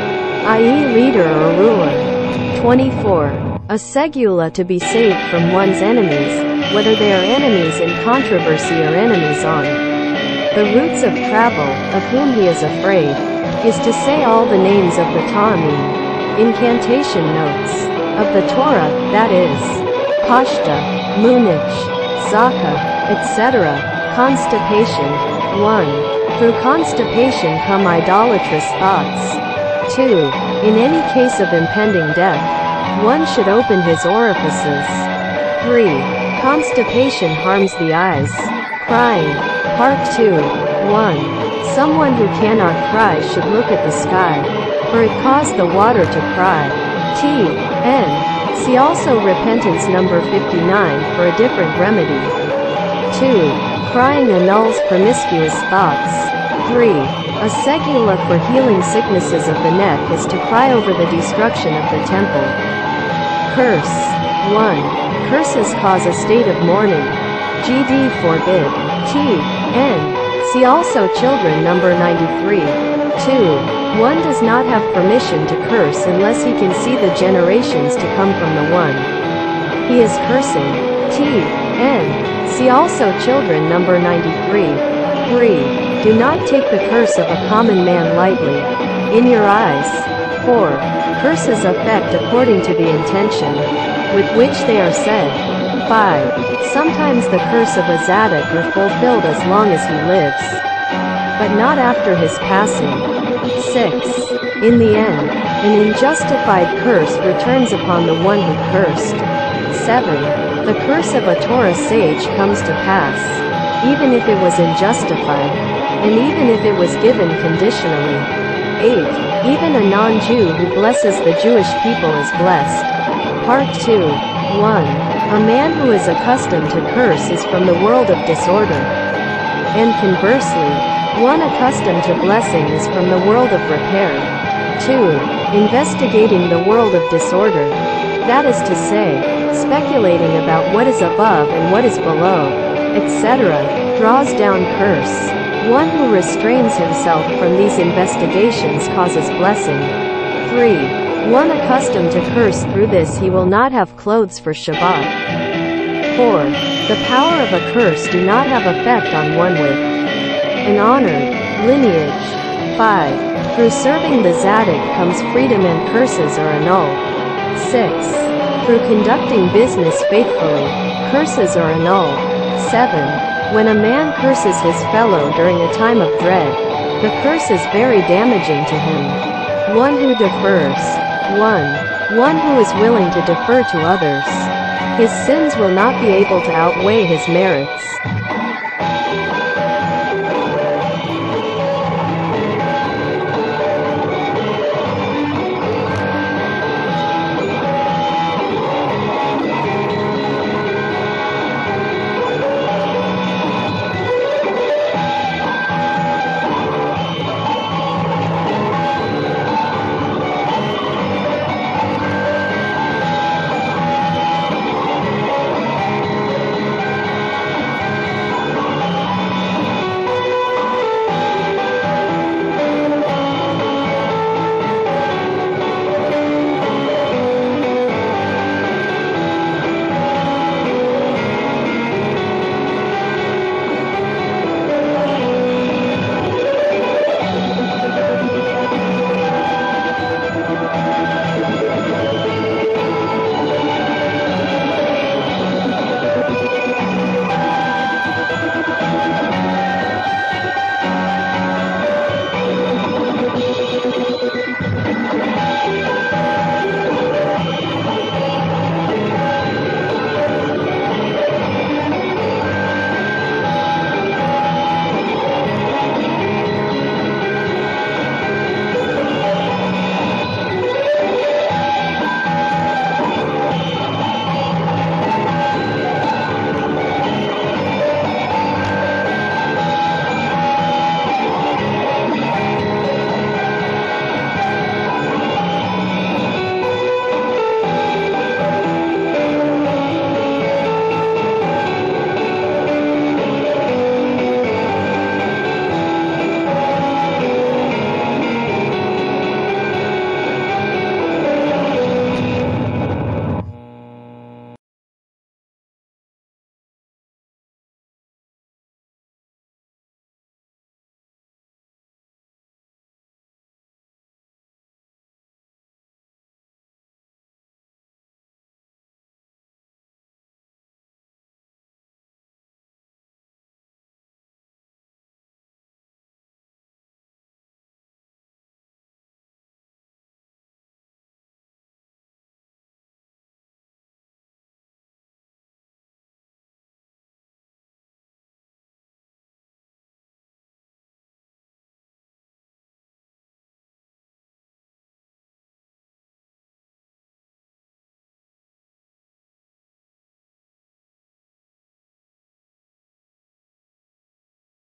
i.e. leader or ruler. 24. A segula to be saved from one's enemies, whether they are enemies in controversy or enemies on the routes of travel, of whom he is afraid, is to say all the names of the ta'amim, incantation notes, of the Torah, that is, pashta, munich, zaka, etc. Constipation. 1. Through constipation come idolatrous thoughts. 2. In any case of impending death, one should open his orifices. 3. Constipation harms the eyes. Crying. Part 2. 1. Someone who cannot cry should look at the sky, for it caused the water to cry. T.N. See also Repentance number 59 for a different remedy. 2. Crying annuls promiscuous thoughts. 3. A segula for healing sicknesses of the neck is to cry over the destruction of the temple. Curse. 1. Curses cause a state of mourning. GD forbid. T.N. See also Children number 93. 2. One does not have permission to curse unless he can see the generations to come from the one he is cursing. T.N. See also Children number 93. 3. Do not take the curse of a common man lightly. In your eyes. 4. Curses affect according to the intention with which they are said. 5. Sometimes the curse of a tzaddik are fulfilled as long as he lives, but not after his passing. 6. In the end, an unjustified curse returns upon the one who cursed. 7. The curse of a Torah sage comes to pass, even if it was unjustified, and even if it was given conditionally. 8. Even a non-Jew who blesses the Jewish people is blessed. Part 2. 1. A man who is accustomed to curse is from the world of disorder, and conversely, one accustomed to blessing is from the world of repair. 2. Investigating the world of disorder, that is to say, speculating about what is above and what is below, etc., draws down curse. One who restrains himself from these investigations causes blessing. 3. One accustomed to curse, through this he will not have clothes for Shabbat. 4. The power of a curse do not have effect on one with an honored lineage. 5. Through serving the tzaddik comes freedom and curses are annulled. 6. Through conducting business faithfully, curses are annulled. 7. When a man curses his fellow during a time of dread, the curse is very damaging to him. One who defers. 1. One who is willing to defer to others, his sins will not be able to outweigh his merits.